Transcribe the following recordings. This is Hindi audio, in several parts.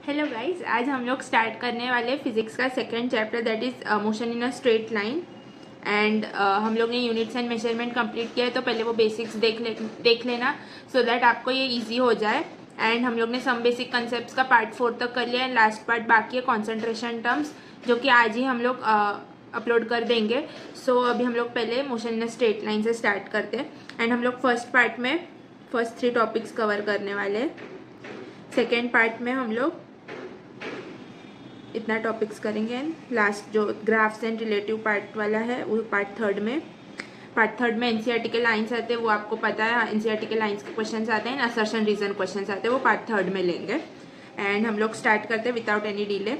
हेलो गाइस, आज हम लोग स्टार्ट करने वाले फिजिक्स का second chapter that is motion in a straight line. And हम लोग ने यूनिट्स एंड मेजरमेंट कंप्लीट किया है, तो पहले वो बेसिक्स देख लेना सो दैट आपको ये इजी हो जाए। एंड हम लोग ने सम बेसिक कंसेप्ट का पार्ट 4 तक कर लिया है। लास्ट पार्ट बाकी है, कॉन्सेंट्रेशन टर्म्स, जो कि आज ही हम लोग अपलोड कर देंगे। सो अभी हम लोग पहले motion in a straight line से स्टार्ट करते हैं। एंड हम लोग फर्स्ट पार्ट में फर्स्ट 3 टॉपिक्स कवर करने वाले हैं। सेकेंड पार्ट में हम लोग इतना टॉपिक्स करेंगे। लास्ट जो ग्राफ्स एंड रिलेटिव पार्ट वाला है वो पार्ट थर्ड में एनसीईआरटी के लाइंस आते हैं, वो आपको पता है। एनसीईआरटी के लाइंस के क्वेश्चंस आते हैं, असर्शन रीजन क्वेश्चंस आते हैं, वो पार्ट थर्ड में लेंगे। एंड हम लोग स्टार्ट करते हैं without any delay.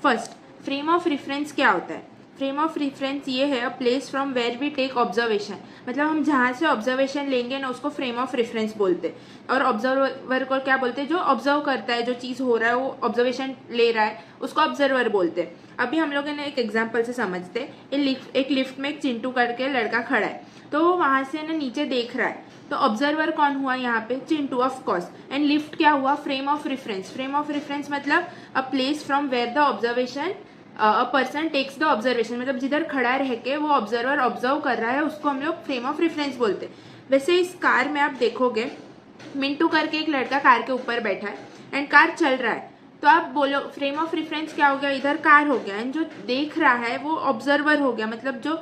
First, frame of reference क्या होता है? फ्रेम ऑफ रेफरेंस ये है a place from where we take observation, मतलब हम जहाँ से ऑब्जर्वेशन लेंगे ना उसको फ्रेम ऑफ रेफरेंस बोलते हैं। और ऑब्जर्वर को क्या बोलते हैं? जो ऑब्जर्व करता है, जो चीज़ हो रहा है वो ऑब्जर्वेशन ले रहा है, उसको ऑब्जर्वर बोलते हैं। अभी हम लोग एक एग्जाम्पल से समझते हैं। एक लिफ्ट में एक चिंटू करके लड़का खड़ा है, तो वो वहां से ना नीचे देख रहा है, तो ऑब्जर्वर कौन हुआ यहाँ पे? Chintu, of course. And lift क्या हुआ? Frame of reference. Frame of reference मतलब a place from where the observation a person takes the observation, मतलब जिधर खड़ा रह के वो ऑब्जर्वर ऑब्जर्व कर रहा है, उसको हम लोग फ्रेम ऑफ रेफरेंस बोलते हैं। वैसे इस कार में आप देखोगे, मिंटू करके एक लड़का कार के ऊपर बैठा है एंड कार चल रहा है, तो आप बोलो फ्रेम ऑफ रेफरेंस क्या हो गया? इधर कार हो गया एंड जो देख रहा है वो ऑब्जर्वर हो गया, मतलब जो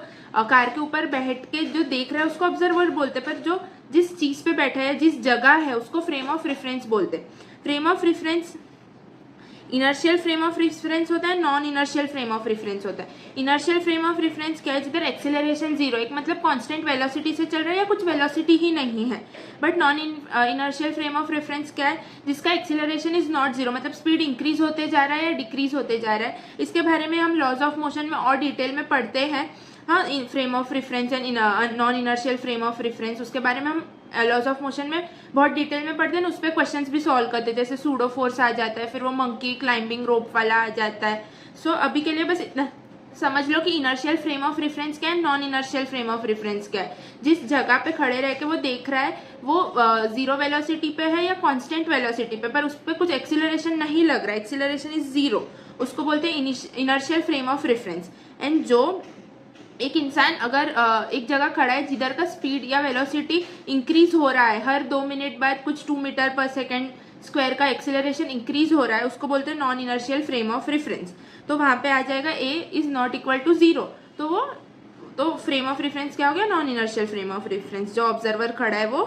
कार के ऊपर बैठ के जो देख रहा है उसको ऑब्जर्वर बोलते हैं, पर जो जिस चीज पे बैठा है, जिस जगह है, उसको फ्रेम ऑफ रेफरेंस बोलते हैं। Frame of reference inertial frame of reference होता है, non inertial frame of reference होता है। इनर्शियल फ्रेम ऑफ रेफरेंस क्या है? जिधर एक्सेलरेशन जीरो, एक मतलब कांस्टेंट वेलोसिटी से चल रहा है या कुछ वेलोसिटी ही नहीं है। But non inertial frame of reference क्या है? जिसका एक्सेलरेशन इज नॉट जीरो, मतलब स्पीड इंक्रीज होते जा रहा है या डिक्रीज होते जा रहा है। इसके बारे में हम लॉज ऑफ मोशन में और डिटेल में पढ़ते हैं। हाँ, frame of reference and non inertial frame of reference, उसके बारे में हम लॉज ऑफ मोशन में बहुत डिटेल में पढ़ते हैं। उस पर क्वेश्चंस भी सॉल्व करते हैं, जैसे सूडो फोर्स आ जाता है, फिर वो मंकी क्लाइंबिंग रोप वाला आ जाता है। सो अभी के लिए बस इतना समझ लो कि इनर्शियल फ्रेम ऑफ रेफरेंस क्या है, non inertial frame of reference क्या है। जिस जगह पे खड़े रह के वो देख रहा है वो जीरो वेलोसिटी पे है या कांस्टेंट वेलोसिटी पे, पर उस पर कुछ एक्सीलरेशन नहीं लग रहा है, एक्सीलरेशन इज जीरो, उसको बोलते हैं inertial frame of reference. And जो एक इंसान अगर एक जगह खड़ा है जिधर का स्पीड या वेलोसिटी इंक्रीज हो रहा है, हर 2 मिनट बाद कुछ 2 मीटर पर सेकेंड स्क्वायर का एक्सेलरेशन इंक्रीज हो रहा है, उसको बोलते हैं non inertial frame of reference. तो वहां पे आ जाएगा A is not equal to zero, तो फ्रेम ऑफ रेफरेंस क्या हो गया? Non inertial frame of reference. जो ऑब्जर्वर खड़ा है वो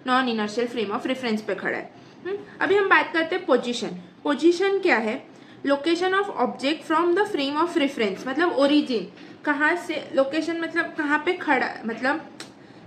non inertial frame of reference पे खड़ा है। अभी हम बात करते हैं पोजिशन। पोजिशन क्या है? Location of object from the frame of reference, मतलब ओरिजिन, कहाँ से, लोकेशन मतलब कहाँ पे खड़ा, मतलब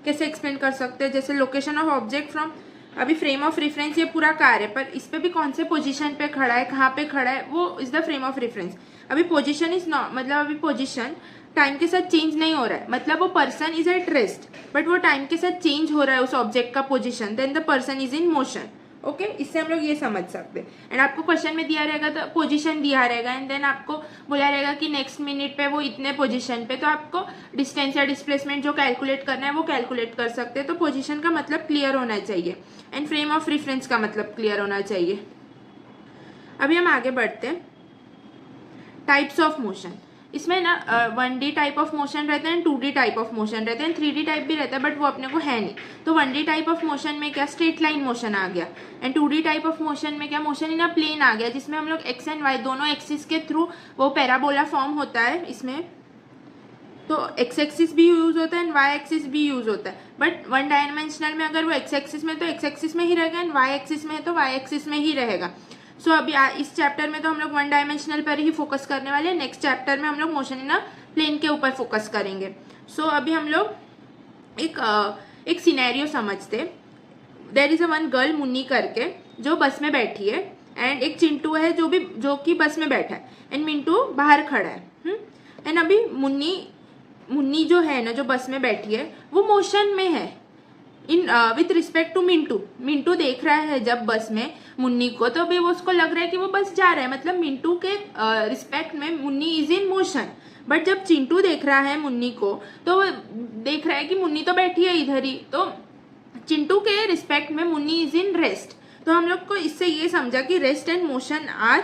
कैसे एक्सप्लेन कर सकते हैं? जैसे लोकेशन ऑफ ऑब्जेक्ट फ्रॉम, अभी फ्रेम ऑफ रेफरेंस ये पूरा कार है, पर इस पे भी कौन से पोजीशन पे खड़ा है, कहाँ पे खड़ा है, वो is the frame of reference. अभी पोजीशन इज नॉट, मतलब अभी पोजीशन टाइम के साथ चेंज नहीं हो रहा है, मतलब वो person is at rest, but वो टाइम के साथ चेंज हो रहा है उस ऑब्जेक्ट का position, then the person is in motion. Okay, इससे हम लोग ये समझ सकते हैं। एंड आपको क्वेश्चन में दिया रहेगा तो पोजीशन दिया रहेगा, एंड देन आपको बोला रहेगा कि नेक्स्ट मिनट पे वो इतने पोजीशन पे, तो आपको डिस्टेंस या डिस्प्लेसमेंट जो कैलकुलेट करना है वो कैलकुलेट कर सकते हैं। तो पोजीशन का मतलब क्लियर होना चाहिए एंड फ्रेम ऑफ रेफरेंस का मतलब क्लियर होना चाहिए। अभी हम आगे बढ़ते हैं। टाइप्स ऑफ मोशन, इसमें ना 1D टाइप ऑफ मोशन रहते हैं, 2D टाइप ऑफ मोशन रहते हैं, 3D टाइप भी रहता है, बट वो अपने को है नहीं। तो 1D टाइप ऑफ मोशन में क्या? स्ट्रेट लाइन मोशन आ गया। And 2D type of motion में क्या? मोशन इन अ प्लेन आ गया, जिसमें हम लोग एक्स एंड वाई दोनों एक्सिस के थ्रू वो पैराबोला फॉर्म होता है इसमें, तो एक्स एक्सिस भी यूज होता है एंड वाई एक्सिस भी यूज होता है। बट 1 डायमेंशनल में अगर वो एक्स एक्सिस में तो एक्स एक्सिस में ही रहेगा, एंड वाई एक्सिस में है तो वाई एक्सिस में ही रहेगा। सो अभी इस चैप्टर में तो हम लोग 1 डायमेंशनल पर ही फोकस करने वाले हैं। नेक्स्ट चैप्टर में हम लोग मोशन इन अ प्लेन के ऊपर फोकस करेंगे। सो अभी हम लोग एक सिनेरियो समझते। There is a one girl Munni करके जो बस में बैठी है, एंड एक चिंटू है जो कि बस में बैठा है, एंड मिंटू बाहर खड़ा है। एंड अभी मुन्नी जो है ना, जो बस में बैठी है, वो मोशन में है in with respect to Mintu. Mintu देख रहा है जब बस में मुन्नी को, तो अभी वो उसको लग रहा है कि वो बस जा रहा है, मतलब मिंटू के रिस्पेक्ट में Munni is in motion. But जब चिंटू देख रहा है मुन्नी को, तो वो देख रहा है कि मुन्नी तो बैठी है इधर ही, तो चिंटू के रिस्पेक्ट में मुन्नी इज इन रेस्ट। तो हम लोग को इससे ये समझा कि rest and motion are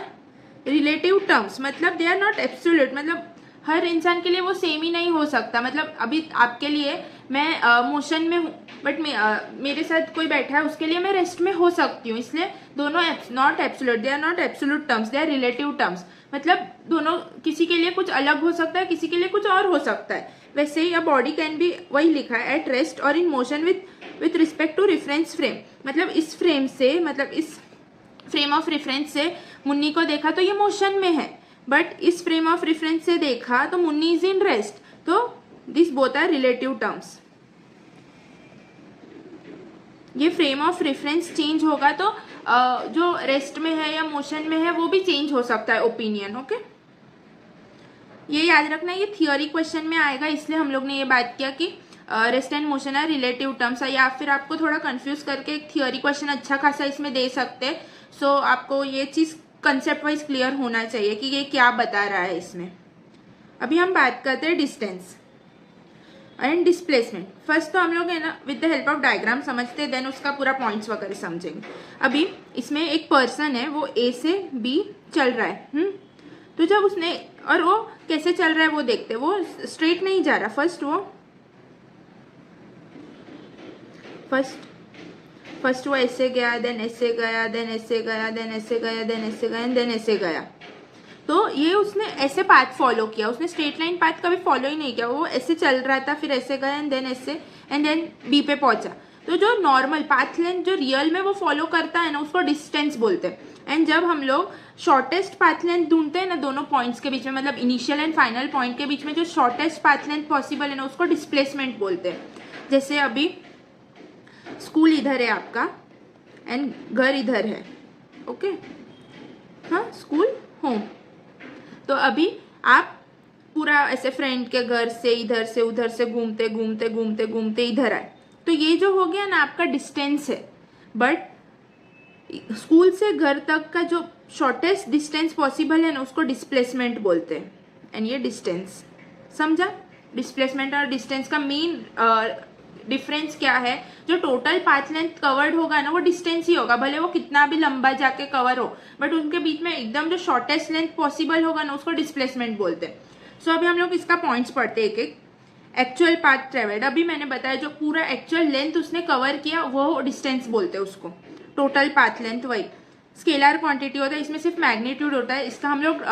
relative terms मतलब दे आर नॉट एब्सोल्यूट, मतलब हर इंसान के लिए वो सेम ही नहीं हो सकता। मतलब अभी आपके लिए मैं मोशन में हूँ बट मेरे साथ कोई बैठा है उसके लिए मैं रेस्ट में हो सकती हूँ, इसलिए दोनों not absolute, they are not absolute terms, they are relative terms. मतलब दोनों किसी के लिए कुछ अलग हो सकता है, किसी के लिए कुछ और हो सकता है। वैसे ही अ बॉडी कैन बी, वही लिखा है, एट रेस्ट और in motion with respect to reference frame. मतलब इस फ्रेम से, मतलब इस फ्रेम ऑफ रेफरेंस से मुन्नी को देखा तो ये मोशन में है, बट इस फ्रेम ऑफ रेफरेंस से देखा तो मुन्नी इज इन रेस्ट, तो this both are relative terms. ये फ्रेम ऑफ रेफरेंस चेंज होगा तो जो रेस्ट में है या मोशन में है वो भी चेंज हो सकता है ओपिनियन। ओके, ये याद रखना, ये थियोरी क्वेश्चन में आएगा, इसलिए हम लोग ने ये बात किया कि rest and motion are relative terms. या फिर आपको थोड़ा कंफ्यूज करके एक थियोरी क्वेश्चन अच्छा खासा इसमें दे सकते हैं। सो आपको ये चीज कंसेप्ट वाइज क्लियर होना चाहिए कि ये क्या बता रहा है इसमें। अभी हम बात करते हैं डिस्टेंस एंड डिस्प्लेसमेंट। फर्स्ट तो हम लोग है ना with the help of diagram समझते हैं, देन उसका पूरा पॉइंट्स वगैरह समझेंगे। अभी इसमें एक पर्सन है, वो ए से बी चल रहा है, तो जब उसने, और वो कैसे चल रहा है वो देखते, वो स्ट्रेट नहीं जा रहा। फर्स्ट वो ऐसे गया, देन ऐसे गया, देन ऐसे गया, देन ऐसे गया, देन ऐसे गया, देन ऐसे गया। तो ये उसने ऐसे पाथ फॉलो किया, उसने स्ट्रेट लाइन पाथ कभी फॉलो ही नहीं किया, वो ऐसे चल रहा था, फिर ऐसे गया एंड देन ऐसे, एंड देन बी पे पहुंचा। तो जो नॉर्मल पाथ लेंथ जो रियल में वो फॉलो करता है ना, उसको डिस्टेंस बोलते हैं। एंड जब हम लोग शॉर्टेस्ट पाथ लेंथ ढूंढते हैं ना दोनों पॉइंट्स के बीच में, मतलब इनिशियल एंड फाइनल पॉइंट के बीच में जो शॉर्टेस्ट पाथ लेंथ पॉसिबल है ना, उसको डिस्प्लेसमेंट बोलते हैं। जैसे अभी स्कूल इधर है आपका एंड घर इधर है, ओके, हाँ, स्कूल होम। तो अभी आप पूरा ऐसे फ्रेंड के घर से इधर से उधर से घूमते घूमते घूमते घूमते इधर आए, तो ये जो हो गया ना आपका डिस्टेंस है। बट स्कूल से घर तक का जो शॉर्टेस्ट डिस्टेंस पॉसिबल है ना, उसको डिस्प्लेसमेंट बोलते हैं। एंड ये डिस्टेंस, समझा? डिस्प्लेसमेंट और डिस्टेंस का मेन डिफरेंस क्या है? जो टोटल पाथ लेंथ कवर्ड होगा ना, वो डिस्टेंस ही होगा, भले वो कितना भी लंबा जाके कवर हो, बट उनके बीच में एकदम जो शॉर्टेस्ट लेंथ पॉसिबल होगा ना, उसको डिस्प्लेसमेंट बोलते हैं। सो अभी हम लोग इसका पॉइंट्स पढ़ते हैं एक एक। एक्चुअल पाथ ट्रेवल्ड, अभी मैंने बताया जो पूरा एक्चुअल लेंथ उसने कवर किया वो डिस्टेंस बोलते हैं उसको। टोटल पाथ लेंथ वही स्केलर क्वांटिटी होता है, इसमें सिर्फ मैग्नीट्यूड होता है, इसका हम लोग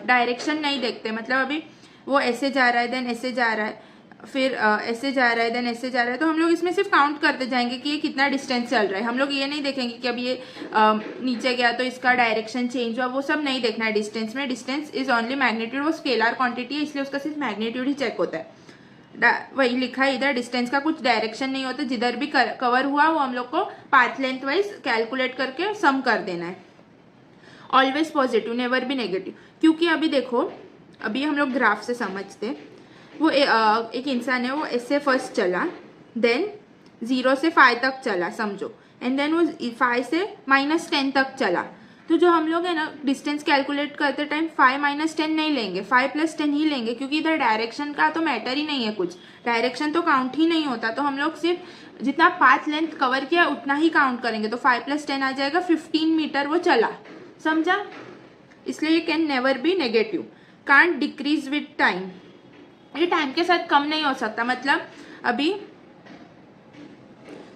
डायरेक्शन नहीं देखते। मतलब अभी वो ऐसे जा रहा है, देन ऐसे जा रहा है, फिर ऐसे जा रहा है, देन ऐसे जा रहा है, तो हम लोग इसमें सिर्फ काउंट करते जाएंगे कि ये कितना डिस्टेंस चल रहा है। हम लोग ये नहीं देखेंगे कि अभी ये नीचे गया तो इसका डायरेक्शन चेंज हुआ, वो सब नहीं देखना है डिस्टेंस में। डिस्टेंस इज ओनली मैग्नीट्यूड, वो स्केलर क्वांटिटी है, इसलिए उसका सिर्फ मैग्नीट्यूड ही चेक होता है। वही लिखा है इधर, डिस्टेंस का कुछ डायरेक्शन नहीं होता, जिधर भी कवर हुआ वो हम लोग को पाथ लेंथ वाइज कैलकुलेट करके सम कर देना है। ऑलवेज पॉजिटिव, नेवर भी नेगेटिव, क्योंकि अभी देखो, अभी हम लोग ग्राफ से समझते। वो एक इंसान है, वो ऐसे फर्स्ट चला, देन 0 से 5 तक चला समझो, एंड देन वो 5 से -10 तक चला। तो जो हम लोग है ना डिस्टेंस कैलकुलेट करते टाइम 5 - 10 नहीं लेंगे, 5 + 10 ही लेंगे, क्योंकि इधर डायरेक्शन का तो मैटर ही नहीं है, कुछ डायरेक्शन तो काउंट ही नहीं होता। तो हम लोग सिर्फ जितना पाथ लेंथ कवर किया उतना ही काउंट करेंगे। तो 5 + 10 आ जाएगा 15 मीटर वो चला, समझा? इसलिए ये can never be negative. Can't decrease with time, ये टाइम के साथ कम नहीं हो सकता। मतलब अभी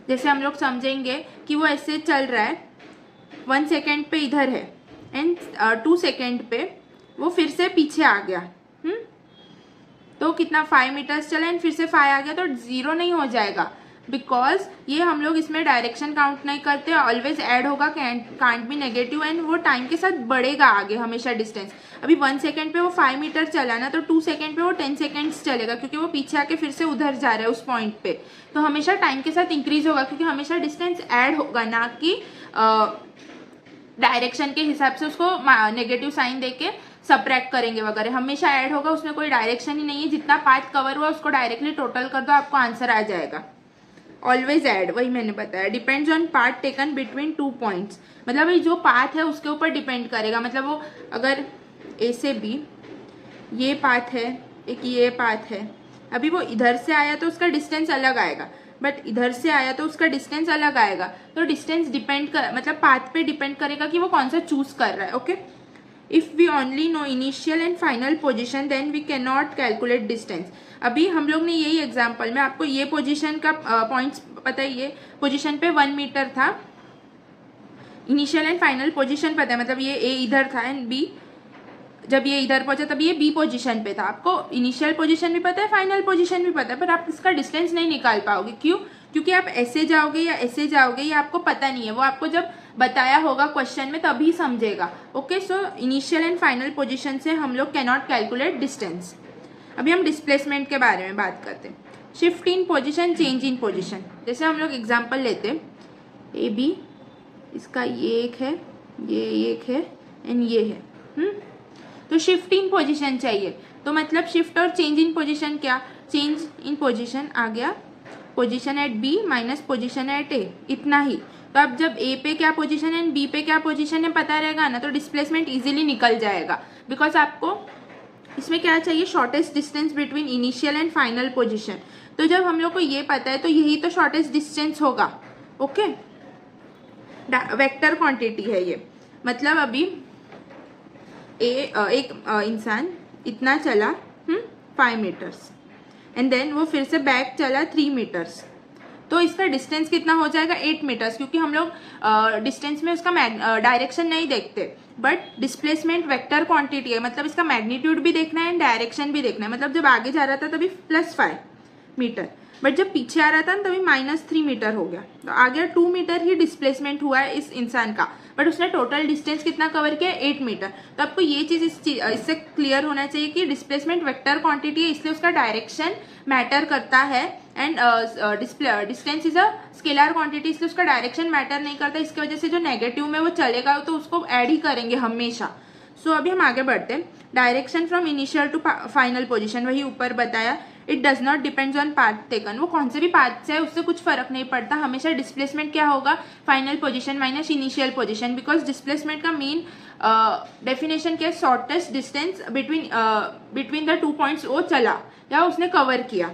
जैसे हम लोग समझेंगे कि वो ऐसे चल रहा है, 1 सेकेंड पे इधर है एंड 2 सेकेंड पे वो फिर से पीछे आ गया, तो कितना 5 मीटर्स चला एंड फिर से 5 आ गया, तो 0 नहीं हो जाएगा, बिकॉज ये हम लोग इसमें डायरेक्शन काउंट नहीं करते, ऑलवेज ऐड होगा, कांट भी नेगेटिव, एंड वो टाइम के साथ बढ़ेगा आगे हमेशा डिस्टेंस। अभी 1 सेकेंड पे वो 5 मीटर चला ना, तो 2 सेकेंड पे वो 10 सेकेंड्स चलेगा, क्योंकि वो पीछे आके फिर से उधर जा रहा है उस पॉइंट पे। तो हमेशा टाइम के साथ इंक्रीज होगा, क्योंकि हमेशा डिस्टेंस ऐड होगा, ना कि डायरेक्शन के हिसाब से उसको नेगेटिव साइन देके सब्ट्रैक्ट करेंगे वगैरह, हमेशा ऐड होगा, उसमें कोई डायरेक्शन ही नहीं है। जितना पाथ कवर हुआ उसको डायरेक्टली टोटल कर दो, आपको आंसर आ जाएगा। ऑलवेज ऐड, वही मैंने बताया, depends on path taken between 2 points, मतलब ये जो पाथ है उसके ऊपर डिपेंड करेगा। मतलब वो अगर ए से बी ये पाथ है, एक ये पाथ है, अभी वो इधर से आया तो उसका डिस्टेंस अलग आएगा, बट इधर से आया तो उसका डिस्टेंस अलग आएगा। तो डिस्टेंस डिपेंड कर, मतलब पाथ पे डिपेंड करेगा कि वो कौन सा चूज कर रहा है। Okay, if we only know initial and final position then we can not calculate distance. अभी हम लोग ने यही एग्जाम्पल में आपको ये पोजिशन का पॉइंट्स पता है, ये पोजिशन पे 1 मीटर था, इनिशियल एंड फाइनल पोजिशन पता है, मतलब ये ए इधर था एंड बी, जब ये इधर पहुंचा तब ये बी पोजीशन पे था। आपको इनिशियल पोजीशन भी पता है, फाइनल पोजीशन भी पता है, पर आप इसका डिस्टेंस नहीं निकाल पाओगे। क्यों? क्योंकि आप ऐसे जाओगे या ऐसे जाओगे ये आपको पता नहीं है, वो आपको जब बताया होगा क्वेश्चन में तभी समझेगा। Okay, so initial and final position से हम लोग कैनॉट कैलकुलेट डिस्टेंस। अभी हम डिस्प्लेसमेंट के बारे में बात करते हैं। Shift in position, change in position. जैसे हम लोग एग्जाम्पल लेते हैं, ए बी, इसका ये एक है, ये एक है एंड ये है। तो शिफ्ट इन पोजीशन चाहिए, तो मतलब शिफ्ट और चेंज इन पोजीशन क्या? चेंज इन पोजीशन आ गया position at B minus position at A, इतना ही। तो अब जब ए पे क्या पोजीशन है एंड बी पे क्या पोजीशन है पता रहेगा ना, तो डिस्प्लेसमेंट इजीली निकल जाएगा। बिकॉज आपको इसमें क्या चाहिए? Shortest distance between initial and final position. तो जब हम लोग को ये पता है तो यही तो शॉर्टेस्ट डिस्टेंस होगा। ओके, वेक्टर क्वांटिटी है ये, मतलब अभी एक इंसान इतना चला 5 मीटर्स एंड देन वो फिर से बैक चला 3 मीटर्स, तो इसका डिस्टेंस कितना हो जाएगा? 8 मीटर्स। क्योंकि हम लोग डिस्टेंस में उसका डायरेक्शन नहीं देखते, बट डिस्प्लेसमेंट वेक्टर क्वांटिटी है, मतलब इसका मैग्नीट्यूड भी देखना है एंड डायरेक्शन भी देखना है। मतलब जब आगे जा रहा था तभी +5 मीटर, बट जब पीछे आ रहा था तभी -3 मीटर हो गया, तो आ गया 2 मीटर ही डिस्प्लेसमेंट हुआ है इस इंसान का, बट उसने टोटल डिस्टेंस कितना कवर किया? 8 मीटर। तो आपको ये चीज इससे क्लियर होना चाहिए कि डिस्प्लेसमेंट वेक्टर क्वांटिटी है, इसलिए उसका डायरेक्शन मैटर करता है and distance is a scalar quantity, इसलिए उसका डायरेक्शन मैटर नहीं करता। इसकी वजह से जो नेगेटिव में वो चलेगा तो उसको ऐड ही करेंगे हमेशा। सो अभी हम आगे बढ़ते हैं। Direction from initial to final position, वही ऊपर बताया। It does not depends on path taken, वो कौन से भी पाथ से है उससे कुछ फर्क नहीं पड़ता। हमेशा डिस्प्लेसमेंट क्या होगा? Final position minus initial position, because displacement का मेन डेफिनेशन क्या है? Shortest distance between the 2 points वो चला या उसने कवर किया।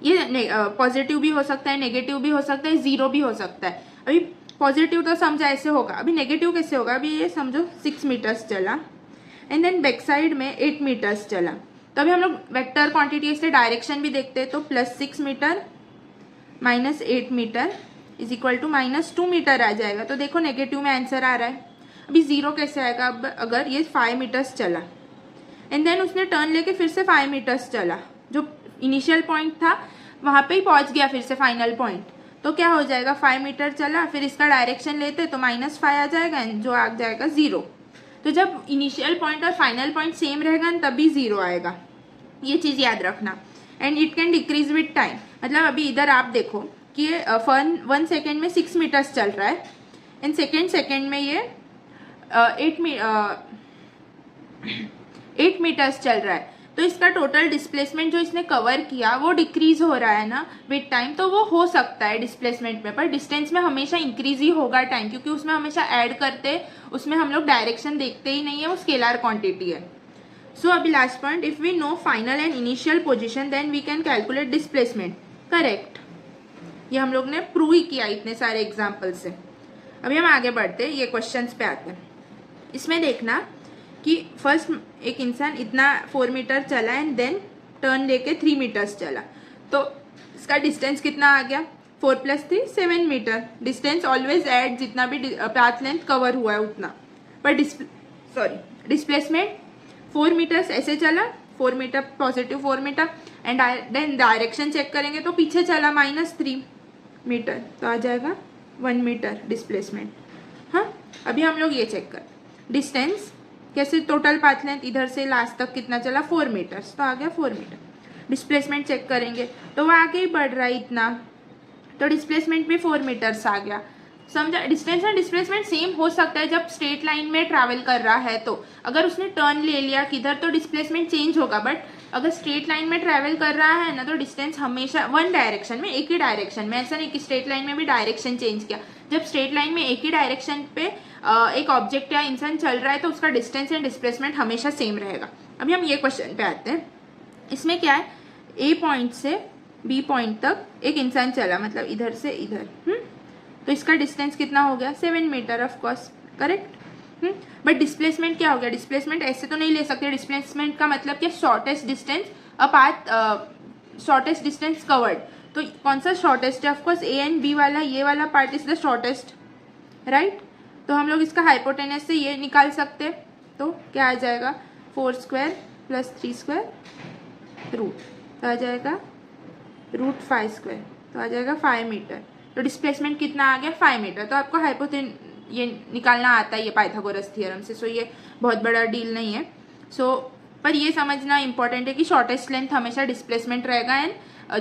ये पॉजिटिव भी हो सकता है, नेगेटिव भी हो सकता है, जीरो भी हो सकता है। अभी पॉजिटिव तो समझा ऐसे होगा, अभी नेगेटिव कैसे होगा? अभी ये समझो 6 मीटर्स चला एंड देन बैक साइड में 8 मीटर्स चला, तो अभी हम लोग वेक्टर क्वांटिटी इसलिए डायरेक्शन भी देखते हैं। तो +6 metre minus 8 metre is equal to -2 metre आ जाएगा। तो देखो नेगेटिव में आंसर आ रहा है। अभी जीरो कैसे आएगा? अब अगर ये 5 मीटर्स चला एंड देन उसने टर्न लेके फिर से 5 मीटर्स चला, जो इनिशियल पॉइंट था वहां पे ही पहुंच गया फिर से फाइनल पॉइंट, तो क्या हो जाएगा? 5 मीटर चला, फिर इसका डायरेक्शन लेते तो -5 आ जाएगा, जो आ जाएगा 0। तो जब इनिशियल पॉइंट और फाइनल पॉइंट सेम रहेगा तभी 0 आएगा, ये चीज याद रखना। And it can decrease with time, मतलब अभी इधर आप देखो कि ये 1 सेकेंड में 6 मीटर्स चल रहा है एंड सेकेंड में ये 8 मीटर्स चल रहा है, तो इसका टोटल डिस्प्लेसमेंट जो इसने कवर किया वो डिक्रीज हो रहा है ना विथ टाइम। तो वो हो सकता है डिस्प्लेसमेंट में, पर डिस्टेंस में हमेशा इंक्रीज ही होगा टाइम, क्योंकि उसमें हमेशा ऐड करते, उसमें हम लोग डायरेक्शन देखते ही नहीं है, वो स्केलर क्वांटिटी है। सो अभी last point, if we know final and initial position then we can calculate displacement. Correct, ये हम लोग ने प्रूव ही किया इतने सारे एग्जाम्पल से। अभी हम आगे बढ़ते हैं, ये क्वेश्चंस पे आते हैं। इसमें देखना कि फर्स्ट एक इंसान इतना 4 मीटर चला एंड देन टर्न लेके 3 मीटर्स चला, तो इसका डिस्टेंस कितना आ गया? 4 + 3 7 मीटर। डिस्टेंस ऑलवेज ऐड, जितना भी पाथ लेंथ कवर हुआ है उतना, पर डिस्प्लेसमेंट 4 मीटर्स ऐसे चला, 4 metre positive 4 metre and then direction check करेंगे तो पीछे चला -3 मीटर, तो आ जाएगा 1 मीटर डिस्प्लेसमेंट। हाँ, अभी हम लोग ये चेक कर डिस्टेंस कैसे, टोटल पाथ लेंथ इधर से लास्ट तक कितना चला? 4 मीटर्स, तो आ गया 4 मीटर। डिस्प्लेसमेंट चेक करेंगे तो वो आगे ही बढ़ रहा है इतना, तो डिस्प्लेसमेंट भी 4 मीटर्स आ गया। समझा? डिस्टेंस एंड डिस्प्लेसमेंट सेम हो सकता है जब स्ट्रेट लाइन में ट्रैवल कर रहा है, तो अगर उसने टर्न ले लिया किधर तो डिस्प्लेसमेंट चेंज होगा, बट अगर स्ट्रेट लाइन में ट्रैवल कर रहा है ना तो डिस्टेंस हमेशा वन डायरेक्शन में, एक ही डायरेक्शन में, ऐसा नहीं कि स्ट्रेट लाइन में भी डायरेक्शन चेंज किया। जब स्ट्रेट लाइन में एक ही डायरेक्शन पे एक ऑब्जेक्ट या इंसान चल रहा है तो उसका डिस्टेंस एंड डिस्प्लेसमेंट हमेशा सेम रहेगा। अभी हम ये क्वेश्चन पे आते हैं। इसमें क्या है? ए पॉइंट से बी पॉइंट तक एक इंसान चला, मतलब इधर से इधर, तो इसका डिस्टेंस कितना हो गया? 7 metre of course, correct. But displacement क्या हो गया, डिस्प्लेसमेंट ऐसे तो नहीं ले सकते, डिस्प्लेसमेंट का मतलब क्या, shortest distance a path, shortest distance covered. तो कौन सा शॉर्टेस्ट है, ऑफकोर्स ए एंड बी वाला, ये वाला part is the shortest, right. तो हम लोग इसका हाइपोटेनस से ये निकाल सकते, तो क्या आ जाएगा 4 स्क्वायर प्लस 3 स्क्वायर रूट, तो आ जाएगा रूट 5 स्क्वायर, तो आ जाएगा 5 मीटर। तो डिस्प्लेसमेंट कितना आ गया 5 मीटर। तो आपको हाइपोटेन ये निकालना आता है ये पाइथागोरस थ्योरम से, सो ये बहुत बड़ा डील नहीं है। सो पर ये समझना इंपॉर्टेंट है कि शॉर्टेस्ट लेंथ हमेशा डिस्प्लेसमेंट रहेगा एंड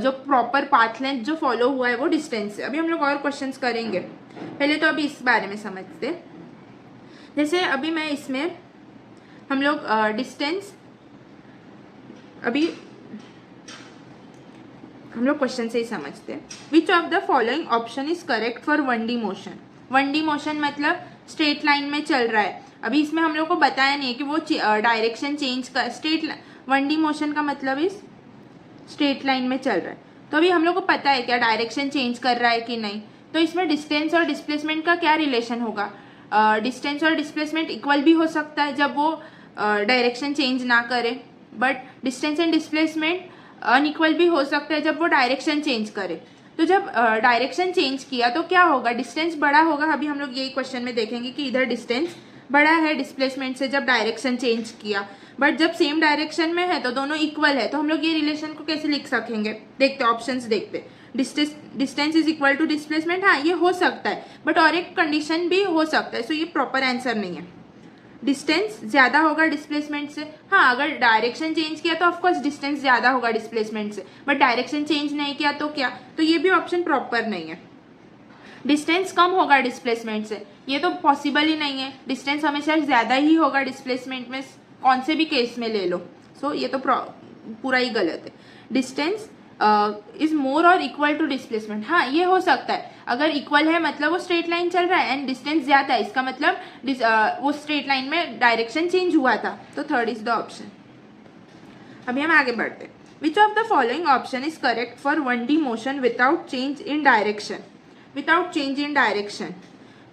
जो प्रॉपर पाथ लेंथ जो फॉलो हुआ है वो डिस्टेंस है। अभी हम लोग और क्वेश्चंस करेंगे, पहले तो अभी इस बारे में समझते। जैसे अभी मैं इसमें हम लोग डिस्टेंस, अभी हम लोग क्वेश्चन से ही समझते हैं। Which of the following option is correct for 1D motion. 1D motion मतलब स्ट्रेट लाइन में चल रहा है। अभी इसमें हम लोग को बताया नहीं है कि वो डायरेक्शन चेंज कर, 1D मोशन का मतलब इस स्ट्रेट लाइन में चल रहा है। तो अभी हम लोग को पता है क्या डायरेक्शन चेंज कर रहा है कि नहीं। तो इसमें डिस्टेंस और डिस्प्लेसमेंट का क्या रिलेशन होगा, डिस्टेंस और डिस्प्लेसमेंट इक्वल भी हो सकता है जब वो डायरेक्शन चेंज ना करे, but distance and displacement unequal भी हो सकता है जब वो डायरेक्शन चेंज करे। तो जब डायरेक्शन चेंज किया तो क्या होगा, डिस्टेंस बड़ा होगा। अभी हम लोग यही क्वेश्चन में देखेंगे कि इधर डिस्टेंस बड़ा है डिस्प्लेसमेंट से जब डायरेक्शन चेंज किया, बट जब सेम डायरेक्शन में है तो दोनों इक्वल है। तो हम लोग ये रिलेशन को कैसे लिख सकेंगे, देखते ऑप्शंस देखते। Distance is equal to displacement, हाँ ये हो सकता है, बट और एक कंडीशन भी हो सकता है, सो ये प्रॉपर आंसर नहीं है। डिस्टेंस ज्यादा होगा डिस्प्लेसमेंट से, हाँ अगर डायरेक्शन चेंज किया तो ऑफकोर्स डिस्टेंस ज्यादा होगा डिस्प्लेसमेंट से, बट डायरेक्शन चेंज नहीं किया तो क्या, तो ये भी ऑप्शन प्रॉपर नहीं है। डिस्टेंस कम होगा डिस्प्लेसमेंट से, ये तो पॉसिबल ही नहीं है, डिस्टेंस हमेशा ज्यादा ही होगा डिस्प्लेसमेंट में, कौन से भी केस में ले लो। सो ये तो पूरा ही गलत है। डिस्टेंस इज मोर और इक्वल टू डिस्प्लेसमेंट, हाँ ये हो सकता है, अगर इक्वल है मतलब वो स्ट्रेट लाइन चल रहा है एंड डिस्टेंस ज्यादा है, इसका मतलब वो स्ट्रेट लाइन में डायरेक्शन चेंज हुआ था। तो थर्ड इज द ऑप्शन। अभी हम आगे बढ़ते हैं। Which of the following option is correct for 1D motion without change in direction, without change in direction.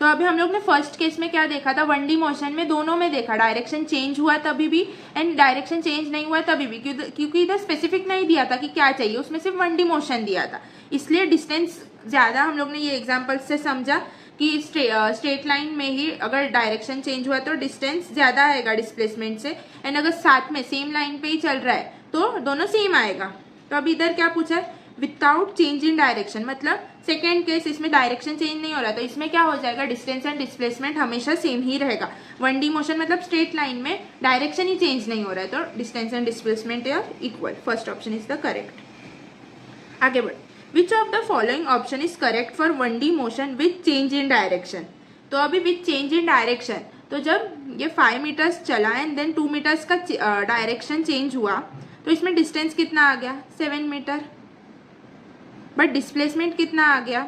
तो अभी हम लोग ने फर्स्ट केस में क्या देखा था, 1D मोशन में दोनों में देखा, डायरेक्शन चेंज हुआ तभी भी एंड डायरेक्शन चेंज नहीं हुआ तभी भी, क्योंकि इधर स्पेसिफिक नहीं दिया था कि क्या चाहिए, उसमें सिर्फ 1D मोशन दिया था, इसलिए डिस्टेंस ज्यादा हम लोग ने ये एग्जाम्पल से समझा कि स्ट्रेट लाइन में ही अगर डायरेक्शन चेंज हुआ तो डिस्टेंस ज्यादा आएगा डिस्प्लेसमेंट से, एंड अगर साथ में सेम लाइन पे ही चल रहा है तो दोनों सेम आएगा। तो अभी इधर क्या पूछा है, विदाउट चेंज इन डायरेक्शन, मतलब सेकेंड केस इसमें डायरेक्शन चेंज नहीं हो रहा, तो इसमें क्या हो जाएगा, डिस्टेंस एंड डिस्प्लेसमेंट हमेशा सेम ही रहेगा। 1D मोशन मतलब स्ट्रेट लाइन में डायरेक्शन ही चेंज नहीं हो रहा है, तो distance and displacement are equal. First option is the correct. आगे बढ़, which of the following option is correct for 1D motion with change in direction. तो अभी विथ चेंज इन डायरेक्शन, तो जब ये 5 मीटर्स चला एंड देन 2 मीटर्स का डायरेक्शन चेंज हुआ, तो इसमें डिस्टेंस कितना आ गया 7 मीटर, बट डिस्प्लेसमेंट कितना आ गया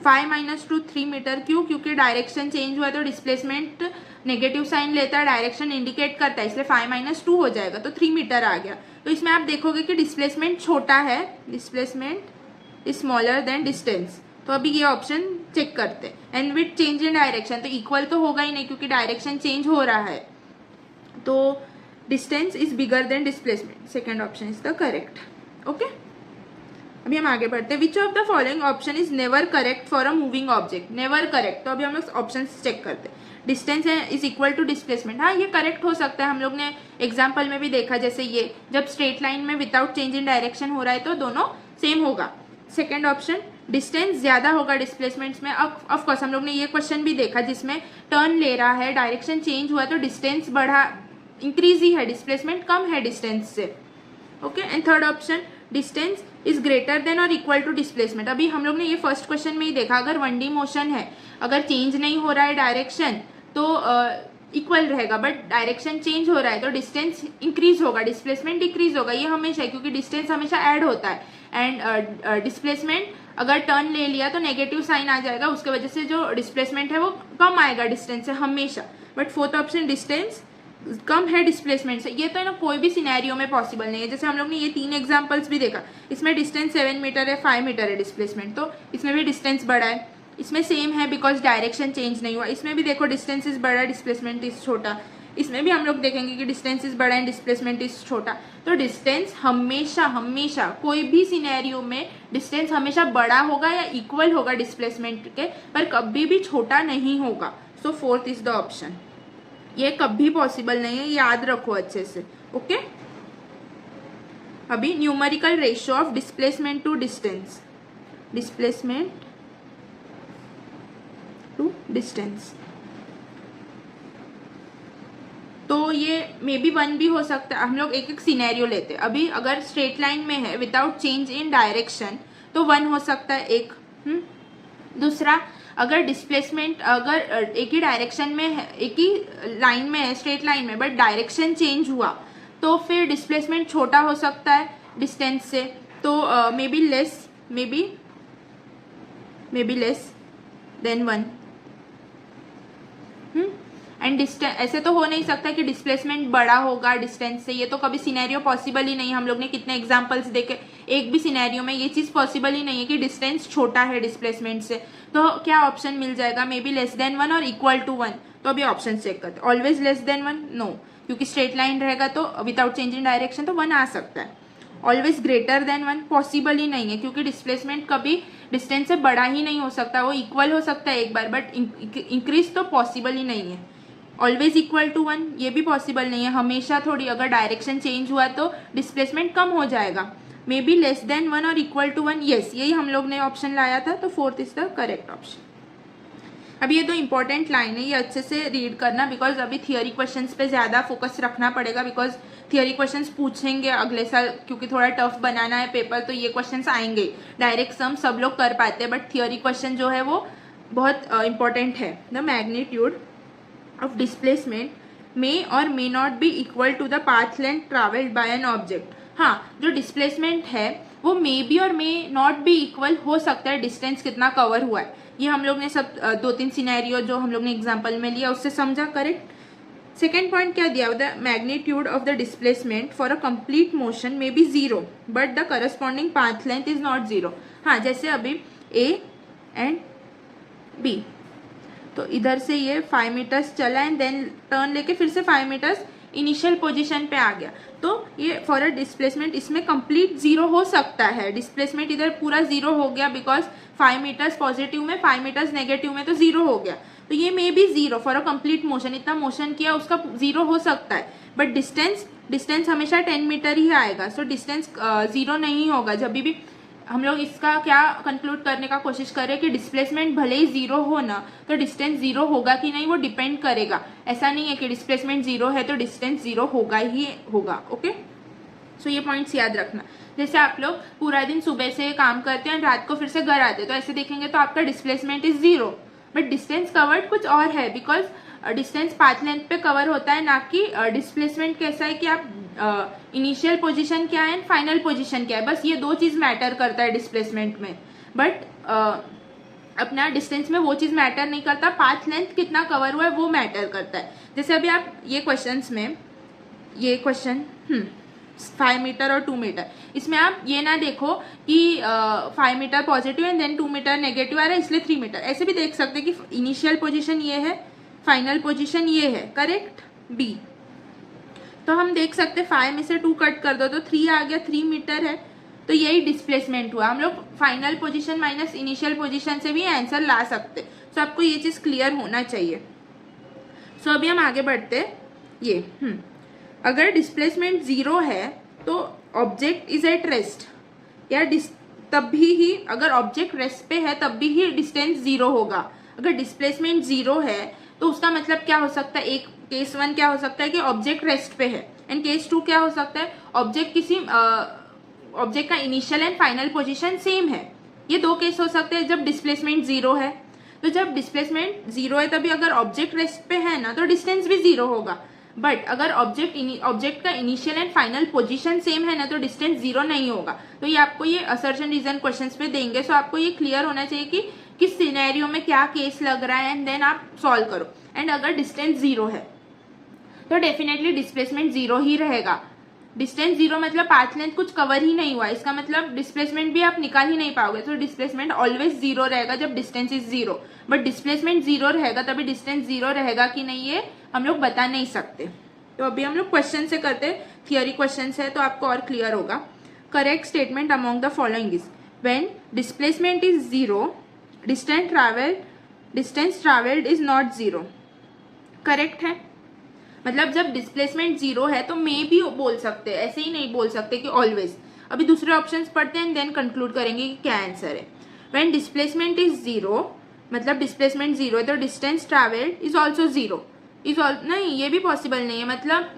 5 - 2 3 मीटर। क्यों, क्योंकि डायरेक्शन चेंज हुआ तो डिस्प्लेसमेंट नेगेटिव साइन लेता है, डायरेक्शन इंडिकेट करता है, इसलिए 5 - 2 हो जाएगा, तो 3 मीटर आ गया। तो इसमें आप देखोगे कि डिस्प्लेसमेंट छोटा है, displacement is smaller than distance. तो अभी ये ऑप्शन चेक करते हैं। And with change in direction, तो इक्वल तो होगा ही नहीं क्योंकि डायरेक्शन चेंज हो रहा है, तो distance is bigger than displacement. Second option is the correct. Okay, अभी हम आगे बढ़ते हैं। Which of the following option is never correct for a moving object. Never correct, तो अभी हम लोग ऑप्शन चेक करते हैं। Distance is equal to displacement, हाँ ये करेक्ट हो सकता है, हम लोग ने एग्जाम्पल में भी देखा, जैसे ये जब स्ट्रेट लाइन में विदाउट चेंज इन डायरेक्शन हो रहा है तो दोनों सेम होगा। सेकेंड ऑप्शन, डिस्टेंस ज्यादा होगा डिस्प्लेसमेंट्स में, ऑफकोर्स हम लोग ने ये क्वेश्चन भी देखा जिसमें टर्न ले रहा है, डायरेक्शन चेंज हुआ तो डिस्टेंस बढ़ा, इंक्रीज ही है, डिस्प्लेसमेंट कम है डिस्टेंस से। Okay, and third option, distance is greater than और इक्वल टू डिस्प्लेसमेंट। अभी हम लोग ने ये फर्स्ट क्वेश्चन में ही देखा, अगर 1D मोशन है, अगर चेंज नहीं हो रहा है डायरेक्शन तो इक्वल रहेगा, बट डायरेक्शन चेंज हो रहा है तो डिस्टेंस इंक्रीज होगा, डिस्प्लेसमेंट डिक्रीज होगा, ये हमेशा है क्योंकि डिस्टेंस हमेशा ऐड होता है, एंड डिस्प्लेसमेंट अगर टर्न ले लिया तो नेगेटिव साइन आ जाएगा, उसके वजह से जो डिस्प्लेसमेंट है वो कम आएगा डिस्टेंस से हमेशा। बट फोर्थ ऑप्शन, डिस्टेंस कम है डिस्प्लेसमेंट से, ये तो ना कोई भी सिनेरियो में पॉसिबल नहीं है। जैसे हम लोग ने ये 3 एग्जांपल्स भी देखा, इसमें डिस्टेंस 7 मीटर है, 5 मीटर है डिस्प्लेसमेंट, तो इसमें भी डिस्टेंस बड़ा है। इसमें सेम है बिकॉज डायरेक्शन चेंज नहीं हुआ। इसमें भी देखो डिस्टेंस इज बड़ा, डिस्प्लेसमेंट इज छोटा। इसमें भी हम लोग देखेंगे कि डिस्टेंस इज बड़ा एंड डिस्प्लेसमेंट इज छोटा। तो डिस्टेंस हमेशा हमेशा कोई भी सिनेरियो में डिस्टेंस हमेशा बड़ा होगा या इक्वल होगा डिस्प्लेसमेंट के, पर कभी भी छोटा नहीं होगा। सो फोर्थ इज द ऑप्शन। ये कभी पॉसिबल नहीं है, याद रखो अच्छे से। ओके अभी numerical ratio of displacement to distance, displacement to distance, तो ये मे बी 1 भी हो सकता है। हम लोग एक एक सिनेरियो लेते हैं। अभी अगर स्ट्रेट लाइन में है विदाउट चेंज इन डायरेक्शन तो 1 हो सकता है एक। दूसरा, अगर डिस्प्लेसमेंट अगर एक ही डायरेक्शन में है, एक ही लाइन में है, स्ट्रेट लाइन में, बट डायरेक्शन चेंज हुआ तो फिर डिस्प्लेसमेंट छोटा हो सकता है डिस्टेंस से। तो may be less, may be less than 1। And distance, ऐसे तो हो नहीं सकता कि डिस्प्लेसमेंट बड़ा होगा डिस्टेंस से। ये तो कभी सिनेरियो पॉसिबल ही नहीं। हम लोग ने कितने एग्जांपल्स देखे, एक भी सिनेरियो में ये चीज पॉसिबल ही नहीं है कि डिस्टेंस छोटा है डिस्प्लेसमेंट से। तो क्या ऑप्शन मिल जाएगा? मे बी लेस देन 1 और इक्वल टू 1। तो अभी ऑप्शन चेक करते हैं। ऑलवेज लेस देन 1 नो, क्योंकि स्ट्रेट लाइन रहेगा तो विदाउट चेंज इन डायरेक्शन तो 1 आ सकता है। ऑलवेज ग्रेटर देन 1 पॉसिबल ही नहीं है, क्योंकि डिस्प्लेसमेंट कभी डिस्टेंस से बड़ा ही नहीं हो सकता। वो इक्वल हो सकता है एक बार, बट इंक्रीज तो पॉसिबल ही नहीं है। ऑलवेज इक्वल टू 1 ये भी पॉसिबल नहीं है। हमेशा थोड़ी, अगर डायरेक्शन चेंज हुआ तो डिस्प्लेसमेंट कम हो जाएगा। मे बी लेस देन 1 और इक्वल टू 1, यस यही हम लोग ने ऑप्शन लाया था। तो fourth is the correct option. अब ये 2 इंपॉर्टेंट लाइन है, ये अच्छे से रीड करना, बिकॉज अभी थियोरी क्वेश्चंस पे ज्यादा फोकस रखना पड़ेगा। बिकॉज थियोरी क्वेश्चंस पूछेंगे अगले साल, क्योंकि थोड़ा टफ बनाना है पेपर, तो ये क्वेश्चंस आएंगे। डायरेक्ट सम सब लोग कर पाते हैं, बट थियोरी क्वेश्चन जो है वो बहुत इंपॉर्टेंट है। The magnitude of displacement may or may not be equal to the path length traveled by an object। हाँ, जो डिस्प्लेसमेंट है वो मे बी और मे नॉट बी इक्वल हो सकता है डिस्टेंस कितना कवर हुआ है। ये हम लोग ने सब 2-3 सिनेरियो जो हम लोग ने एग्जांपल में लिया उससे समझा। करेक्ट। सेकेंड पॉइंट क्या दिया? The magnitude of the displacement for a complete motion may be 0 but the corresponding path length is not 0। हाँ, जैसे अभी A एंड B, तो इधर से ये 5 मीटर्स चला एंड देन टर्न लेके फिर से 5 मीटर्स इनिशियल पोजीशन पे आ गया। तो ये फॉर अ डिस्प्लेसमेंट इसमें कंप्लीट 0 हो सकता है। डिस्प्लेसमेंट इधर पूरा 0 हो गया, बिकॉज 5 मीटर्स पॉजिटिव में, 5 मीटर्स नेगेटिव में, तो 0 हो गया। तो ये may be 0 for a complete motion, इतना मोशन किया उसका 0 हो सकता है। बट डिस्टेंस हमेशा 10 मीटर ही आएगा। सो डिस्टेंस 0 नहीं होगा। जब भी हम लोग इसका क्या कंक्लूड करने का कोशिश करें कि डिस्प्लेसमेंट भले ही 0 हो ना, तो डिस्टेंस 0 होगा कि नहीं वो डिपेंड करेगा। ऐसा नहीं है कि डिस्प्लेसमेंट 0 है तो डिस्टेंस 0 होगा ही होगा। ओके, सो ये पॉइंट्स याद रखना। जैसे आप लोग पूरा दिन सुबह से काम करते हैं, रात को फिर से घर आते हैं, तो ऐसे देखेंगे तो आपका displacement is 0 but distance covered कुछ और है, बिकॉज डिस्टेंस पाथ लेंथ पे कवर होता है, ना कि डिस्प्लेसमेंट कैसा है कि आप इनिशियल पोजीशन क्या है एंड फाइनल पोजीशन क्या है। बस ये 2 चीज मैटर करता है डिस्प्लेसमेंट में, बट अपना डिस्टेंस में वो चीज मैटर नहीं करता। पाथ लेंथ कितना कवर हुआ है वो मैटर करता है। जैसे अभी आप ये क्वेश्चंस में, ये क्वेश्चन 5 मीटर और 2 मीटर, इसमें आप ये ना देखो कि 5 metre positive and then 2 metre negative आ रहा है इसलिए 3 मीटर। ऐसे भी देख सकते हैं कि इनिशियल पोजीशन ये है, फाइनल पोजीशन ये है। करेक्ट। बी, तो हम देख सकते 5 में से 2 कट कर दो तो 3 आ गया, 3 मीटर है। तो यही डिस्प्लेसमेंट हुआ। हम लोग final position minus initial position से भी आंसर ला सकते। सो आपको ये चीज क्लियर होना चाहिए। सो अभी हम आगे बढ़ते। ये अगर डिस्प्लेसमेंट 0 है तो ऑब्जेक्ट इज एट रेस्ट, या तब भी अगर ऑब्जेक्ट रेस्ट पे है तब भी डिस्टेंस 0 होगा। अगर डिस्प्लेसमेंट 0 है तो उसका मतलब क्या हो सकता है? एक केस 1 क्या हो सकता है कि ऑब्जेक्ट रेस्ट पे है, एंड केस 2 क्या हो सकता है? ऑब्जेक्ट किसी ऑब्जेक्ट का initial and final position same है। ये 2 केस हो सकते हैं जब डिस्प्लेसमेंट 0 है। तो जब डिस्प्लेसमेंट 0 है तभी अगर ऑब्जेक्ट रेस्ट पे है ना, तो डिस्टेंस भी 0 होगा। बट अगर ऑब्जेक्ट का initial and final position same है ना, तो डिस्टेंस 0 नहीं होगा। तो ये आपको ये असर्शन रीजन क्वेश्चंस में देंगे। सो आपको ये क्लियर होना चाहिए कि किस सिनेरियो में क्या केस लग रहा है, एंड देन आप सॉल्व करो। एंड अगर डिस्टेंस 0 है तो डेफिनेटली डिस्प्लेसमेंट 0 ही रहेगा। डिस्टेंस जीरो मतलब पाथ लेंथ कुछ कवर ही नहीं हुआ, इसका मतलब डिस्प्लेसमेंट भी आप निकाल ही नहीं पाओगे। तो डिस्प्लेसमेंट ऑलवेज जीरो रहेगा जब distance is zero, but displacement zero रहेगा तभी डिस्टेंस जीरो रहेगा कि नहीं ये हम लोग बता नहीं सकते। तो अभी हम लोग क्वेश्चन से करते, थियोरी क्वेश्चन है तो आपको और क्लियर होगा। Correct statement among the following is when displacement is zero distance travelled is not zero. Correct है, मतलब जब डिस्प्लेसमेंट जीरो है तो मे भी बोल सकते हैं, ऐसे ही नहीं बोल सकते कि ऑलवेज। अभी दूसरे ऑप्शंस पढ़ते हैं देन कंक्लूड करेंगे कि क्या आंसर है। व्हेन डिस्प्लेसमेंट इज जीरो मतलब डिस्प्लेसमेंट जीरो है तो distance travelled is also zero. नहीं, ये भी पॉसिबल नहीं है, मतलब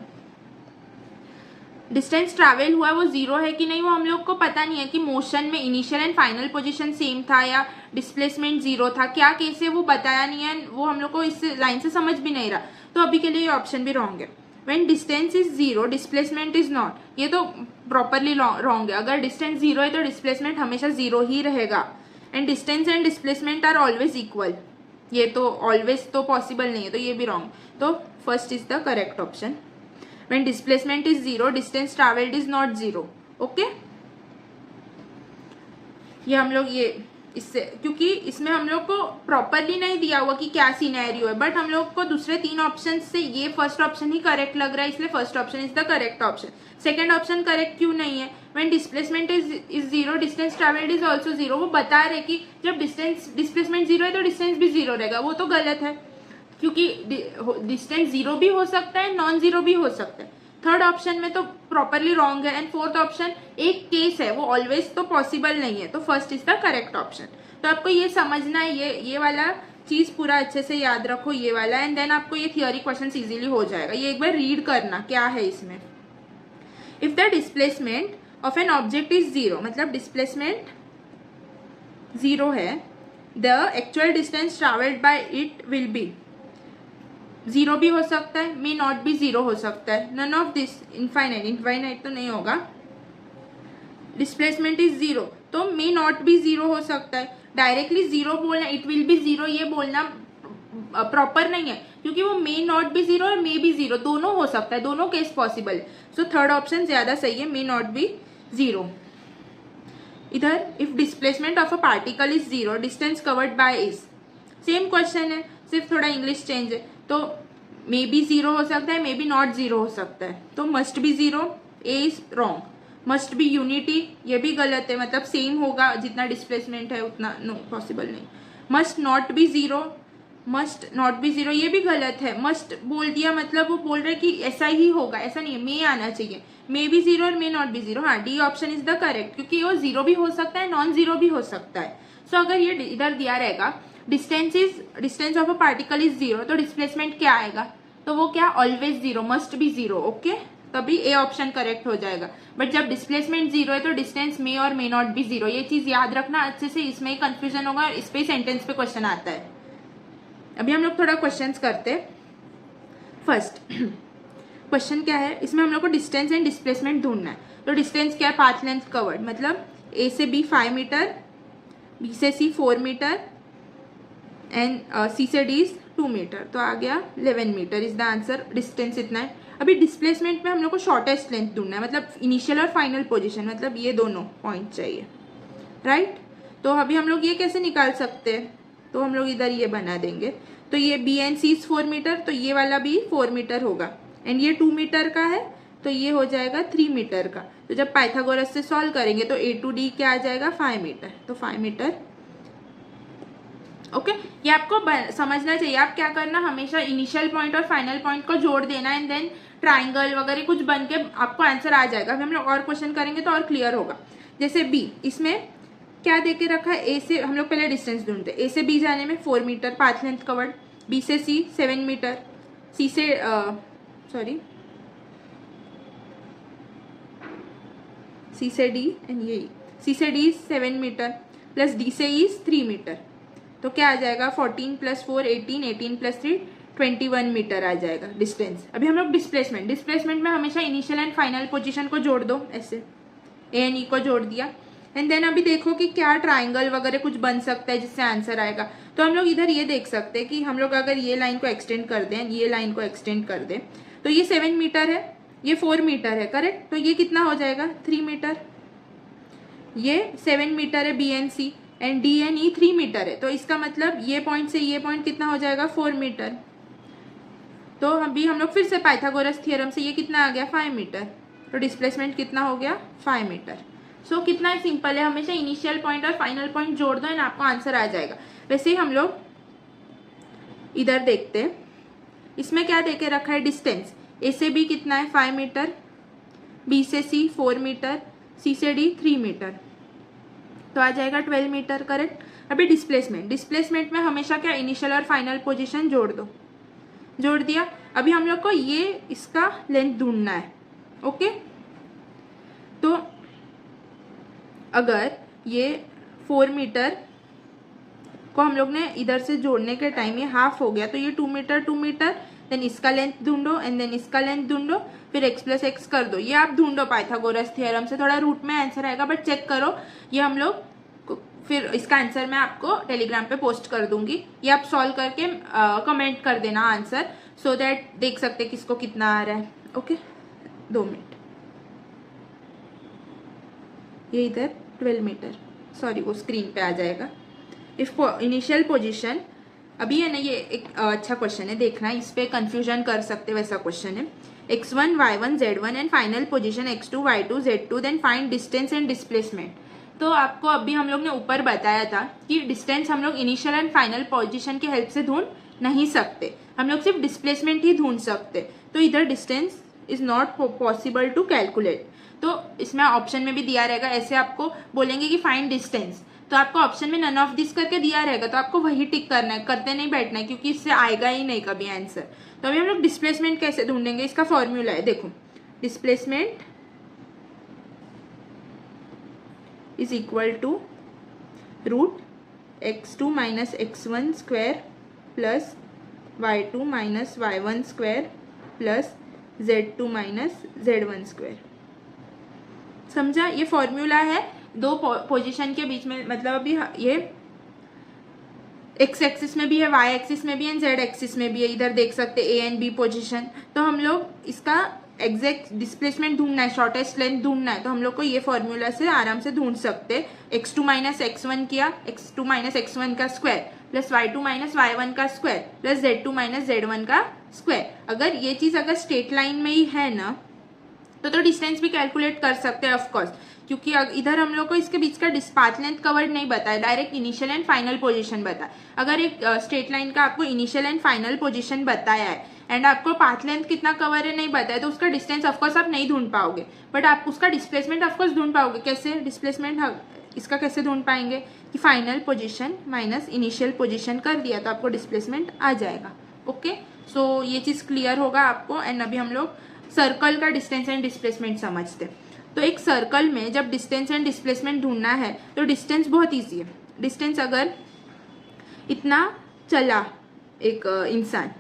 डिस्टेंस ट्रैवल हुआ वो जीरो है कि नहीं वो हम लोग को पता नहीं है कि मोशन में initial and final position same था या डिस्प्लेसमेंट जीरो था, क्या केस है वो बताया नहीं है, वो हम लोग को इस लाइन से समझ भी नहीं रहा। तो अभी के लिए ये ऑप्शन भी रॉन्ग है। When distance is zero displacement is not, ये तो प्रॉपरली रॉन्ग है। अगर डिस्टेंस जीरो है तो डिस्प्लेसमेंट हमेशा जीरो ही रहेगा। And distance and displacement are always equal, ये तो ऑलवेज तो पॉसिबल नहीं है, तो ये भी रॉन्ग। तो first is the correct option. When displacement is zero, distance traveled is not zero. Okay? ये हम लोग ये इससे, क्योंकि इसमें हम लोग को प्रॉपरली नहीं दिया हुआ कि क्या सिनेरियो है, बट हम लोग को दूसरे तीन ऑप्शन से ये फर्स्ट ऑप्शन ही करेक्ट लग रहा है, इसलिए first option is the correct option. Second option correct क्यों नहीं है? When displacement is zero distance travelled is also zero, वो बता रहे कि जब डिस्प्लेसमेंट जीरो है तो डिस्टेंस भी जीरो रहेगा, वो तो गलत है क्योंकि डिस्टेंस जीरो भी हो सकता है नॉन जीरो भी हो सकता है। थर्ड ऑप्शन में तो प्रॉपरली रॉन्ग है। एंड फोर्थ ऑप्शन एक केस है, वो ऑलवेज तो पॉसिबल नहीं है। तो first is the correct option. तो आपको ये समझना है, ये वाला चीज पूरा अच्छे से याद रखो ये वाला, एंड देन आपको ये थियोरी क्वेश्चन इजीली हो जाएगा। ये एक बार रीड करना क्या है इसमें। If the displacement of an object is zero, मतलब डिस्प्लेसमेंट जीरो है, the actual distance travelled bye it will be, zero भी हो सकता है, मे नॉट भी जीरो हो सकता है, नन ऑफ दिस, इनफाइनाइट तो नहीं होगा। डिस्प्लेसमेंट इज जीरो तो मे नॉट भी जीरो हो सकता है। डायरेक्टली जीरो बोलना, इट विल बी जीरो, ये बोलना प्रॉपर नहीं है क्योंकि वो मे नॉट भी जीरो और मे भी जीरो दोनों हो सकता है, दोनों केस पॉसिबल है। सो थर्ड ऑप्शन ज्यादा सही है, मे नॉट बी जीरो। इधर if displacement of a particle is zero distance covered by is, same question है, सिर्फ थोड़ा इंग्लिश चेंज है। तो मे बी जीरो हो सकता है, मे बी नॉट जीरो हो सकता है। तो must be zero, A is wrong. Must be unity, ये भी गलत है, मतलब सेम होगा जितना डिस्प्लेसमेंट है उतना, नो पॉसिबल नहीं। Must not be zero, must not be zero ये भी गलत है। मस्ट बोल दिया मतलब वो बोल रहे कि ऐसा ही होगा, ऐसा नहीं है, मे आना चाहिए। मे बी जीरो और मे नॉट बी जीरो, हाँ D option is the correct क्योंकि वो जीरो भी हो सकता है नॉन जीरो भी हो सकता है। सो अगर ये इधर दिया रहेगा distance of a particle is zero तो डिस्प्लेसमेंट क्या आएगा, तो वो क्या always zero, must be zero. Okay, तभी ए ऑप्शन करेक्ट हो जाएगा। बट जब डिस्प्लेसमेंट जीरो है तो डिस्टेंस मे और मे नॉट बी जीरो, ये चीज याद रखना अच्छे से, इसमें ही कंफ्यूजन होगा और इस पे सेंटेंस पे क्वेश्चन आता है। अभी हम लोग थोड़ा क्वेश्चंस करते। फर्स्ट क्वेश्चन क्या है, इसमें हम लोग को डिस्टेंस एंड डिस्प्लेसमेंट ढूंढना है। तो डिस्टेंस क्या है, पाथ लेंथ कवर्ड, मतलब ए से बी 5 मीटर, बी से सी 4 मीटर एंड सी से डी इज 2 मीटर, तो आ गया 11 metre is the answer. Distance इतना है। अभी डिस्प्लेसमेंट में हम लोग को शॉर्टेस्ट लेंथ ढूंढना है, मतलब इनिशियल और फाइनल पोजीशन, मतलब ये दोनों पॉइंट चाहिए, राइट। तो अभी हम लोग ये कैसे निकाल सकते हैं, तो हम लोग इधर ये बना देंगे। तो ये B and C is 4 metre, तो ये वाला भी 4 मीटर होगा, एंड ये 2 मीटर का है तो ये हो जाएगा 3 मीटर का। तो जब पाइथागोरस से सॉल्व करेंगे तो ए टू डी क्या आ जाएगा, 5 मीटर, तो 5 मीटर। ओके, ये आपको समझना चाहिए। आप क्या करना, हमेशा इनिशियल पॉइंट और फाइनल पॉइंट को जोड़ देना, एंड देन ट्राइंगल वगैरह कुछ बन के आपको आंसर आ जाएगा। हम लोग और क्वेश्चन करेंगे तो और क्लियर होगा। जैसे बी, इसमें क्या देके रखा है, ए से हम लोग पहले डिस्टेंस ढूंढते हैं। ए से बी जाने में 4 metre path length covered, B से सी 7 मीटर, सी से सी से डी एंड ये सी से डी 7 मीटर प्लस डी से ई 3 मीटर, तो क्या आ जाएगा 14 + 4 18, 18 + 3 21 मीटर आ जाएगा डिस्टेंस। अभी हम लोग डिस्प्लेसमेंट में हमेशा इनिशियल एंड फाइनल पोजीशन को जोड़ दो, ऐसे ए एंड ई को जोड़ दिया, एंड देन अभी देखो कि क्या ट्राइंगल वगैरह कुछ बन सकता है जिससे आंसर आएगा। तो हम लोग इधर ये देख सकते हैं कि हम लोग अगर ये लाइन को एक्सटेंड कर दें, ये लाइन को एक्सटेंड कर दें, तो ये 7 मीटर है ये 4 मीटर है, करेक्ट। तो ये कितना हो जाएगा 3 मीटर। ये 7 मीटर है B and C, and D and E 3 metre है। तो इसका मतलब ये पॉइंट से ये पॉइंट कितना हो जाएगा 4 मीटर। तो अभी हम लोग फिर से पाइथागोरस थ्योरम से ये कितना आ गया 5 मीटर। तो डिस्प्लेसमेंट कितना हो गया 5 मीटर। सो कितना सिंपल है, हमेशा इनिशियल पॉइंट और फाइनल पॉइंट जोड़ दो एंड आपको आंसर आ जाएगा। वैसे ही हम लोग इधर देखते हैं, इसमें क्या देके रखा है डिस्टेंस। ए से बी कितना है 5 मीटर, बी से सी 4 मीटर, सी से डी 3 मीटर, तो आ जाएगा 12 मीटर, करेक्ट। अभी डिस्प्लेसमेंट में हमेशा क्या इनिशियल और फाइनल पोजीशन जोड़ दो, जोड़ दिया। अभी हम लोग को ये इसका लेंथ ढूंढना है, ओके। तो अगर ये 4 मीटर को हम लोग ने इधर से जोड़ने के टाइम ये हाफ हो गया, तो ये 2 मीटर 2 मीटर, देन इसका लेंथ ढूंढो एंड देन इसका लेंथ ढूंढो, फिर x प्लस एक्स कर दो। ये आप ढूंढो पाइथागोरस थ्योरम से, थोड़ा रूट में आंसर आएगा बट चेक करो। ये हम लोग फिर इसका आंसर मैं आपको टेलीग्राम पे पोस्ट कर दूंगी, ये आप सॉल्व करके कमेंट कर देना आंसर, सो दैट देख सकते किसको कितना आ रहा है, ओके। 2 मिनट, ये इधर 12 मीटर, सॉरी वो स्क्रीन पे आ जाएगा। इफ इनिशियल पोजीशन, अभी है ना ये एक अच्छा क्वेश्चन है, देखना इस पे कंफ्यूजन कर सकते वैसा क्वेश्चन है। x1 y1 z1 and final position x2 y2 z2, then find distance and displacement. तो आपको अभी हम लोग ने ऊपर बताया था कि डिस्टेंस हम लोग इनिशियल एंड फाइनल पोजीशन की हेल्प से ढूंढ नहीं सकते, हम लोग सिर्फ डिस्प्लेसमेंट ही ढूंढ सकते। तो इधर distance is not possible to calculate, तो इसमें ऑप्शन में भी दिया रहेगा। ऐसे आपको बोलेंगे कि फाइंड डिस्टेंस, तो आपको ऑप्शन में नन ऑफ दिस करके दिया रहेगा, तो आपको वही टिक करना है, करते नहीं बैठना है, क्योंकि इससे आएगा ही नहीं कभी आंसर। तो अभी हम लोग डिस्प्लेसमेंट कैसे ढूंढेंगे, इसका फॉर्मूला है, देखो। Displacement is equal to root x2 minus x1 square plus y2 minus y1 square plus z2 minus z1 square. समझा, ये फॉर्मूला है दो पोजीशन के बीच में, मतलब अभी ये एक्स एक्सिस में भी है, वाई एक्सिस में भी है, जेड एक्सिस में भी है, इधर देख सकते ए एंड बी पोजीशन। तो हम लोग इसका एग्जैक्ट डिस्प्लेसमेंट ढूंढना है, शॉर्टेस्ट लेंथ ढूंढना है, तो हम लोग को ये फॉर्मूला से आराम से ढूंढ सकते। x2 माइनस x1 किया, x2 माइनस x1 का square plus y2 minus y1 का square plus z2 minus z1 का स्क्वायर। अगर ये चीज अगर स्ट्रेट लाइन में ही है ना, तो डिस्टेंस भी कैलकुलेट कर सकते हैं ऑफकोर्स, क्योंकि इधर हम लोग को इसके बीच का पाथ लेंथ कवर्ड नहीं बताया, direct initial and final position बताया। अगर एक स्ट्रेट लाइन का आपको इनिशियल एंड फाइनल पोजीशन बताया है एंड आपको पाथ लेंथ कितना कवर है नहीं बताया, तो उसका डिस्टेंस ऑफकोर्स आप नहीं ढूंढ पाओगे, बट आप उसका डिस्प्लेसमेंट ऑफकोर्स ढूंढ पाओगे। कैसे डिस्प्लेसमेंट इसका कैसे ढूंढ पाएंगे कि final position minus initial position कर दिया तो आपको डिस्प्लेसमेंट आ जाएगा, ओके। सो ये चीज क्लियर होगा आपको। एंड अभी हम लोग सर्कल का डिस्टेंस एंड डिस्प्लेसमेंट समझते। तो एक सर्कल में जब डिस्टेंस एंड डिस्प्लेसमेंट ढूंढना है तो डिस्टेंस बहुत इजी है। डिस्टेंस अगर इतना चला एक इंसान,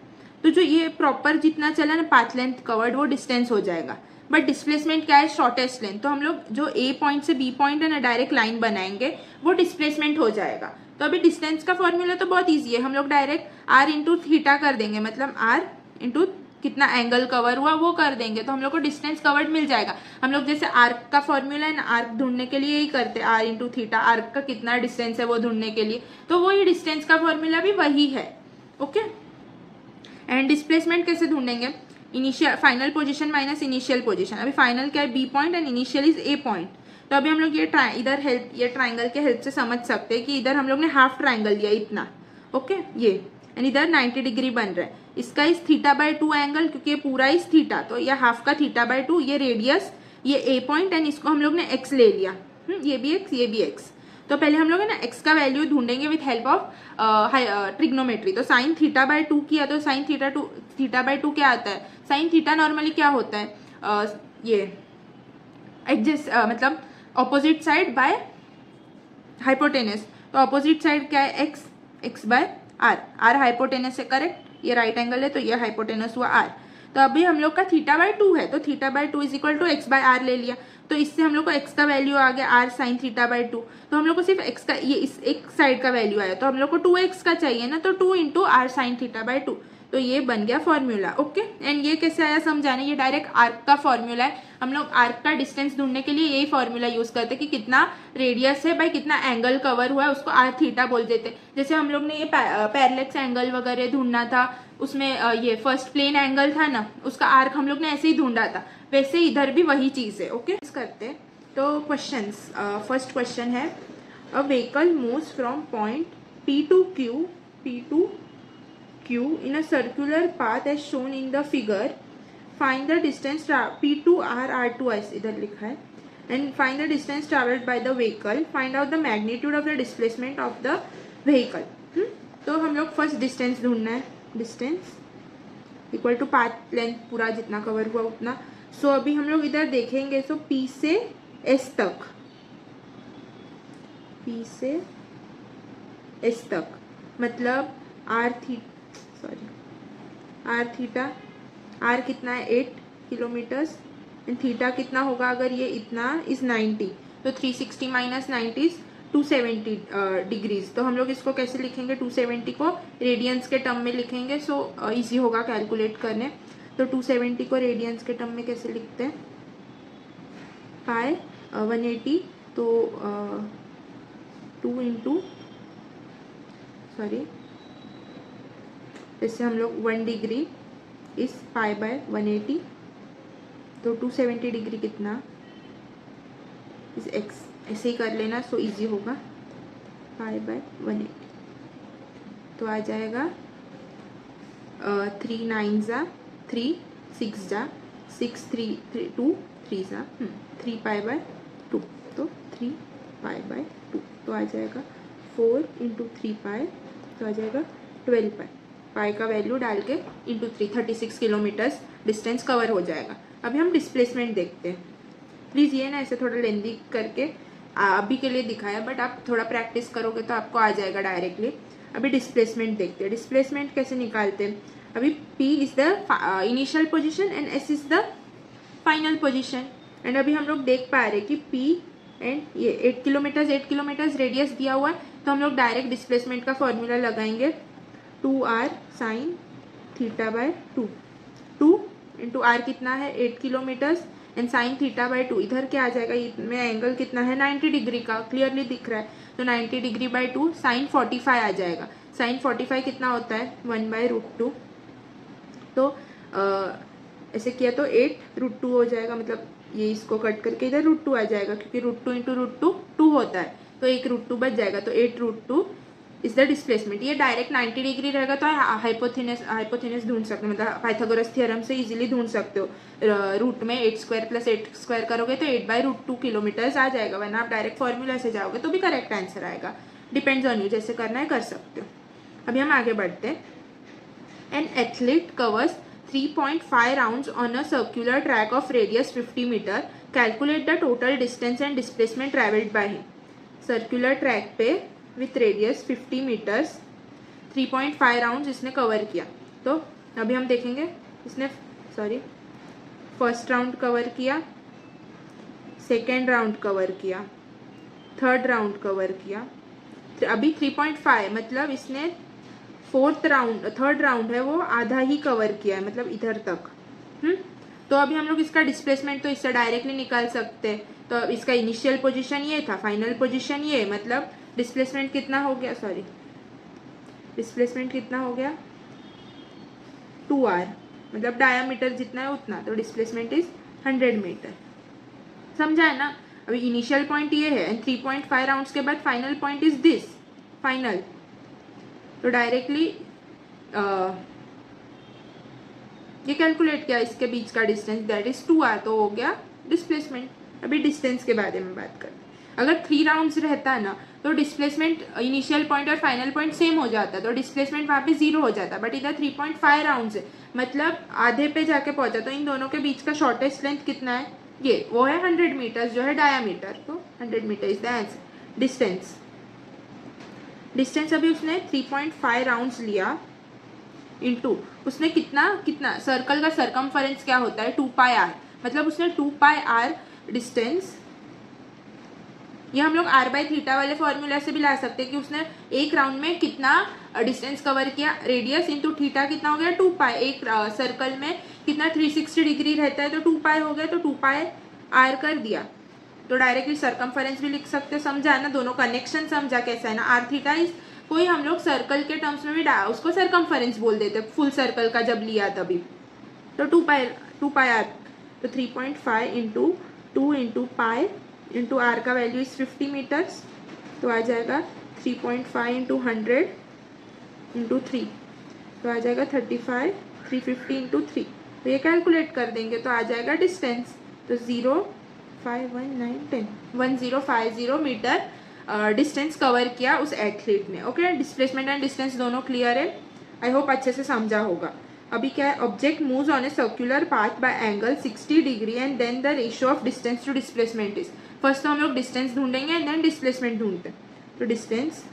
तो जो ये प्रॉपर जितना चला ना पाथ लेंथ कवर्ड, वो डिस्टेंस हो जाएगा। बट डिस्प्लेसमेंट क्या है, शॉर्टेस्ट लेंथ। तो हम लोग जो ए पॉइंट से बी पॉइंट है ना डायरेक्ट लाइन बनाएंगे, वो डिस्प्लेसमेंट हो जाएगा। तो अभी डिस्टेंस का फॉर्मूला तो बहुत ईजी है, हम लोग डायरेक्ट आर इंटू थीटा कर देंगे, मतलब आर इंटू कितना एंगल कवर हुआ वो कर देंगे, तो हम लोग को डिस्टेंस कवर्ड मिल जाएगा। हम लोग जैसे आर्क का फॉर्मूला है ना, आर्क ढूंढने के लिए यही करते हैं, आर इंटू थीटा, आर्क का कितना डिस्टेंस है वो ढूंढने के लिए, तो वही डिस्टेंस का फॉर्मूला भी वही है, ओके। एंड डिस्प्लेसमेंट कैसे ढूंढेंगे, initial final position minus initial position. अभी फाइनल क्या है B point and initial is A point. तो अभी हम लोग ये इधर हेल्प, ये ट्राइंगल के हेल्प से समझ सकते हैं कि इधर हम लोग ने हाफ ट्राइंगल लिया इतना, ओके, ये एंड इधर 90 डिग्री बन रहा है। इसका इस थीटा बाय 2 एंगल, क्योंकि ये पूरा इस थीटा, तो ये हाफ का थीटा बाय 2, ये रेडियस, ये ए पॉइंट एंड इसको हम लोग ने एक्स ले लिया, ये भी एक्स ये भी एक्स। तो पहले हम लोग है ना एक्स का वैल्यू ढूंढेंगे विथ हेल्प ऑफ ट्रिग्नोमेट्री। तो साइन थीटा बाय 2 किया, तो साइन थीटा बाय 2 क्या आता है, साइन थीटा नॉर्मली क्या होता है, ये एडजस्ट मतलब ऑपोजिट साइड बाय हाइपोटेनस। तो ऑपोजिट साइड क्या है, X, X by R, R hypotenuse है, करेक्ट, ये राइट एंगल है तो ये हाइपोटेनस हुआ आर। तो अभी हम लोग का थीटा बाय 2 है, तो theta by 2 is equal to X by R ले लिया, तो इससे हम लोग को एक्स का वैल्यू आ गया आर साइन थीटा बाय 2। तो हम लोग को सिर्फ एक्स का, ये इस एक साइड का वैल्यू आया, तो हम लोग को 2x का चाहिए ना, तो 2 into R sine theta by 2। तो ये बन गया फॉर्मूला। ओके, एंड ये कैसे आया समझाने, ये डायरेक्ट आर्क का फॉर्मूला है। हम लोग आर्क का डिस्टेंस ढूंढने के लिए यही फॉर्मूला यूज करते हैं कि कितना रेडियस है बाय कितना एंगल कवर हुआ है, उसको आर थीटा बोल देते। जैसे हम लोग ने ये पैरेलक्स एंगल वगैरह ढूंढना था, उसमें ये फर्स्ट प्लेन एंगल था ना, उसका आर्क हम लोग ने ऐसे ही ढूंढा था, वैसे इधर भी वही चीज है। ओके, करते तो क्वेश्चंस। फर्स्ट क्वेश्चन है, a vehicle moves from point P to Q in a circular path as shown in the figure. Find the distance P to R to S इधर लिखा है, and find the distance traveled by the vehicle. Find out the magnitude of the displacement of the vehicle. तो हम लोग फर्स्ट डिस्टेंस ढूंढना है, distance equal to path length, पूरा जितना कवर हुआ उतना। सो अभी हम लोग इधर देखेंगे, सो P से S तक, P से S तक मतलब आर थीटा, आर कितना है 8 किलोमीटर्स, एंड थीटा कितना होगा, अगर ये इतना इज 90, तो 360 माइनस 90 इज 270 डिग्रीज। तो हम लोग इसको कैसे लिखेंगे, 270 को रेडियंस के टर्म में लिखेंगे, सो इजी होगा कैलकुलेट करने। तो 270 को रेडियंस के टर्म में कैसे लिखते हैं, पाई 180, तो 2 इंटू जैसे हम लोग 1 डिग्री इस पाई बाय 180, तो 270 डिग्री कितना इस एक्स, ऐसे ही कर लेना, सो इजी होगा, पाई बाय 180, तो आ जाएगा 3 9 जा 3 6 जा 6 3 2 3 जा 3 पाई बाय 2, तो 3 पाई बाय 2, तो आ जाएगा 4 इंटू 3 पाई, तो आ जाएगा 12 पाई। पाई का वैल्यू डाल के इंटू 3, 36 किलोमीटर्स डिस्टेंस कवर हो जाएगा। अभी हम डिस्प्लेसमेंट देखते हैं। प्लीज़ ये ना ऐसे थोड़ा लेंदी करके अभी के लिए दिखाया, बट आप थोड़ा प्रैक्टिस करोगे तो आपको आ जाएगा डायरेक्टली। अभी डिस्प्लेसमेंट देखते हैं। डिस्प्लेसमेंट कैसे निकालते हैं, अभी P is the initial position and S is the final position. And अभी हम लोग देख पा रहे हैं कि P एंड ये 8 किलोमीटर्स रेडियस दिया हुआ है, तो हम लोग डायरेक्ट डिस्प्लेसमेंट का फॉर्मूला लगाएंगे, 2r sine theta by 2 into R कितना है 8 kilometres and sine theta by 2, इधर क्या आ जाएगा, इसमें एंगल कितना है 90 डिग्री का, क्लियरली दिख रहा है, तो 90 डिग्री बाय 2 साइन 45 आ जाएगा। साइन 45 कितना होता है 1/√2, तो ऐसे किया तो 8√2 हो जाएगा, मतलब ये इसको कट करके इधर √2 आ जाएगा, क्योंकि √2 इंटू √2 2 होता है, तो एक √2 बच जाएगा, तो 8√2 इज द डिस्प्लेसमेंट। ये डायरेक्ट 90 डिग्री रहेगा तो हाइपोथेनस ढूंढ सकते हो, मतलब पाइथागोरस थ्योरम से इजीली ढूंढ सकते हो। रूट में 8² + 8² करोगे तो 8/√2 किलोमीटर्स आ जाएगा, वरना आप डायरेक्ट फॉर्मूला से जाओगे तो भी करेक्ट आंसर आएगा। डिपेंड्स ऑन यू, जैसे करना है कर सकते हो। अभी हम आगे बढ़ते हैं। An athlete covers 3.5 rounds on a circular track of radius 50 metre, calculate the total distance and displacement travelled by him. Circular track पे विथ रेडियस 50 मीटर्स 3.5 राउंड्स इसने कवर किया। तो अभी हम देखेंगे, इसने फर्स्ट राउंड कवर किया, सेकेंड राउंड कवर किया, थर्ड राउंड कवर किया, अभी 3.5 मतलब इसने थर्ड राउंड है वो आधा ही कवर किया है, मतलब इधर तक। तो अभी हम लोग इसका डिस्प्लेसमेंट तो इससे डायरेक्टली निकाल सकते हैं। तो इसका इनिशियल पोजीशन ये था, फाइनल पोजीशन ये, मतलब डिस्प्लेसमेंट कितना हो गया, डिस्प्लेसमेंट कितना हो गया 2r, मतलब डायामीटर जितना है उतना, तो डिस्प्लेसमेंट इज 100 मीटर। समझा है ना। अभी इनिशियल पॉइंट ये है एंड 3.5 राउंड्स के बाद final point is this final, तो डायरेक्टली ये कैलकुलेट किया इसके बीच का डिस्टेंस, दैट इज 2r, तो हो गया डिस्प्लेसमेंट। अभी डिस्टेंस के बारे में बात करें, अगर 3 राउंड्स रहता है ना तो डिस्प्लेसमेंट इनिशियल पॉइंट और फाइनल पॉइंट सेम हो जाता है, तो डिस्प्लेसमेंट वहाँ पे 0 हो जाता है। बट इधर 3.5 राउंड्स है, मतलब आधे पे जाके पहुंचा, तो इन दोनों के बीच का शॉर्टेस्ट लेंथ कितना है, ये वो है 100 मीटर्स जो है डायामीटर, तो 100 metre is the answer. Distance अभी उसने 3.5 राउंड्स लिया इंटू उसने कितना सर्कल का सरकमफरेंस क्या होता है 2πr, मतलब उसने 2πr डिस्टेंस, ये हम लोग r/θ वाले फॉर्मूला से भी ला सकते हैं कि उसने एक राउंड में कितना डिस्टेंस कवर किया, रेडियस इंटू थीटा कितना हो गया 2 पाई। एक सर्कल में कितना 360 डिग्री रहता है तो 2 पाई हो गया, तो 2 पाई आर कर दिया। तो डायरेक्टली सर्कमफरेंस भी लिख सकते हो, समझा ना, दोनों कनेक्शन समझा कैसा है ना। आर थीटा इज कोई हम लोग सर्कल के टर्म्स में भी उसको सर्कमफरेंस बोल देते फुल सर्कल का जब लिया तभी। तो 2 पाई आर, तो 3.5 into 2 into pi into R का वैल्यू इज 50 मीटर्स, तो आ जाएगा 3.5 इंटू 100 इंटू 3, तो आ जाएगा 35, 350 इंटू 3। तो ये कैलकुलेट कर देंगे तो आ जाएगा डिस्टेंस, तो 1050 मीटर डिस्टेंस कवर किया उस एथलीट ने। ओके, डिस्प्लेसमेंट एंड डिस्टेंस दोनों क्लियर है, आई होप अच्छे से समझा होगा। अभी क्या है, object moves on a circular path by angle 60 degree and then the ratio of distance to displacement is. First तो हम लोग डिस्टेंस ढूंढेंगे एंड देन डिस्प्लेसमेंट ढूंढते हैं। तो distance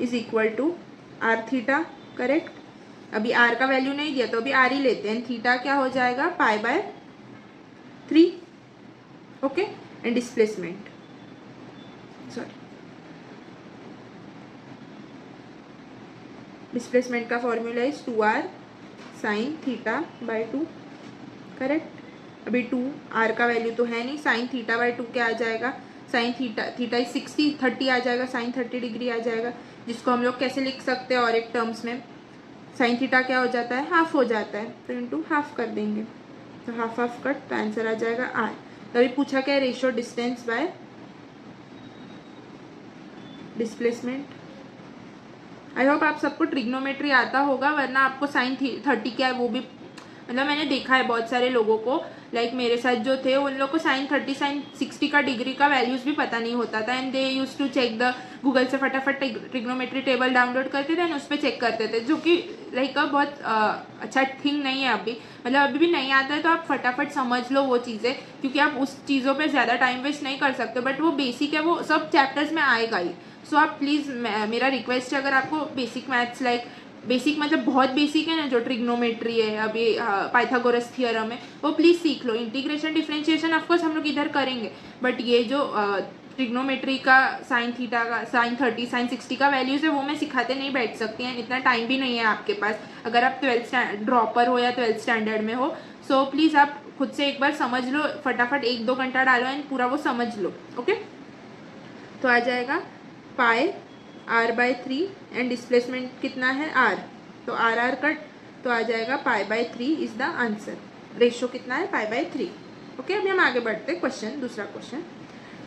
is equal to R theta, correct. अभी आर का वैल्यू नहीं दिया तो अभी आर ही लेते हैं। थीटा क्या हो जाएगा pi by 3, okay. And displacement, sorry, displacement का formula is 2r sine theta by 2, correct. अभी 2 r का वैल्यू तो है नहीं, साइन थीटा बाय 2 क्या आ जाएगा, साइन थीटा इज 30 आ जाएगा, साइन 30 डिग्री आ जाएगा, जिसको हम लोग कैसे लिख सकते हैं और एक टर्म्स में, साइन थीटा क्या हो जाता है हाफ हो जाता है, तो इंटू हाफ कर देंगे, तो हाफ कट, तो आंसर आ जाएगा आर। तो अभी पूछा क्या है, ratio distance by displacement. I hope आप सबको ट्रिग्नोमेट्री आता होगा, वरना आपको साइन 30 क्या है वो भी, मतलब मैंने देखा है बहुत सारे लोगों को, लाइक मेरे साथ जो थे उन लोग को साइन 30 साइन 60 का डिग्री का वैल्यूज भी पता नहीं होता था, and they use to check the Google से फटाफट ट्रिग्नोमेट्री टेबल डाउनलोड करते थे एंड उस पर चेक करते थे, जो कि लाइक बहुत अच्छा थिंग नहीं है अभी, मतलब अभी भी नहीं आता है तो आप फटाफट समझ लो वो चीज़ें, क्योंकि आप उस चीज़ों पे ज़्यादा टाइम वेस्ट नहीं कर सकते, बट वो बेसिक है, वो सब चैप्टर्स में आएगा ही। सो आप प्लीज़, मेरा रिक्वेस्ट है, अगर आपको बेसिक मैथ्स लाइक बेसिक मतलब बहुत बेसिक है ना, जो ट्रिग्नोमेट्री है, अभी पाइथागोरस थियरम है, वो प्लीज़ सीख लो। इंटीग्रेशन डिफरेंशिएशन ऑफकोर्स हम लोग इधर करेंगे, बट ये जो ट्रिग्नोमेट्री का साइन थीटा का साइन 30 साइन 60 का वैल्यूज है वो मैं सिखाते नहीं बैठ सकती हैं, इतना टाइम भी नहीं है आपके पास, अगर आप 12th ड्रॉपर हो या 12th स्टैंडर्ड में हो। सो प्लीज़ आप खुद से एक बार समझ लो, फटाफट 1-2 घंटा डालो एंड पूरा वो समझ लो, ओके। तो आ जाएगा पाई आर बाय 3 एंड डिस्प्लेसमेंट कितना है आर, तो आर कट, तो आ जाएगा pi by 3 is the answer. Ratio कितना है पाई बाय 3, ओके। अभी हम आगे बढ़ते हैं, क्वेश्चन दूसरा क्वेश्चन।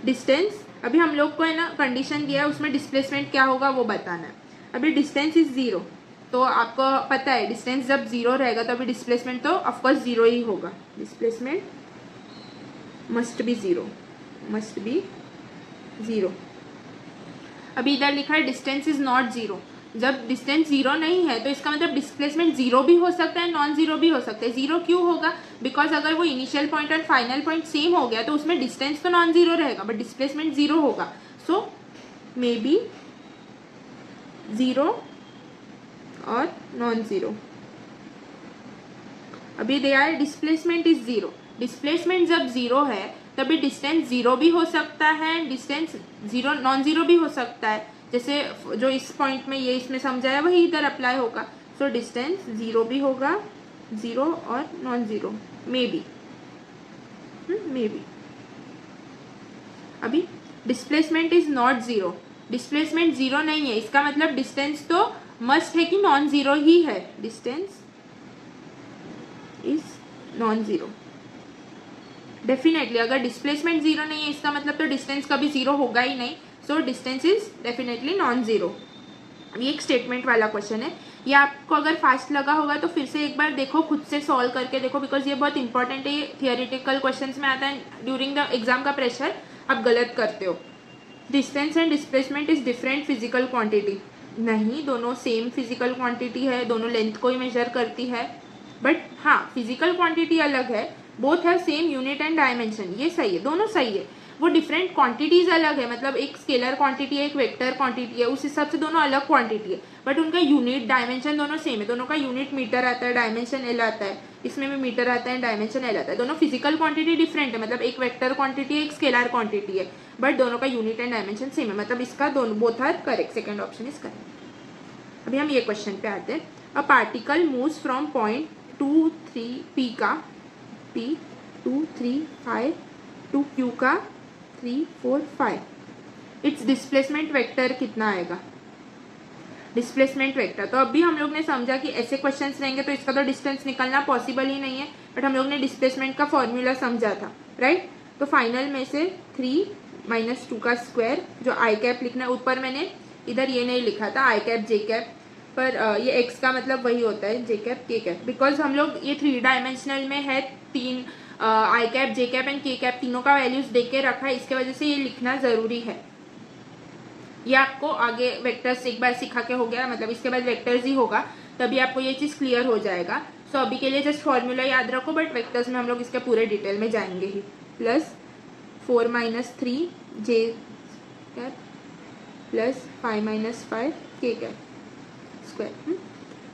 डिस्टेंस, अभी हम लोग को है ना कंडीशन दिया है, उसमें डिस्प्लेसमेंट क्या होगा वो बताना है। अभी डिस्टेंस इज 0, तो आपको पता है डिस्टेंस जब 0 रहेगा तो अभी डिस्प्लेसमेंट तो ऑफकोर्स 0 ही होगा, डिस्प्लेसमेंट मस्ट बी 0। अभी इधर लिखा है डिस्टेंस इज नॉट 0, जब डिस्टेंस 0 नहीं है तो इसका मतलब डिस्प्लेसमेंट 0 भी हो सकता है, नॉन 0 भी हो सकता है। 0 क्यों होगा, बिकॉज अगर वो इनिशियल पॉइंट और फाइनल पॉइंट सेम हो गया तो उसमें डिस्टेंस तो नॉन 0 रहेगा बट डिस्प्लेसमेंट 0 होगा। सो मे बी 0 और नॉन 0। अभी दिया है डिस्प्लेसमेंट इज 0, डिस्प्लेसमेंट जब 0 है तभी डिस्टेंस 0 भी हो सकता है, डिस्टेंस 0 नॉन 0 भी हो सकता है, जैसे जो इस पॉइंट में ये इसमें समझाया वही इधर अप्लाई होगा। सो डिस्टेंस 0 भी होगा, 0 और नॉन 0, मे बी। अभी डिस्प्लेसमेंट इज नॉट 0, डिस्प्लेसमेंट 0 नहीं है, इसका मतलब डिस्टेंस तो मस्ट है कि नॉन 0 ही है, डिस्टेंस इज नॉन 0 डेफिनेटली। अगर डिस्प्लेसमेंट 0 नहीं है इसका मतलब तो डिस्टेंस कभी 0 होगा ही नहीं, सो डिस्टेंस इज डेफिनेटली नॉन 0। ये एक स्टेटमेंट वाला क्वेश्चन है, ये आपको अगर फास्ट लगा होगा तो फिर से एक बार देखो, खुद से सॉल्व करके देखो, बिकॉज ये बहुत इंपॉर्टेंट है, ये थियोरिटिकल क्वेश्चंस में आता है, ड्यूरिंग द एग्जाम का प्रेशर आप गलत करते हो। Distance and displacement is different physical quantity, नहीं, दोनों सेम फिजिकल क्वांटिटी है, दोनों लेंथ को ही मेजर करती है, बट हाँ फिजिकल क्वांटिटी अलग है, both have same unit and dimension, ये सही है, दोनों सही है। वो डिफरेंट क्वांटिटीज अलग है, मतलब एक स्केलर क्वांटिटी है, एक वेक्टर क्वांटिटी है, उस हिसाब से दोनों अलग क्वांटिटी है, बट उनका यूनिट डायमेंशन दोनों सेम है, दोनों का यूनिट मीटर आता है, डायमेंशन एल आता है, इसमें भी मीटर आता है, डायमेंशन एल आता है, दोनों फिजिकल क्वांटिटी डिफरेंट है, मतलब एक वेक्टर क्वांटिटी है, एक स्केलर क्वांटिटी है, बट दोनों का यूनिट एंड डायमेंशन सेम है, मतलब इसका दोनों both are correct, second option is correct. अभी हम ये क्वेश्चन पे आते हैं। A particle moves from point 2 3 P का P 2 3 5 टू Q का 3 4 5, इट्स डिस्प्लेसमेंट वेक्टर कितना आएगा? डिस्प्लेसमेंट वेक्टर तो अभी हम लोग ने समझा कि ऐसे क्वेश्चंस रहेंगे तो इसका तो डिस्टेंस निकलना पॉसिबल ही नहीं है, बट हम लोग ने डिस्प्लेसमेंट का फॉर्मूला समझा था, राइट। तो फाइनल में से 3 - 2 का स्क्वायर, जो आई कैप लिखना है, ऊपर मैंने इधर ये नहीं लिखा था आई कैप जे कैप, पर ये एक्स का मतलब वही होता है जे कैप के कैप, बिकॉज हम लोग ये 3 डायमेंशनल में है, 3 आई कैप जे कैप एंड के कैप तीनों का वैल्यूज दे के रखा है, इसके वजह से ये लिखना जरूरी है। ये आपको आगे वेक्टर्स एक बार सिखा के हो गया, मतलब इसके बाद वेक्टर्स ही होगा, तभी आपको ये चीज क्लियर हो जाएगा। सो अभी के लिए जस्ट फॉर्मूला याद रखो, बट वेक्टर्स में हम लोग इसके पूरे डिटेल में जाएंगे ही। प्लस 4 - 3 जे कैप प्लस 5 - 5 के कैप स्क्वायर,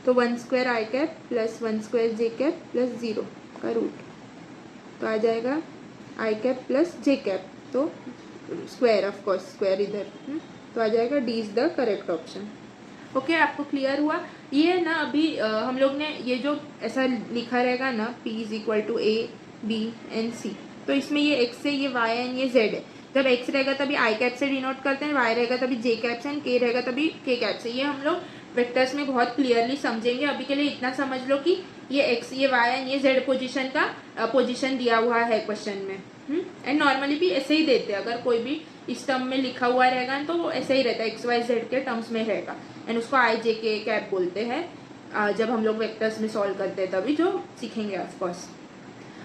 तो 1 स्क्वायर आई कैप प्लस 1 स्क्वायर जे कैप प्लस 0 का रूट, तो आ जाएगा आई कैप प्लस जे कैप, तो स्क्वायर, ऑफ कोर्स स्क्वायर इधर, तो आ जाएगा D is the correct option. Okay, आपको क्लियर हुआ? ये ना अभी हम लोग ने ये जो ऐसा लिखा रहेगा ना P = A B and C, तो इसमें ये x है, ये y है, ये z है। जब x रहेगा तभी आई कैप से डिनोट करते हैं, y रहेगा तभी जे कैप से, एंड k रहेगा तभी के कैप से। ये हम लोग वेक्टर्स में बहुत क्लियरली समझेंगे। अभी के लिए इतना समझ लो कि ये x, ये y एंड ये z पोजीशन का पोजीशन दिया हुआ है क्वेश्चन में, एंड नॉर्मली भी ऐसे ही देते हैं। अगर कोई भी इस टर्म में लिखा हुआ रहेगा तो वो ऐसे ही रहता है, XYZ के टर्म्स में रहेगा, एंड उसको आई जे के कैप बोलते हैं जब हम लोग वेक्टर्स में सॉल्व करते हैं, तभी जो सीखेंगे of course.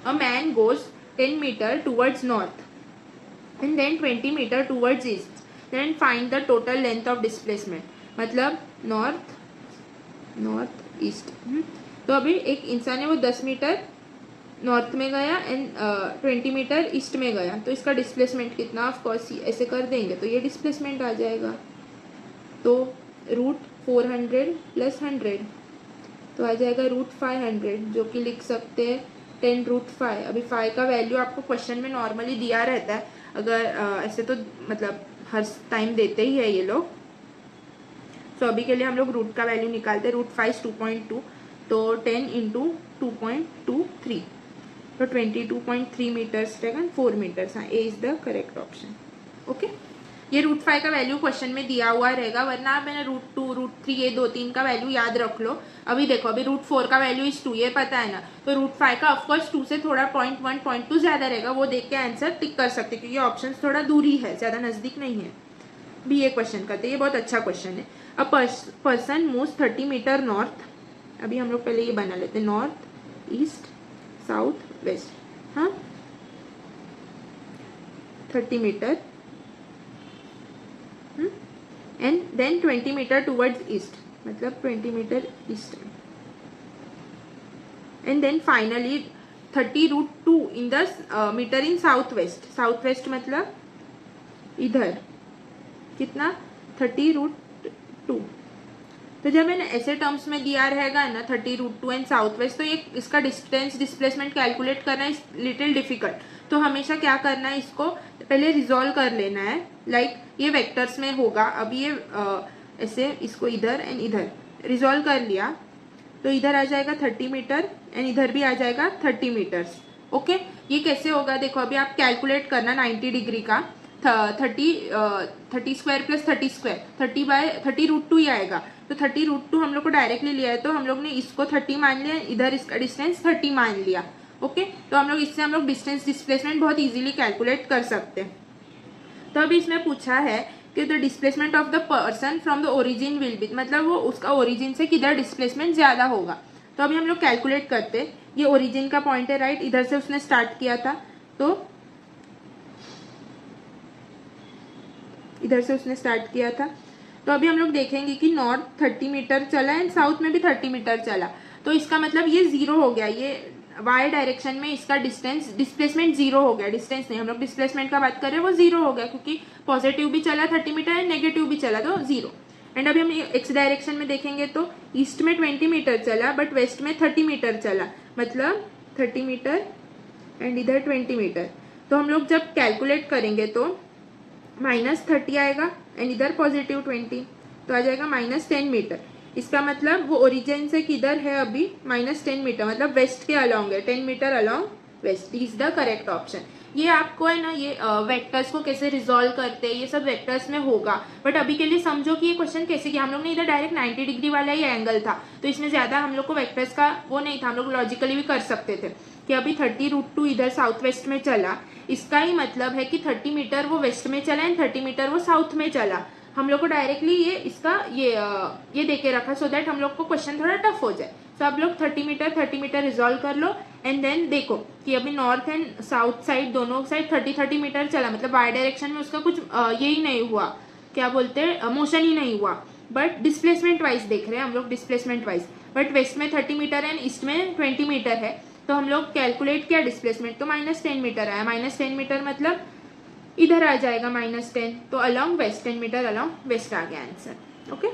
A man goes 10 metre towards north and then 20 metre towards east, then find the total length of displacement, मतलब नॉर्थ ईस्ट। तो अभी एक इंसान है, वो 10 मीटर नॉर्थ में गया एंड 20 मीटर ईस्ट में गया, तो इसका डिस्प्लेसमेंट कितना? ऑफ कोर्स ऐसे कर देंगे तो ये डिस्प्लेसमेंट आ जाएगा, तो √400 + 100, तो आ जाएगा √500, जो कि लिख सकते हैं 10√5। अभी 5 का वैल्यू आपको क्वेश्चन में नॉर्मली दिया रहता है, अगर ऐसे तो मतलब हर टाइम देते ही है ये लोग। तो अभी के लिए हम लोग रूट का वैल्यू निकालते हैं। √5 2.2, तो 10 × 2.23, तो 22.3 मीटर्स रहेगा, 4 मीटर्स। हाँ, A is the correct option. Okay, ये √5 का वैल्यू क्वेश्चन में दिया हुआ रहेगा, वरना मैंने √2 √3 ये 2-3 का वैल्यू याद रख लो। अभी देखो, अभी √4 का वैल्यू इज 2, ये पता है ना, तो √5 का ऑफकोर्स 2 से थोड़ा 0.1 0.2 ज्यादा रहेगा, वो देख के आंसर टिक कर सकते, क्योंकि ऑप्शन थोड़ा दूर ही है, ज्यादा नजदीक नहीं है। भी ये क्वेश्चन करते, ये बहुत अच्छा क्वेश्चन है। A person moves 30 metre north, अभी हम लोग पहले ये बना लेते हैं, नॉर्थ ईस्ट साउथ वेस्ट, हाँ 30 metre, and then 20 metre towards east, मतलब 20 metre east, and then finally 30√2 in the metre in south west. South west मतलब इधर कितना? 30√2। तो जब मैंने ऐसे टर्म्स में दिया रहेगा ना 30√2 एंड साउथ वेस्ट, तो ये इसका डिस्टेंस डिस्प्लेसमेंट कैलकुलेट करना इज लिटिल डिफिकल्ट। तो हमेशा क्या करना है, इसको पहले रिजॉल्व कर लेना है, लाइक ये वेक्टर्स में होगा। अभी ये ऐसे इसको इधर एंड इधर रिजॉल्व कर लिया, तो इधर आ जाएगा 30 मीटर एंड इधर भी आ जाएगा 30 मीटर्स। ओके, ये कैसे होगा देखो, अभी आप कैलकुलेट करना 90 डिग्री का 30 स्क्वायर प्लस 30 स्क्वायर 30/30√2 ही आएगा। तो 30√2 हम लोग को डायरेक्टली लिया है, तो हम लोग ने इसको 30 मान लिया, इधर इसका डिस्टेंस 30 मान लिया। ओके, तो हम लोग इससे हम लोग डिस्टेंस डिस्प्लेसमेंट बहुत इजीली कैलकुलेट कर सकते हैं। तो अभी इसमें पूछा है कि the displacement of the person from the origin will be, मतलब वो उसका ओरिजिन से किधर डिस्प्लेसमेंट ज्यादा होगा। तो अभी हम लोग कैलकुलेट करते हैं, ये ओरिजिन का पॉइंट है, राइट, इधर से उसने स्टार्ट किया था, तो इधर से उसने स्टार्ट किया था। तो अभी हम लोग देखेंगे कि नॉर्थ 30 मीटर चला एंड साउथ में भी 30 मीटर चला, तो इसका मतलब ये 0 हो गया, ये वाई डायरेक्शन में इसका डिस्टेंस डिस्प्लेसमेंट 0 हो गया। डिस्टेंस नहीं, हम लोग डिस्प्लेसमेंट का बात कर रहे हैं, वो 0 हो गया, क्योंकि पॉजिटिव भी चला 30 मीटर एंड नेगेटिव भी चला, तो 0। एंड अभी हम एक्स डायरेक्शन में देखेंगे तो ईस्ट में 20 मीटर चला बट वेस्ट में 30 मीटर चला, मतलब 30 मीटर एंड इधर 20 मीटर। तो हम लोग जब कैलकुलेट करेंगे तो -30 आएगा एंड इधर +20, तो आ जाएगा -10 मीटर। इसका मतलब वो ओरिजिन से किधर है अभी, -10 मीटर, मतलब वेस्ट के अलॉन्ग है, 10 metre along west is the correct option. ये आपको है ना, ये वेक्टर्स को कैसे रिजॉल्व करते हैं ये सब वेक्टर्स में होगा, बट अभी के लिए समझो कि ये क्वेश्चन कैसे किया हम लोग ने। इधर डायरेक्ट 90 डिग्री वाला ही एंगल था, तो इसमें ज्यादा हम लोग को वेक्टर्स का वो नहीं था, हम लोग लॉजिकली भी कर सकते थे कि अभी 30√2 इधर साउथ वेस्ट में चला, इसका ही मतलब है कि 30 मीटर वो वेस्ट में चला एंड 30 मीटर वो साउथ में चला। हम लोग को डायरेक्टली ये इसका ये देके रखा सो दैट हम लोग को क्वेश्चन थोड़ा टफ हो जाए। तो आप लोग 30 मीटर रिजॉल्व कर लो एंड देन देखो कि अभी नॉर्थ एंड साउथ साइड दोनों साइड 30 मीटर चला, मतलब वाई डायरेक्शन में उसका कुछ यही नहीं हुआ, क्या बोलते हैं, मोशन ही नहीं हुआ, बट डिस्प्लेसमेंट वाइज देख रहे हैं हम लोग, डिस्प्लेसमेंट वाइज। बट वेस्ट में 30 मीटर एंड ईस्ट में 20 मीटर है, तो हम लोग कैलकुलेट किया डिस्प्लेसमेंट, तो -10 मीटर आया। -10 मीटर मतलब इधर आ जाएगा -10, तो along west, 10 metre along west आ गया आंसर। ओके,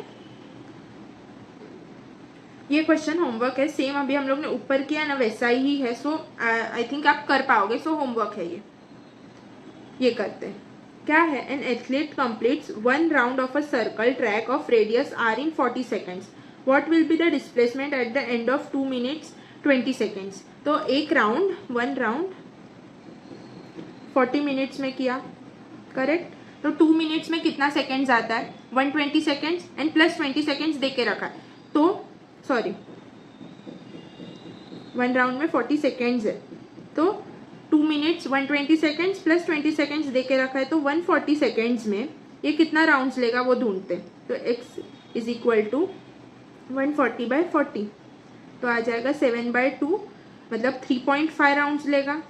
ये क्वेश्चन होमवर्क है, सेम अभी हम लोग ने ऊपर किया ना वैसा ही है, सो आई थिंक आप कर पाओगे, सो होमवर्क है ये करते हैं। क्या है, an athlete completes 1 round of a circle track of radius r in 40 seconds. What will be the displacement at the end of 2 minutes 20 seconds? तो एक राउंड 1 राउंड 40 मिनट्स में किया, करेक्ट, तो 2 मिनट्स में कितना सेकेंड्स आता है, 120 सेकेंड्स एंड प्लस 20 सेकेंड्स दे के रखा है, तो सॉरी 1 राउंड में 40 सेकेंड्स है, तो 2 मिनट्स 120 सेकेंड्स प्लस 20 सेकेंड्स दे के रखा है, तो 140 सेकेंड्स में ये कितना राउंड्स लेगा वो ढूंढते हैं। तो x इज इक्वल टू 140/40, तो आ जाएगा 7/2, मतलब 3.5 राउंड्स लेगा।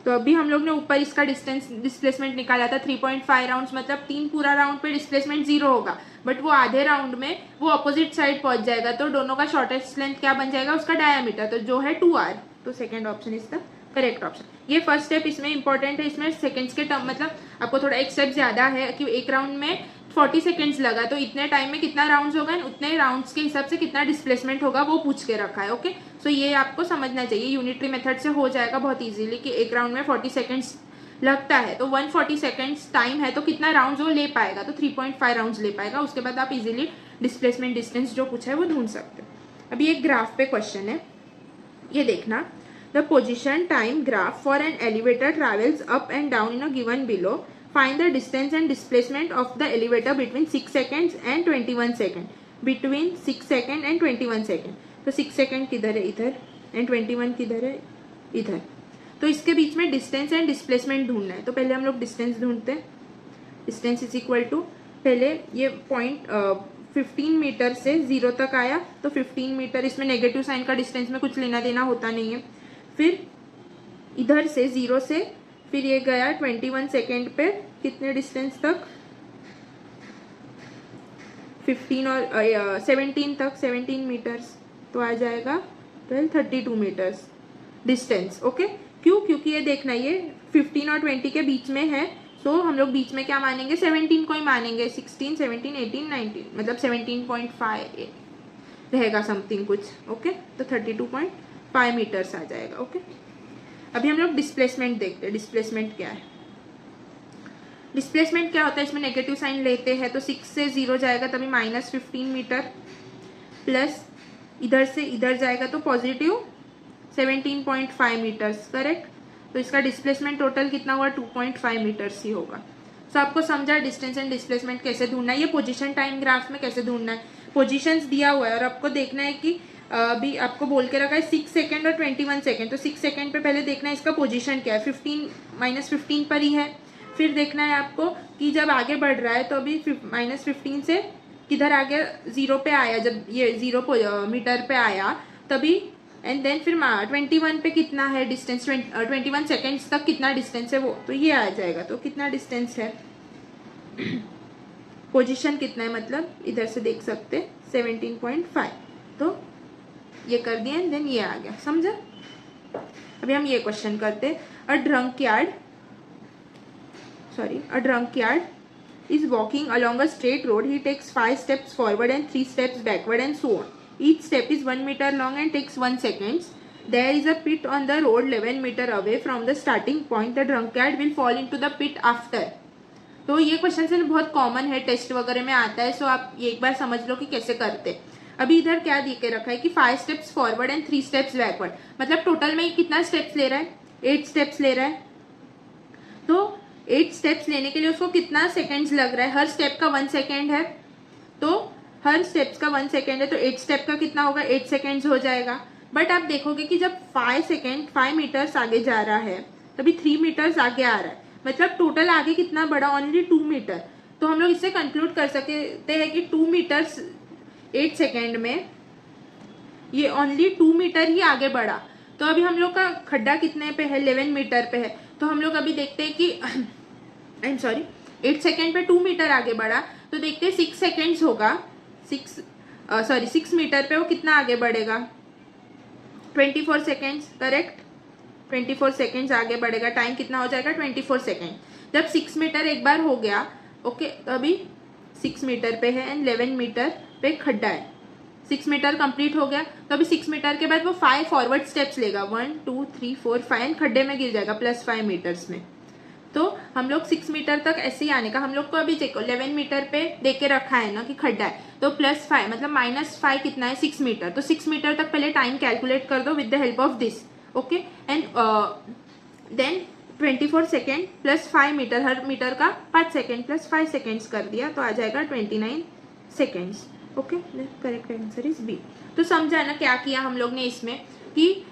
तो अभी हम लोग ने ऊपर इसका डिस्प्लेसमेंट निकाला था 3.5 राउंड्स, मतलब 3 पूरा राउंड पे डिस्प्लेसमेंट 0 होगा, बट वो आधे राउंड में वो अपोजिट साइड पहुंच जाएगा, तो दोनों का शॉर्टेस्ट लेंथ क्या बन जाएगा, उसका डायमीटर, तो जो है 2r, तो second option is the correct option. ये फर्स्ट स्टेप इसमें इंपॉर्टेंट है, इसमें सेकंड्स के टर्म, मतलब आपको थोड़ा एक स्टेप ज्यादा है कि एक राउंड में 40 सेकेंड्स लगा, तो इतने टाइम में कितना राउंड्स होगा, उतने राउंड्स के हिसाब से कितना डिस्प्लेसमेंट होगा वो पूछ के रखा है। ओके, सो ये आपको समझना चाहिए, यूनिटरी मेथड से हो जाएगा बहुत इजीली कि एक राउंड में 40 सेकेंड्स लगता है, तो 140 सेकेंड्स टाइम है, तो कितना राउंड्स वो ले पाएगा, तो 3.5 राउंड्स ले पाएगा। उसके बाद आप इजीली डिस्प्लेसमेंट डिस्टेंस जो पूछा है वो ढूंढ सकते हो। अभी एक ग्राफ पे क्वेश्चन है, ये देखना, the position time graph for an elevator travels up and down in a given below, find the distance and displacement of the elevator between 6 seconds and 21 second, between 6 second and 21 second। तो 6 सेकेंड किधर है, इधर, एंड 21 किधर है, इधर, तो इसके बीच में डिस्टेंस एंड डिस्प्लेसमेंट ढूंढना है। तो पहले हम लोग डिस्टेंस ढूंढते हैं, डिस्टेंस इज इक्वल टू, पहले ये पॉइंट 15 मीटर से 0 तक आया, तो 15 मीटर, इसमें नेगेटिव साइन का डिस्टेंस में कुछ लेना देना होता नहीं है। फिर इधर से 0 से फिर ये गया 21 सेकेंड पे कितने डिस्टेंस तक, 15 और 17 तक, 17 मीटर्स, तो आ जाएगा 32 मीटर्स डिस्टेंस। ओके, क्यों, क्योंकि ये देखना, ये 15 और 20 के बीच में है, सो हम लोग बीच में क्या मानेंगे, 17 को ही मानेंगे, 16, 17, 18, 19, मतलब 17.5 रहेगा समथिंग कुछ। ओके, तो 32.5 मीटर्स आ जाएगा। ओके, अभी हम लोग डिस्प्लेसमेंट देखते हैं, डिस्प्लेसमेंट क्या है। डिस्प्लेसमेंट क्या होता है, इसमें नेगेटिव साइन लेते हैं, तो 6 से 0 जाएगा तभी -15 मीटर, प्लस इधर से इधर जाएगा तो पॉजिटिव 17.5 मीटर्स, करेक्ट। तो इसका डिस्प्लेसमेंट टोटल कितना हुआ, 2.5 मीटर्स ही होगा। तो आपको समझा डिस्टेंस एंड डिस्प्लेसमेंट कैसे ढूंढना है, ये पोजीशन टाइम ग्राफ में कैसे ढूंढना है। पोजीशंस दिया हुआ है और आपको देखना है कि अभी आपको बोल के रखा है 6 सेकेंड और 21 सेकेंड, तो 6 सेकेंड पे पहले देखना है इसका पोजीशन क्या है, 15 पर ही है। फिर देखना है आपको कि जब आगे बढ़ रहा है तो अभी -15 से किधर आ गया, 0 पे आया, जब ये 0 मीटर पे आया तभी, एंड देन फिर 21 पे कितना है डिस्टेंस, 21 सेकेंड्स तक कितना डिस्टेंस है वो, तो ये आ जाएगा। तो कितना डिस्टेंस है, पोजीशन कितना है, मतलब इधर से देख सकते 17.5, तो ये कर दिया एंड देन ये आ गया, समझा। अभी हम ये क्वेश्चन करते हैं, अ drunkard is walking along a straight road. He takes 5 steps forward and 3 steps backward and so on. Each step is 1 meter long and takes 1 second. There is a pit on the road 11 meter away from the starting point. The drunkard will fall into the pit after. तो ये क्वेश्चन से बहुत कॉमन है, टेस्ट वगैरह में आता है, सो आप ये एक बार समझ लो कि कैसे करते। अभी इधर क्या दे के रखा है कि 5 steps forward and 3 steps backward, मतलब टोटल में कितना स्टेप्स ले रहा है, 8 स्टेप्स ले रहा है। तो 8 स्टेप्स लेने के लिए उसको कितना सेकेंड्स लग रहा है, हर स्टेप का 1 सेकेंड है, तो हर स्टेप्स का 1 सेकेंड है, तो 8 स्टेप का कितना होगा, 8 सेकेंड्स हो जाएगा। बट आप देखोगे कि जब 5 मीटर्स आगे जा रहा है तभी 3 मीटर्स आगे आ रहा है, मतलब टोटल आगे कितना बढ़ा, ओनली 2 मीटर। तो हम लोग इससे कंक्लूड कर सकते हैं कि 2 मीटर्स 8 सेकेंड में ये ओनली 2 मीटर ही आगे बढ़ा। तो अभी हम लोग का खड्डा कितने पे है, 11 मीटर पे है। तो हम लोग अभी देखते हैं कि 8 सेकेंड पे 2 मीटर आगे बढ़ा, तो देखते हैं 6 सेकेंड्स होगा, 6 मीटर पे वो कितना आगे बढ़ेगा, 24 सेकेंड्स, करेक्ट, 24 सेकेंड्स आगे बढ़ेगा। टाइम कितना हो जाएगा, 24 सेकेंड। जब 6 मीटर एक बार हो गया, ओके, तो अभी 6 मीटर पे है एंड 11 मीटर पे खड्डा है, 6 मीटर कंप्लीट हो गया। तो अभी 6 मीटर के बाद वो 5 फॉरवर्ड स्टेप्स लेगा, 1 2 3 4 5 एंड खड्डे में गिर जाएगा +5 मीटर्स में। तो हम लोग 6 मीटर तक ऐसे ही आने का, हम लोग को अभी देखो 11 मीटर पे देके रखा है ना कि खड्डा है, तो +5 मतलब -5 कितना है, 6 मीटर। तो 6 मीटर तक पहले टाइम कैलकुलेट कर दो with the help of this, okay, and then 24 second +5 metre, हर मीटर का 5 सेकेंड +5 सेकेंड्स कर दिया, तो आ जाएगा 29 seconds, okay. Correct answer is B. तो समझा ना क्या किया हम लोग ने इसमें, कि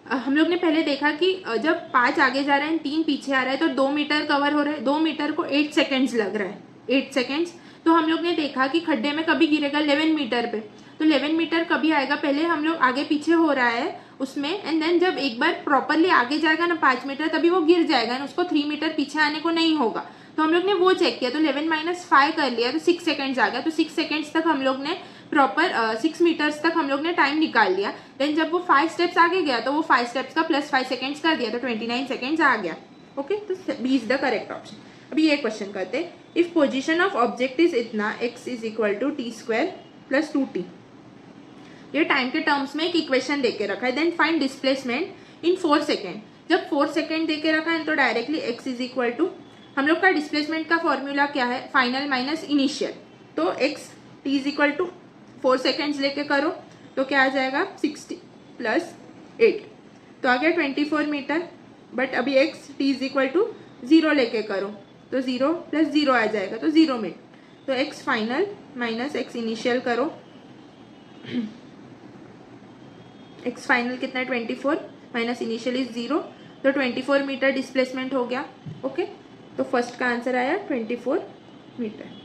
हम लोग ने पहले देखा कि जब 5 आगे जा रहा है 3 पीछे आ रहा है, तो 2 मीटर कवर हो रहा है, 2 मीटर को 8 सेकेंड्स लग रहा है, 8 सेकेंड्स। तो हम लोग ने देखा कि खड्डे में कभी गिरेगा, 11 मीटर पे। तो 11 मीटर कभी आएगा, पहले हम लोग आगे पीछे हो रहा है उसमें, एंड देन जब एक बार प्रॉपरली आगे जाएगा ना 5 मीटर, तभी वो गिर जाएगा ना, उसको 3 मीटर पीछे आने को नहीं होगा। तो हम लोग ने वो चेक किया, तो 11 - 5 कर लिया, तो 6 सेकेंड्स आ गया। तो 6 सेकेंड्स तक हम लोग ने प्रॉपर 6 मीटर्स तक हम लोग ने टाइम निकाल लिया। देन जब वो 5 स्टेप्स आगे गया, तो वो 5 स्टेप्स का +5 सेकेंड्स कर दिया, तो 29 सेकेंड्स आ गया, ओके। तो B is the correct option. अभी ये क्वेश्चन करते हैं, if position of object is इतना, x = t² + 2t। ये टाइम के टर्म्स में एक इक्वेशन देके रखा है। Then find displacement in 4 second. जब 4 सेकेंड देके रखा है, तो डायरेक्टली x = हम लोग का डिस्प्लेसमेंट का फॉर्मूला क्या है, फाइनल माइनस इनिशियल। तो x t 4 सेकेंड्स लेके करो, तो क्या आ जाएगा, 60 + 8, तो आ गया 24 मीटर। बट अभी x t = 0 लेके करो, तो 0 + 0 आ जाएगा, तो 0 मीटर। तो x final minus x initial करो, x फाइनल कितना है, 24 माइनस इनिशियल इज 0, तो 24 मीटर डिस्प्लेसमेंट हो गया, ओके। तो फर्स्ट का आंसर आया 24 मीटर।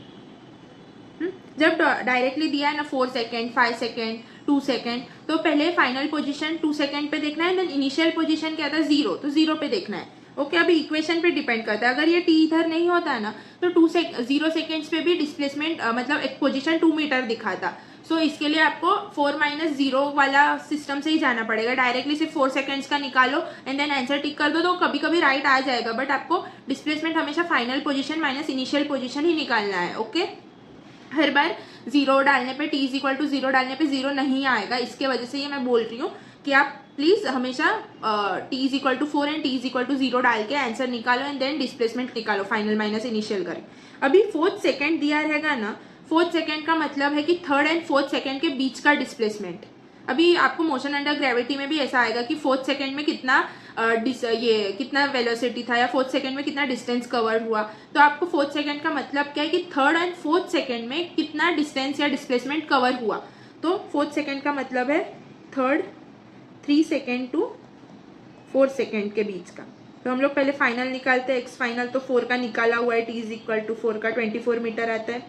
जब डायरेक्टली दिया है ना 4 सेकेंड, 5 सेकेंड, 2 सेकेंड, तो पहले फाइनल पोजीशन 2 सेकेंड पे देखना है, देन इनिशियल पोजीशन क्या था, 0, तो 0 पे देखना है, ओके। अभी इक्वेशन पे डिपेंड करता है, अगर ये t इधर नहीं होता है ना, तो 0 सेकेंड्स पे भी डिस्प्लेसमेंट मतलब एक पोजीशन 2 मीटर दिखाता। सो इसके लिए आपको 4 - 0 वाला सिस्टम से ही जाना पड़ेगा। डायरेक्टली सिर्फ 4 सेकेंड्स का निकालो एंड देन आंसर टिक कर दो, तो कभी कभी राइट आ जाएगा, बट आपको डिस्प्लेसमेंट हमेशा final position minus initial position ही निकालना है, ओके। हर बार 0 डालने पे t = 0 डालने पे 0 नहीं आएगा, इसके वजह से ये मैं बोल रही हूँ कि आप प्लीज हमेशा t = 4 एंड t = 0 डाल के आंसर निकालो एंड देन डिस्प्लेसमेंट निकालो, फाइनल माइनस इनिशियल करें। अभी 4th सेकेंड दिया रहेगा ना, 4th सेकेंड का मतलब है कि 3rd एंड 4th सेकेंड के बीच का डिस्प्लेसमेंट। अभी आपको मोशन अंडर ग्रेविटी में भी ऐसा आएगा कि 4th सेकेंड में कितना ये कितना वेलोसिटी था, या 4th सेकेंड में कितना डिस्टेंस कवर हुआ। तो आपको 4th सेकेंड का मतलब क्या है कि 3rd एंड 4th सेकेंड में कितना डिस्टेंस या डिस्प्लेसमेंट कवर हुआ। तो 4th सेकेंड का मतलब है 3 सेकेंड टू 4 सेकेंड के बीच का। तो हम लोग पहले फाइनल निकालते हैं, x फाइनल तो 4 का निकाला हुआ है, t = 4 का 24 मीटर आता है,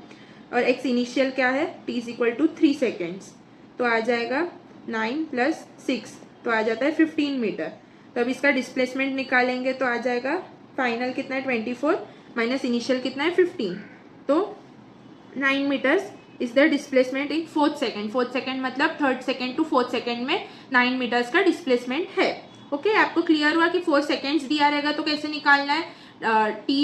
और x इनिशियल क्या है, t = 3 सेकेंड्स, तो आ जाएगा 9 + 6, तो आ जाता है 15 मीटर। तो अब इसका डिस्प्लेसमेंट निकालेंगे, तो आ जाएगा फाइनल कितना है, 24 माइनस इनिशियल कितना है, 15, तो 9 metres is the displacement in 4th second. 4th second मतलब 3rd second to 4th second में 9 मीटर्स का डिस्प्लेसमेंट है, ओके। आपको क्लियर हुआ कि 4 सेकेंड्स दिया रहेगा तो कैसे निकालना है, t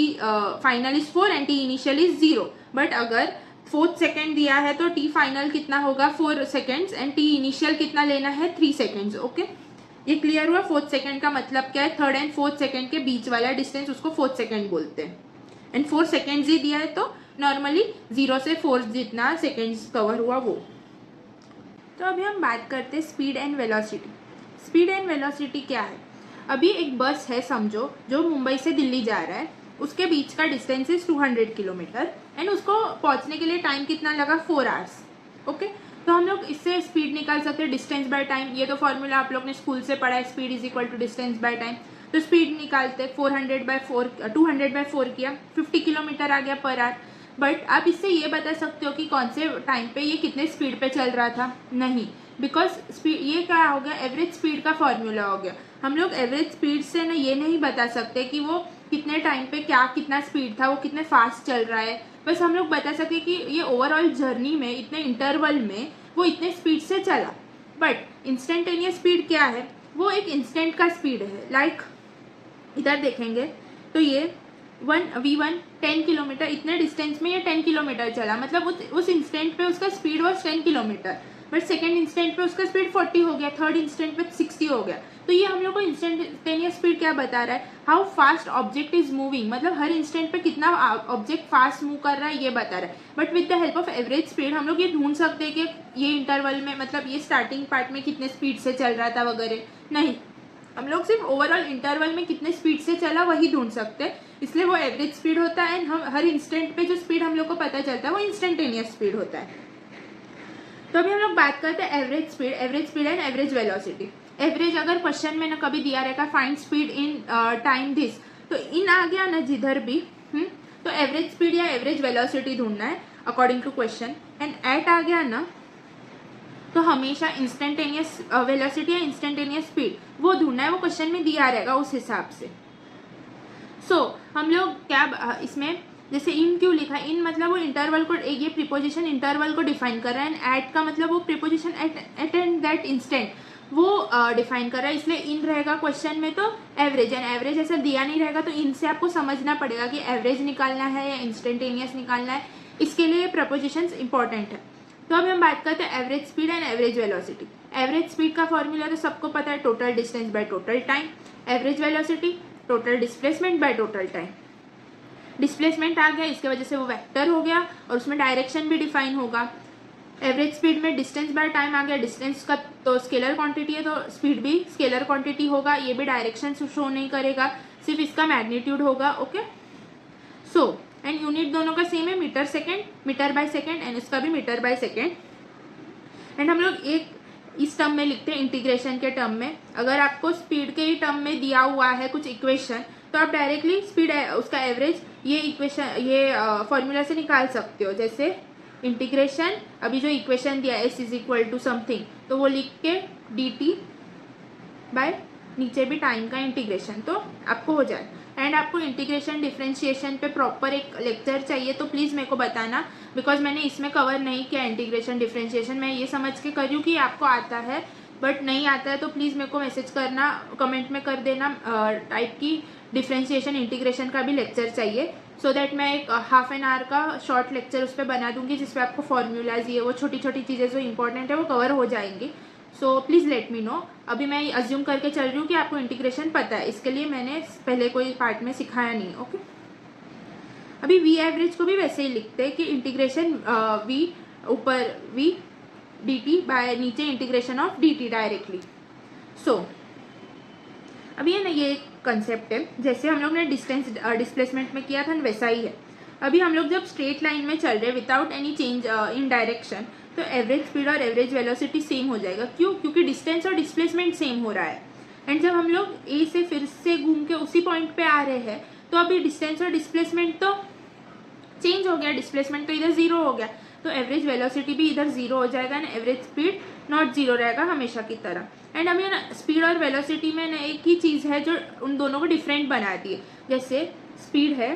final is 4 and t initial is 0, but अगर 4th सेकेंड दिया है तो t फाइनल कितना होगा, 4 सेकेंड्स एंड t इनिशियल कितना लेना है, 3 सेकेंड्स, ओके। ये क्लियर हुआ। 4th सेकेंड का मतलब क्या है, 3rd एंड 4th सेकेंड के बीच वाला डिस्टेंस, उसको 4th सेकेंड बोलते हैं। एंड 4 सेकेंड्स ही दिया है तो नॉर्मली 0 से 4 जितना सेकेंड्स कवर हुआ वो। तो अभी हम बात करते हैं speed and velocity. Speed and velocity क्या है? अभी एक बस है समझो जो मुंबई से दिल्ली जा रहा है, उसके बीच का डिस्टेंस इज 200 किलोमीटर एंड उसको पहुंचने के लिए टाइम कितना लगा? 4 आवर्स। ओके, तो हम लोग इससे स्पीड निकाल सकते हैं डिस्टेंस बाय टाइम। ये तो फॉर्मूला आप लोग ने स्कूल से पढ़ा है, speed is equal to distance by time. तो स्पीड निकालते 200/4 किया, 50 किलोमीटर आ गया पर आवर। बट आप इससे ये बता सकते हो कि कौन से टाइम पे ये कितने स्पीड पे चल रहा था? नहीं, बिकॉज स्पीड ये क्या हो गया? एवरेज स्पीड का फॉर्मूला हो गया। हम लोग एवरेज स्पीड से ना ये नहीं बता सकते कि वो कितने टाइम पे कितना स्पीड था, वो कितने फास्ट चल रहा है। बस हम लोग बता सकते कि ये ओवरऑल जर्नी में इतने इंटरवल में वो इतने स्पीड से चला। बट इंस्टेंटेनियस स्पीड क्या है? वो एक इंस्टेंट का स्पीड है। लाइक इधर देखेंगे तो ये v1 10 किलोमीटर, इतने डिस्टेंस में ये 10 किलोमीटर चला, मतलब उस इंस्टेंट पे उसका speed was 10 kilometre. But second instant पे उसका स्पीड 40 हो गया, थर्ड इंस्टेंट पे 60 हो गया। तो ये हम लोग को इंस्टेंटेनियस स्पीड क्या बता रहा है? How fast object is moving, मतलब हर इंस्टेंट पे कितना ऑब्जेक्ट फास्ट मूव कर रहा है ये बता रहा है। But with the help of average speed हम लोग ये ढूंढ सकते हैं कि ये इंटरवल में, मतलब ये स्टार्टिंग पार्ट में कितने स्पीड से चल रहा था वगैरह। नहीं, हम लोग सिर्फ ओवरऑल इंटरवल में कितने स्पीड से चला वही ढूंढ सकते हैं, इसलिए वो एवरेज स्पीड होता है। एंड हम हर इंस्टेंट पे जो स्पीड हम लोग को पता चलता है वो इंस्टेंटेनियस स्पीड होता है। तो अभी हम लोग बात करते हैं average speed and average velocity. Average अगर क्वेश्चन में ना कभी दिया रहेगा find speed in time this, तो इन आ गया ना जिधर भी, तो एवरेज स्पीड या एवरेज वेलोसिटी ढूंढना है according to question. And at आ गया ना तो हमेशा इंस्टेंटेनियस वेलोसिटी या इंस्टेंटेनियस स्पीड वो ढूंढना है, वो क्वेश्चन में दिया रहेगा उस हिसाब से। हम लोग क्या इसमें जैसे इन क्यों लिखा? इन मतलब वो इंटरवल को, ये प्रीपोजिशन इंटरवल को डिफाइन कर रहा है, एंड एट का मतलब वो preposition at and that instant वो डिफाइन कर रहा है, इसलिए इन रहेगा क्वेश्चन में। तो एवरेज, एंड एवरेज ऐसा दिया नहीं रहेगा तो इनसे आपको समझना पड़ेगा कि एवरेज निकालना है या इंस्टेंटेनियस निकालना है, इसके लिए प्रीपोजिशंस इंपॉर्टेंट है। तो अब हम बात करते हैं average speed and average velocity. Average speed का फॉर्मूला तो सबको पता है, total distance by total time. Average velocity total displacement by total time. Displacement आ गया, इसके वजह से वो वेक्टर हो गया और उसमें डायरेक्शन भी डिफाइन होगा। एवरेज स्पीड में डिस्टेंस बाय टाइम आ गया, डिस्टेंस का तो स्केलर क्वांटिटी है तो स्पीड भी स्केलर क्वांटिटी होगा, ये भी डायरेक्शन शो नहीं करेगा, सिर्फ इसका मैग्नीट्यूड होगा। ओके, सो एंड यूनिट दोनों का सेम है, metre second, metre by second, and इसका भी मीटर बाय सेकेंड। एंड हम लोग एक इस टर्म में लिखते हैं इंटीग्रेशन के टर्म में। अगर आपको स्पीड के ही टर्म में दिया हुआ है कुछ इक्वेशन तो आप डायरेक्टली स्पीड उसका एवरेज ये इक्वेशन ये फॉर्मूला से निकाल सकते हो। जैसे इंटीग्रेशन, अभी जो इक्वेशन दिया s is equal to something, तो वो लिख के dt बाय नीचे भी टाइम का इंटीग्रेशन तो आपको हो जाए। एंड आपको इंटीग्रेशन डिफरेंशिएशन पे प्रॉपर एक लेक्चर चाहिए तो प्लीज़ मेरे को बताना, बिकॉज मैंने इसमें कवर नहीं किया इंटीग्रेशन डिफरेंशिएशन। मैं ये समझ के कर रही हूँ कि आपको आता है, बट नहीं आता है तो प्लीज़ मेरे को मैसेज करना, कमेंट में कर देना टाइप की डिफरेंशिएशन इंटीग्रेशन का भी लेक्चर चाहिए, सो दैट मैं एक हाफ एन आवर का शॉर्ट लेक्चर उस पर बना दूंगी जिसपे आपको फॉर्मूलाज ये वो छोटी छोटी चीज़ें जो इंपॉर्टेंट है वो कवर हो जाएंगी। So please let me know. अभी मैं अज्यूम करके चल रही हूँ कि आपको इंटीग्रेशन पता है, इसके लिए मैंने पहले कोई पार्ट में सिखाया नहीं। ओके, अभी वी एवरेज को भी वैसे ही लिखते हैं कि इंटीग्रेशन वी ऊपर वी dt बाय नीचे इंटीग्रेशन ऑफ dt डायरेक्टली। सो अभी है ना ये कंसेप्ट है, जैसे हम लोग ने डिस्टेंस डिस्प्लेसमेंट में किया था ना वैसा ही है। अभी हम लोग जब स्ट्रेट लाइन में चल रहे without any change in direction तो एवरेज स्पीड और एवरेज वेलोसिटी सेम हो जाएगा। क्यों? क्योंकि डिस्टेंस और डिस्प्लेसमेंट सेम हो रहा है। एंड जब हम लोग ए से फिर से घूम के उसी पॉइंट पे आ रहे हैं तो अभी डिस्टेंस और डिस्प्लेसमेंट तो चेंज हो गया, डिस्प्लेसमेंट तो इधर जीरो हो गया, तो एवरेज वेलोसिटी भी इधर जीरो हो जाएगा and average speed not zero रहेगा हमेशा की तरह। एंड अभी ना स्पीड और वेलोसिटी में ना एक ही चीज़ है जो उन दोनों को डिफरेंट बनाती है। जैसे स्पीड है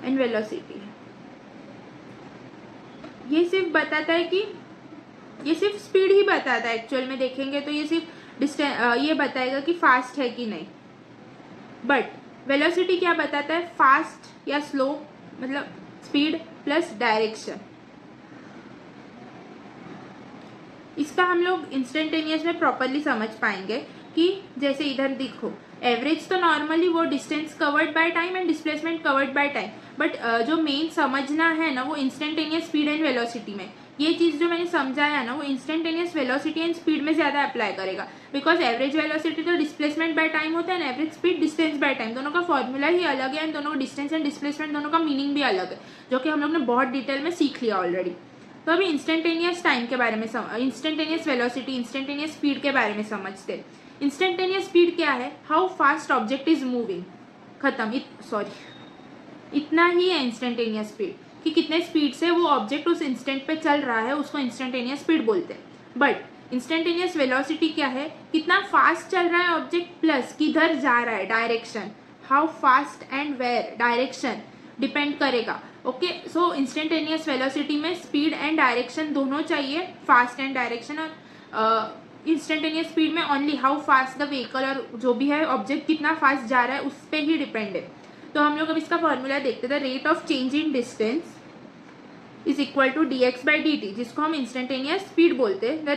एंड वेलोसिटी है, ये सिर्फ बताता है कि ये सिर्फ स्पीड ही बताता है। एक्चुअल में देखेंगे तो ये सिर्फ ये बताएगा कि फास्ट है कि नहीं, बट वेलोसिटी क्या बताता है? फास्ट या स्लो, मतलब स्पीड प्लस डायरेक्शन। इसका हम लोग इंस्टेंटेनियस में प्रॉपरली समझ पाएंगे। कि जैसे इधर देखो एवरेज तो नॉर्मली वो distance covered by time and displacement covered by time, but जो मेन समझना है ना वो इंस्टेंटेनियस स्पीड एंड वेलोसिटी में, ये चीज जो मैंने समझाया ना वो इंस्टेंटेनियस वेलोसिटी एंड स्पीड में ज्यादा अप्लाई करेगा, बिकॉज एवरेज वेलोसिटी तो डिस्प्लेसमेंट बाय टाइम होता है and average speed distance by time, दोनों का फॉर्मूला ही अलग है एंड दोनों डिस्टेंस एंड डिस्प्लेसमेंट दोनों का मीनिंग भी अलग है, जो कि हम लोग ने बहुत डिटेल में सीख लिया ऑलरेडी। तो अभी इंस्टेंटेनियस टाइम के बारे में इंस्टेंटेनियस वेलोसिटी इंस्टेंटेनियस स्पीड के बारे में समझते हैं। इंस्टेंटेनियस स्पीड क्या है? How fast object is moving, खत्म। इतना ही है इंस्टेंटेनियस स्पीड, कि कितने स्पीड से वो ऑब्जेक्ट उस इंस्टेंट पे चल रहा है, उसको इंस्टेंटेनियस स्पीड बोलते हैं। बट इंस्टेंटेनियस वेलोसिटी क्या है? कितना फास्ट चल रहा है ऑब्जेक्ट प्लस किधर जा रहा है, direction, how fast and where, direction depend करेगा। ओके, सो इंस्टेंटेनियस वेलोसिटी में स्पीड एंड डायरेक्शन दोनों चाहिए, फास्ट एंड डायरेक्शन। और इंस्टेंटेनियस स्पीड में only how fast the vehicle और जो भी है ऑब्जेक्ट कितना फास्ट जा रहा है उस पर ही डिपेंड है। तो हम लोग अब इसका फॉर्मूला देखते थे, rate of change in distance is equal to dx by dt, जिसको हम इंस्टेंटेनियस स्पीड बोलते हैं। The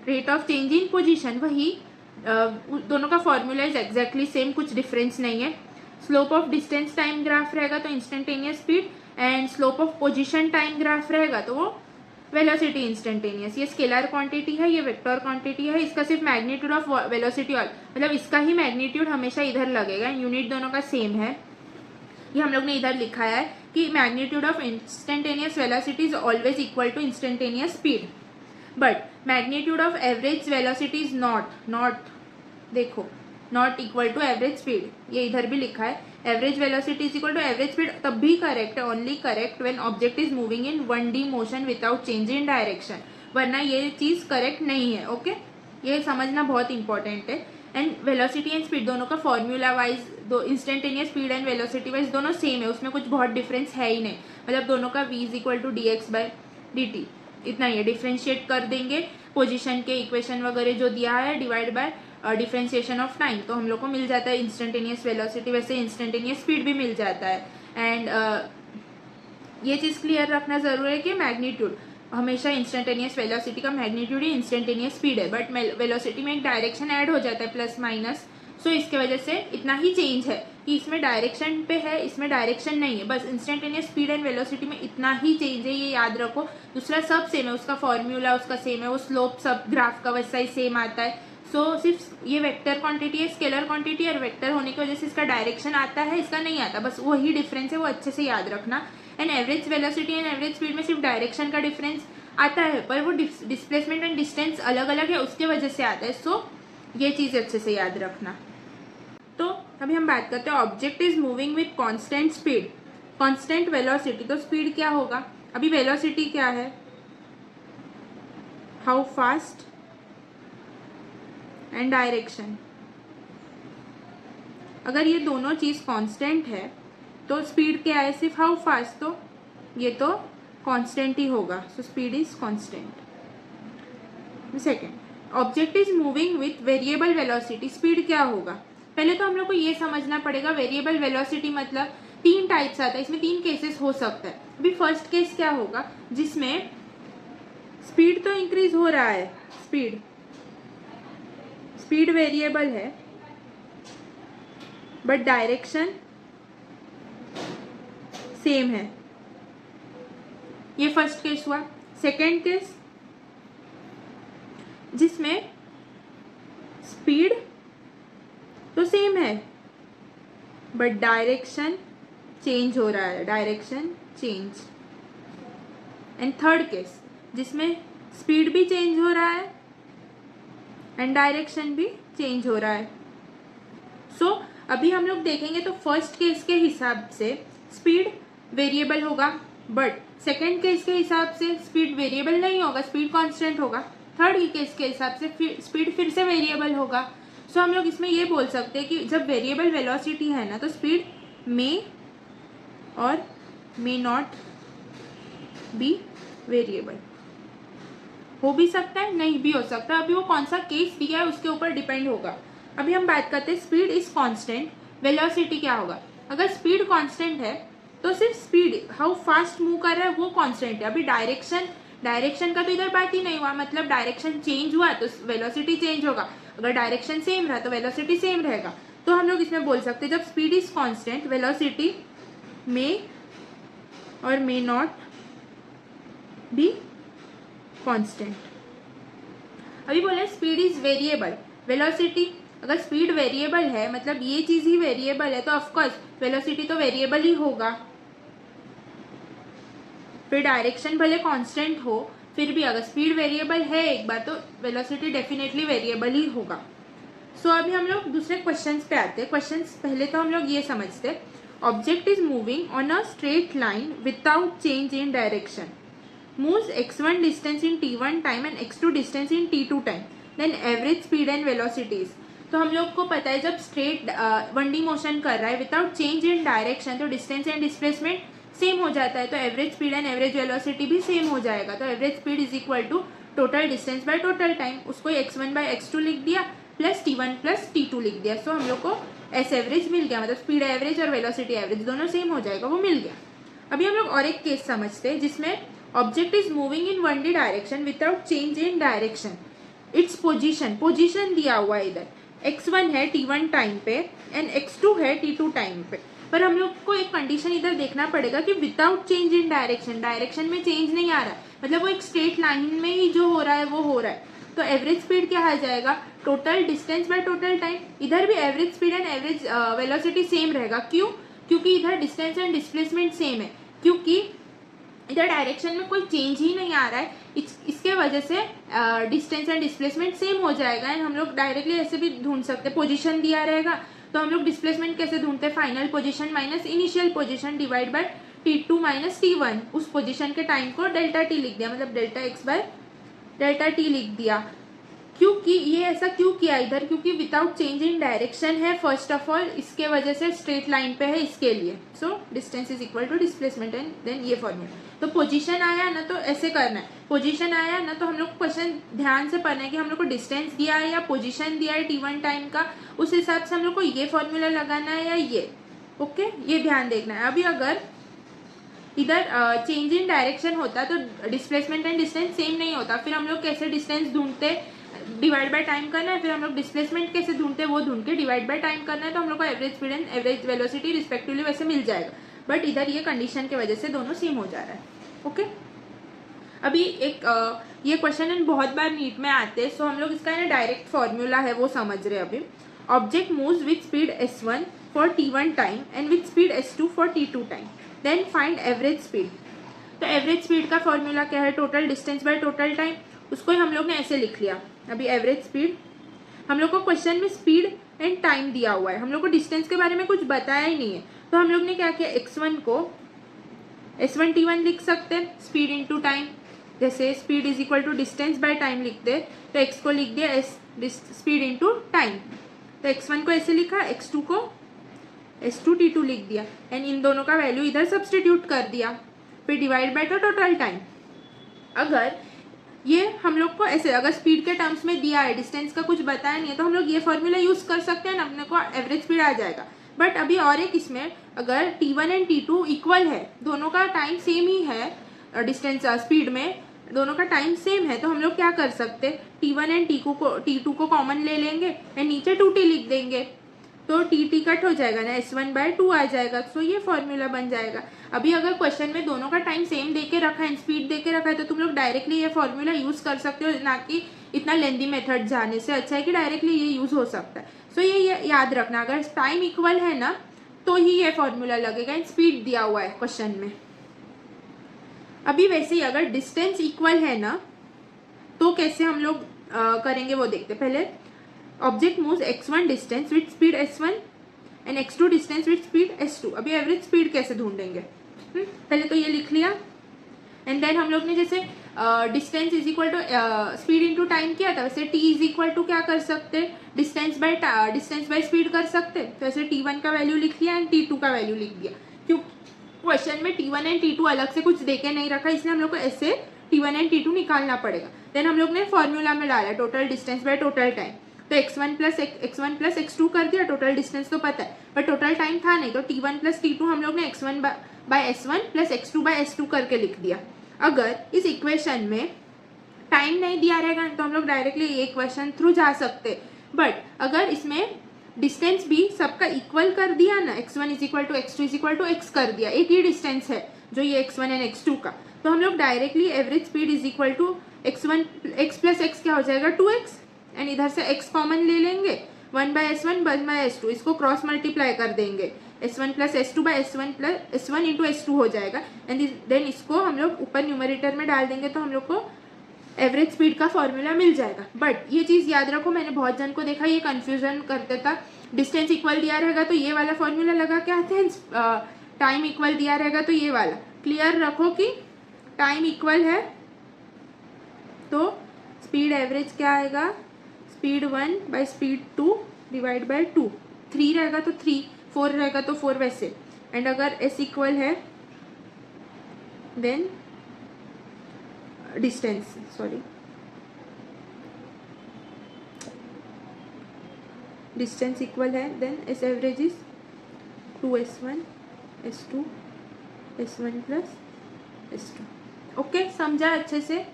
rate of change in position, वही दोनों का फॉर्मूला इज एग्जैक्टली सेम, कुछ डिफरेंस नहीं है। Slope of distance time graph रहेगा तो instantaneous speed, and slope of position time graph रहेगा तो वो वेलोसिटी इंस्टेंटेनियस। ये स्केलर क्वांटिटी है, ये वेक्टर क्वांटिटी है, इसका सिर्फ मैग्नीट्यूड ऑफ वेलोसिटी और मतलब इसका ही मैग्नीट्यूड हमेशा इधर लगेगा, यूनिट दोनों का सेम है। ये हम लोग ने इधर लिखा है कि magnitude of instantaneous velocity is always equal to instantaneous speed, but magnitude of average velocity is not देखो not equal to average speed, ये इधर भी लिखा है। Average velocity is equal to average speed तब भी करेक्ट है, only correct when object is moving in 1D motion without change in direction, वरना ये चीज करेक्ट नहीं है। ओके, ये समझना बहुत इंपॉर्टेंट है। एंड वेलोसिटी एंड स्पीड दोनों का फॉर्मूला वाइज, दो instantaneous speed and velocity wise दोनों सेम है, उसमें कुछ बहुत डिफरेंस है ही नहीं, मतलब दोनों का v is equal to dx by dt, इतना ही है। डिफ्रेंशिएट कर देंगे पोजीशन के इक्वेशन वगैरह जो दिया है, divide by differentiation of time, तो हम लोग को मिल जाता है इंस्टेंटेनियस वेलोसिटी, वैसे इंस्टेंटेनियस स्पीड भी मिल जाता है। एंड ये चीज क्लियर रखना जरूरी है कि मैग्नीट्यूड हमेशा इंस्टेंटेनियस वेलोसिटी का मैग्नीट्यूड ही इंस्टेंटेनियस स्पीड है, बट वेलोसिटी में एक डायरेक्शन ऐड हो जाता है प्लस माइनस, सो इसके वजह से इतना ही चेंज है कि इसमें डायरेक्शन पे है, इसमें डायरेक्शन नहीं है, बस इंस्टेंटेनियस स्पीड एंड वेलोसिटी में इतना ही चेंज है, ये याद रखो। दूसरा सब सेम है, उसका फॉर्मूला उसका सेम है, वो स्लोप सब ग्राफ का वैसा ही सेम आता है। सो सिर्फ ये वेक्टर क्वांटिटी है, स्केलर क्वांटिटी, और वेक्टर होने की वजह से इसका डायरेक्शन आता है, इसका नहीं आता, बस वही डिफरेंस है, वो अच्छे से याद रखना। And average velocity and average speed में सिर्फ डायरेक्शन का डिफरेंस आता है, पर वो डिस्प्लेसमेंट एंड डिस्टेंस अलग अलग है, उसके वजह से आता है। सो ये चीज अच्छे से याद रखना। तो अभी हम बात करते हैं object is moving with constant speed, constant velocity, तो स्पीड क्या होगा? अभी वेलोसिटी क्या है? How fast and direction. अगर ये दोनों चीज कांस्टेंट है तो स्पीड क्या है? सिर्फ हाउ फास्ट, तो ये तो कांस्टेंट ही होगा, so speed is constant. Second, object is moving with variable velocity, speed क्या होगा? पहले तो हम लोग को ये समझना पड़ेगा, वेरिएबल वेलोसिटी मतलब 3 टाइप्स आता है, इसमें 3 केसेस हो सकता है। अभी फर्स्ट केस क्या होगा? जिसमें स्पीड तो इंक्रीज हो रहा है, स्पीड वेरिएबल है, बट डायरेक्शन सेम है, ये फर्स्ट केस हुआ। सेकेंड केस, जिसमें स्पीड तो सेम है बट डायरेक्शन चेंज हो रहा है, direction change. And third case, जिसमें स्पीड भी चेंज हो रहा है एंड डायरेक्शन भी चेंज हो रहा है। सो अभी हम लोग देखेंगे तो फर्स्ट केस के हिसाब से स्पीड वेरिएबल होगा, बट सेकेंड केस के हिसाब से स्पीड वेरिएबल नहीं होगा, स्पीड कांस्टेंट होगा। थर्ड केस के हिसाब से स्पीड फिर से वेरिएबल होगा। सो हम लोग इसमें ये बोल सकते हैं कि जब वेरिएबल वेलोसिटी है ना, तो स्पीड मे और मे नॉट बी वेरिएबल, हो भी सकता है, नहीं भी हो सकता। अभी वो कौन सा केस दिया है उसके ऊपर डिपेंड होगा। अभी हम बात करते हैं स्पीड इज कांस्टेंट, वेलोसिटी क्या होगा? अगर स्पीड कांस्टेंट है तो सिर्फ स्पीड, हाउ फास्ट मूव कर रहा है वो कांस्टेंट है। अभी डायरेक्शन डायरेक्शन का तो इधर बात ही नहीं हुआ, मतलब डायरेक्शन चेंज हुआ तो वेलोसिटी चेंज होगा, अगर डायरेक्शन सेम रहा तो वेलोसिटी सेम रहेगा। तो हम लोग इसमें बोल सकते हैं जब स्पीड इज कांस्टेंट वेलोसिटी मे और मे नॉट बी कांस्टेंट। अभी बोले स्पीड इज वेरिएबल, वेलोसिटी अगर स्पीड वेरिएबल है मतलब ये चीज ही वेरिएबल है तो ऑफकोर्स वेलोसिटी तो वेरिएबल ही होगा। फिर डायरेक्शन भले कांस्टेंट हो फिर भी अगर स्पीड वेरिएबल है एक बार तो वेलोसिटी डेफिनेटली वेरिएबल ही होगा। सो अभी हम लोग दूसरे क्वेश्चंस पे आते हैं। क्वेश्चंस पहले तो हम लोग ये समझते, object is moving on a straight line without change in direction, moves x1 distance in t1 time and x2 distance in t2 time, then average speed and velocities। तो हम लोग को पता है जब स्ट्रेट 1D मोशन कर रहा है विदाउट चेंज इन डायरेक्शन तो डिस्टेंस एंड डिस्प्लेसमेंट सेम हो जाता है, तो average speed and average velocity भी सेम हो जाएगा। तो average speed is equal to total distance by total time, उसको x1 बाय x2 लिख दिया प्लस t1 प्लस t2 लिख दिया। सो हम लोग को एस एवरेज मिल गया, मतलब स्पीड एवरेज और वेलोसिटी एवरेज दोनों सेम हो जाएगा, वो मिल गया। अभी हम लोग और एक केस समझते हैं जिसमें object is moving in 1D direction without change in direction, its position दिया हुआ है, इधर x1 है t1 टाइम पे एंड x2 है t2 टाइम पे, पर हम लोग को एक कंडीशन इधर देखना पड़ेगा कि without change in direction, direction में चेंज नहीं आ रहा है, मतलब वो एक स्ट्रेट लाइन में ही जो हो रहा है वो हो रहा है। तो एवरेज स्पीड क्या आ जाएगा, total distance by total time. इधर भी average speed and average velocity same रहेगा, क्यों, क्योंकि इधर डिस्टेंस एंड डिस्प्लेसमेंट सेम है, क्योंकि इधर डायरेक्शन में कोई चेंज ही नहीं आ रहा है, इसके वजह से डिस्टेंस एंड डिस्प्लेसमेंट सेम हो जाएगा। एंड हम लोग डायरेक्टली ऐसे भी ढूंढ सकते, पोजीशन दिया रहेगा तो हम लोग डिस्प्लेसमेंट कैसे ढूंढते हैं, final position minus initial position divide by t2 minus t1, उस पोजीशन के टाइम को डेल्टा t लिख दिया, मतलब delta x by delta t लिख दिया। क्योंकि ये ऐसा क्यों किया इधर, क्योंकि विदाउट चेंज इन डायरेक्शन है फर्स्ट ऑफ ऑल, इसके वजह से स्ट्रेट लाइन पे है इसके लिए। So distance is equal to displacement and then ये फॉर्मूला। तो पोजीशन आया ना तो ऐसे करना है, पोजीशन आया ना तो हम लोग क्वेश्चन ध्यान से पढ़ना है कि हम लोग को डिस्टेंस दिया है या पोजीशन दिया है t1 टाइम का, उस हिसाब से हम लोग को ये फॉर्मूला लगाना है या ये, ओके, ये ध्यान देखना है। अभी अगर इधर चेंज इन डायरेक्शन होता तो डिस्प्लेसमेंट एंड डिस्टेंस सेम नहीं होता, फिर हम लोग कैसे डिस्टेंस ढूंढते, डिवाइड बाय टाइम करना है, फिर हम लोग डिस्प्लेसमेंट कैसे ढूंढते वो ढूंढ के डिवाइड बाय टाइम करना है, तो हम लोग को average speed and average velocity respectively वैसे मिल जाएगा। बट इधर ये कंडीशन की वजह से दोनों सेम हो जा रहा है, ओके। अभी एक ये क्वेश्चन इन बहुत बार नीट में आते हैं, सो हम लोग इसका डायरेक्ट फॉर्मूला है वो समझ रहे हैं। अभी object moves with speed s1 for t1 time and with speed s2 for t2 time, then find average speed. तो एवरेज स्पीड का फॉर्मूला क्या है, total distance by total time, उसको ही हम लोग ने ऐसे लिख लिया। अभी एवरेज स्पीड, हम लोग को क्वेश्चन में स्पीड एंड टाइम दिया हुआ है, हम लोग को डिस्टेंस के बारे में कुछ बताया ही नहीं है, तो हम लोग ने क्या किया, x1 को s1 t1 लिख सकते हैं, स्पीड इंटू टाइम, जैसे speed is equal to distance by time लिखते तो x को लिख दिया स्पीड इंटू टाइम, तो x1 को ऐसे लिखा, x2 को s2 t2 लिख दिया एंड इन दोनों का वैल्यू इधर सब्सटीट्यूट कर दिया, फिर डिवाइड बाय टोटल टाइम। अगर ये हम लोग को ऐसे अगर स्पीड के टर्म्स में दिया है, डिस्टेंस का कुछ बताया नहीं है, तो हम लोग ये फॉर्मूला यूज कर सकते हैं ना, अपने को एवरेज स्पीड आ जाएगा। बट अभी और एक इसमें अगर t1 एंड t2 इक्वल है, दोनों का टाइम सेम ही है, डिस्टेंस स्पीड में दोनों का टाइम सेम है, तो हम लोग क्या कर सकते, t1 एंड t2 को कॉमन ले लेंगे एंड नीचे 2t लिख देंगे, तो टी कट हो जाएगा ना, s1 बाय 2 आ जाएगा, सो ये फॉर्मूला बन जाएगा। अभी अगर क्वेश्चन में दोनों का टाइम सेम देके रखा है, स्पीड देके रखा है, तो तुम लोग डायरेक्टली ये फॉर्मूला यूज कर सकते हो, ना कि इतना लेंदी मेथड जाने से अच्छा है कि डायरेक्टली ये यूज हो सकता है। सो ये याद रखना, अगर टाइम इक्वल है ना तो ही ये फॉर्मूला लगेगा, एंड स्पीड दिया हुआ है क्वेश्चन में। अभी वैसे ही अगर डिस्टेंस इक्वल है ना तो कैसे हम लोग करेंगे वो देखते। पहले object moves x1 distance with speed s1 and x2 distance with speed s2। अभी एवरेज स्पीड कैसे ढूंढेंगे, पहले तो ये लिख लिया, एंड देन हम लोग ने जैसे distance is equal to speed into time किया था, वैसे t इज इक्वल टू क्या कर सकते, डिस्टेंस बाय स्पीड कर सकते, तो ऐसे t1 का वैल्यू लिख लिया एंड t2 का वैल्यू लिख दिया। क्यों क्वेश्चन में t1 एंड t2 अलग से कुछ देके नहीं रखा, इसलिए हम लोग को ऐसे t1 एंड t2 निकालना पड़ेगा। देन हम लोग ने फॉर्मूला में डाला total distance by total time, तो x1 प्लस x2 कर दिया, टोटल डिस्टेंस तो पता है पर टोटल टाइम था नहीं, तो t1 प्लस t2 हम लोग ने x1 bye s1 plus x2 bye s2 करके लिख दिया। अगर इस इक्वेशन में टाइम नहीं दिया रहेगा तो हम लोग डायरेक्टली ये इक्वेशन थ्रू जा सकते, बट अगर इसमें डिस्टेंस भी सबका इक्वल कर दिया ना, x1 is equal to x2 is equal to x कर दिया, एक ही डिस्टेंस है जो ये x1 एंड x2 का, तो हम लोग directly average speed is equal to x1 x plus x क्या हो जाएगा 2x, एंड इधर से x कॉमन ले लेंगे 1/s1 1/s2, इसको क्रॉस मल्टीप्लाई कर देंगे s1 plus s2 bye s1 plus s1 into s2 हो जाएगा, एंड देन इसको हम लोग ऊपर न्यूमरेटर में डाल देंगे तो हम लोग को एवरेज स्पीड का फॉर्मूला मिल जाएगा। बट ये चीज़ याद रखो, मैंने बहुत जन को देखा ये कंफ्यूजन करते था, डिस्टेंस इक्वल दिया रहेगा तो ये वाला फॉर्मूला लगा के आते हैं, टाइम इक्वल दिया रहेगा तो ये वाला। क्लियर रखो कि टाइम इक्वल है तो स्पीड एवरेज क्या आएगा, speed 1 by speed 2 divide by 2, 3 रहेगा तो 3, 4 रहेगा तो 4 वैसे, एंड अगर s इक्वल है then distance, sorry distance equal है then S average is 2s1 s2 s1 plus s2। Okay, समझा अच्छे से।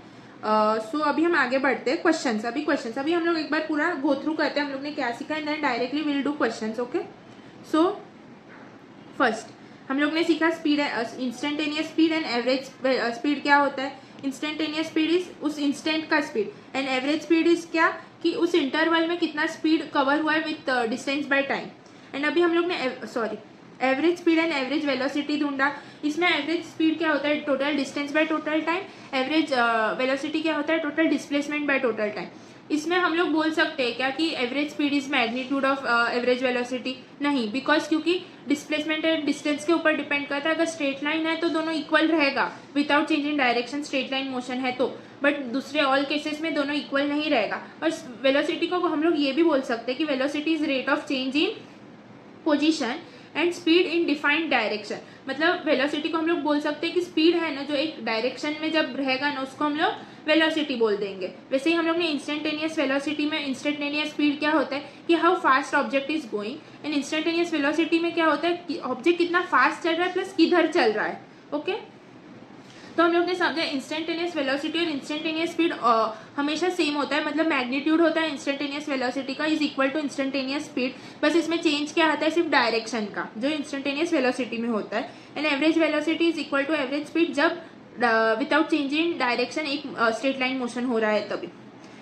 सो अभी हम आगे बढ़ते हैं क्वेश्चंस। अभी हम लोग एक बार पूरा गो थ्रू करते हैं हम लोग ने क्या सीखा, and then directly will do questions. Okay, so first हम लोग ने सीखा speed, instantaneous speed and average speed क्या होता है। इंस्टेंटेनियस स्पीड इज उस इंस्टेंट का speed, and average speed is क्या कि उस इंटरवल में कितना स्पीड कवर हुआ है with distance by time. And अभी हम लोग ने average speed and average velocity ढूंढा। इसमें एवरेज स्पीड क्या होता है, total distance by total time, average velocity क्या होता है, total displacement by total time. इसमें हम लोग बोल सकते हैं क्या कि average speed is magnitude of average velocity, नहीं, बिकॉज क्योंकि डिस्प्लेसमेंट एंड डिस्टेंस के ऊपर डिपेंड करता है। अगर स्ट्रेट लाइन है तो दोनों इक्वल रहेगा without change in direction, straight line motion है तो, बट दूसरे ऑल केसेस में दोनों इक्वल नहीं रहेगा। और वेलोसिटी को हम लोग ये भी बोल सकते हैं कि velocity is rate of change in position and speed in defined direction. मतलब वेलोसिटी को हम लोग बोल सकते हैं कि स्पीड है ना जो एक डायरेक्शन में जब रहेगा ना उसको हम लोग वेलोसिटी बोल देंगे। वैसे ही हम लोग ने इंस्टेंटेनियस वेलोसिटी में इंस्टेंटेनियस स्पीड क्या होता है कि how fast object is going, and instantaneous velocity में क्या होता है कि ऑब्जेक्ट कितना फास्ट चल रहा है प्लस किधर चल रहा है। ओके, तो हम लोग ने समझा इंस्टेंटेनियस वेलोसिटी और इंस्टेंटेनियस स्पीड हमेशा सेम होता है, मतलब मैग्नीट्यूड होता है इंस्टेंटेनियस वेलोसिटी का is equal to instantaneous speed, बस इसमें चेंज क्या आता है सिर्फ डायरेक्शन का जो इंस्टेंटेनियस वेलोसिटी में होता है। And average velocity is equal to average speed जब विदाउट चेंज इन डायरेक्शन एक स्ट्रेट लाइन मोशन हो रहा है तभी।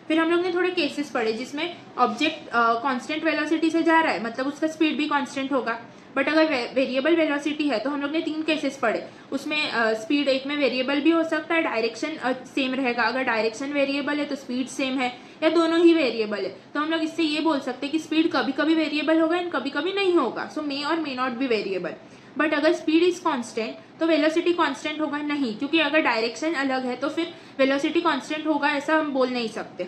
फिर हम लोग ने थोड़े केसेस पढ़े जिसमें ऑब्जेक्ट कांस्टेंट वेलोसिटी से जा रहा है, मतलब उसका स्पीड भी कांस्टेंट होगा, बट अगर वेरिएबल वेलोसिटी है तो हम लोग ने 3 केसेस पढ़े, उसमें स्पीड एक में वेरिएबल भी हो सकता है, डायरेक्शन सेम रहेगा, अगर डायरेक्शन वेरिएबल है तो स्पीड सेम है, या दोनों ही वेरिएबल है तो हम लोग इससे ये बोल सकते हैं कि स्पीड कभी कभी वेरिएबल होगा एंड कभी कभी नहीं होगा, सो मे और may not be variable. But अगर स्पीड इज कांस्टेंट तो वेलोसिटी कांस्टेंट होगा नहीं, क्योंकि अगर डायरेक्शन अलग है तो फिर वेलोसिटी कांस्टेंट होगा ऐसा हम बोल नहीं सकते,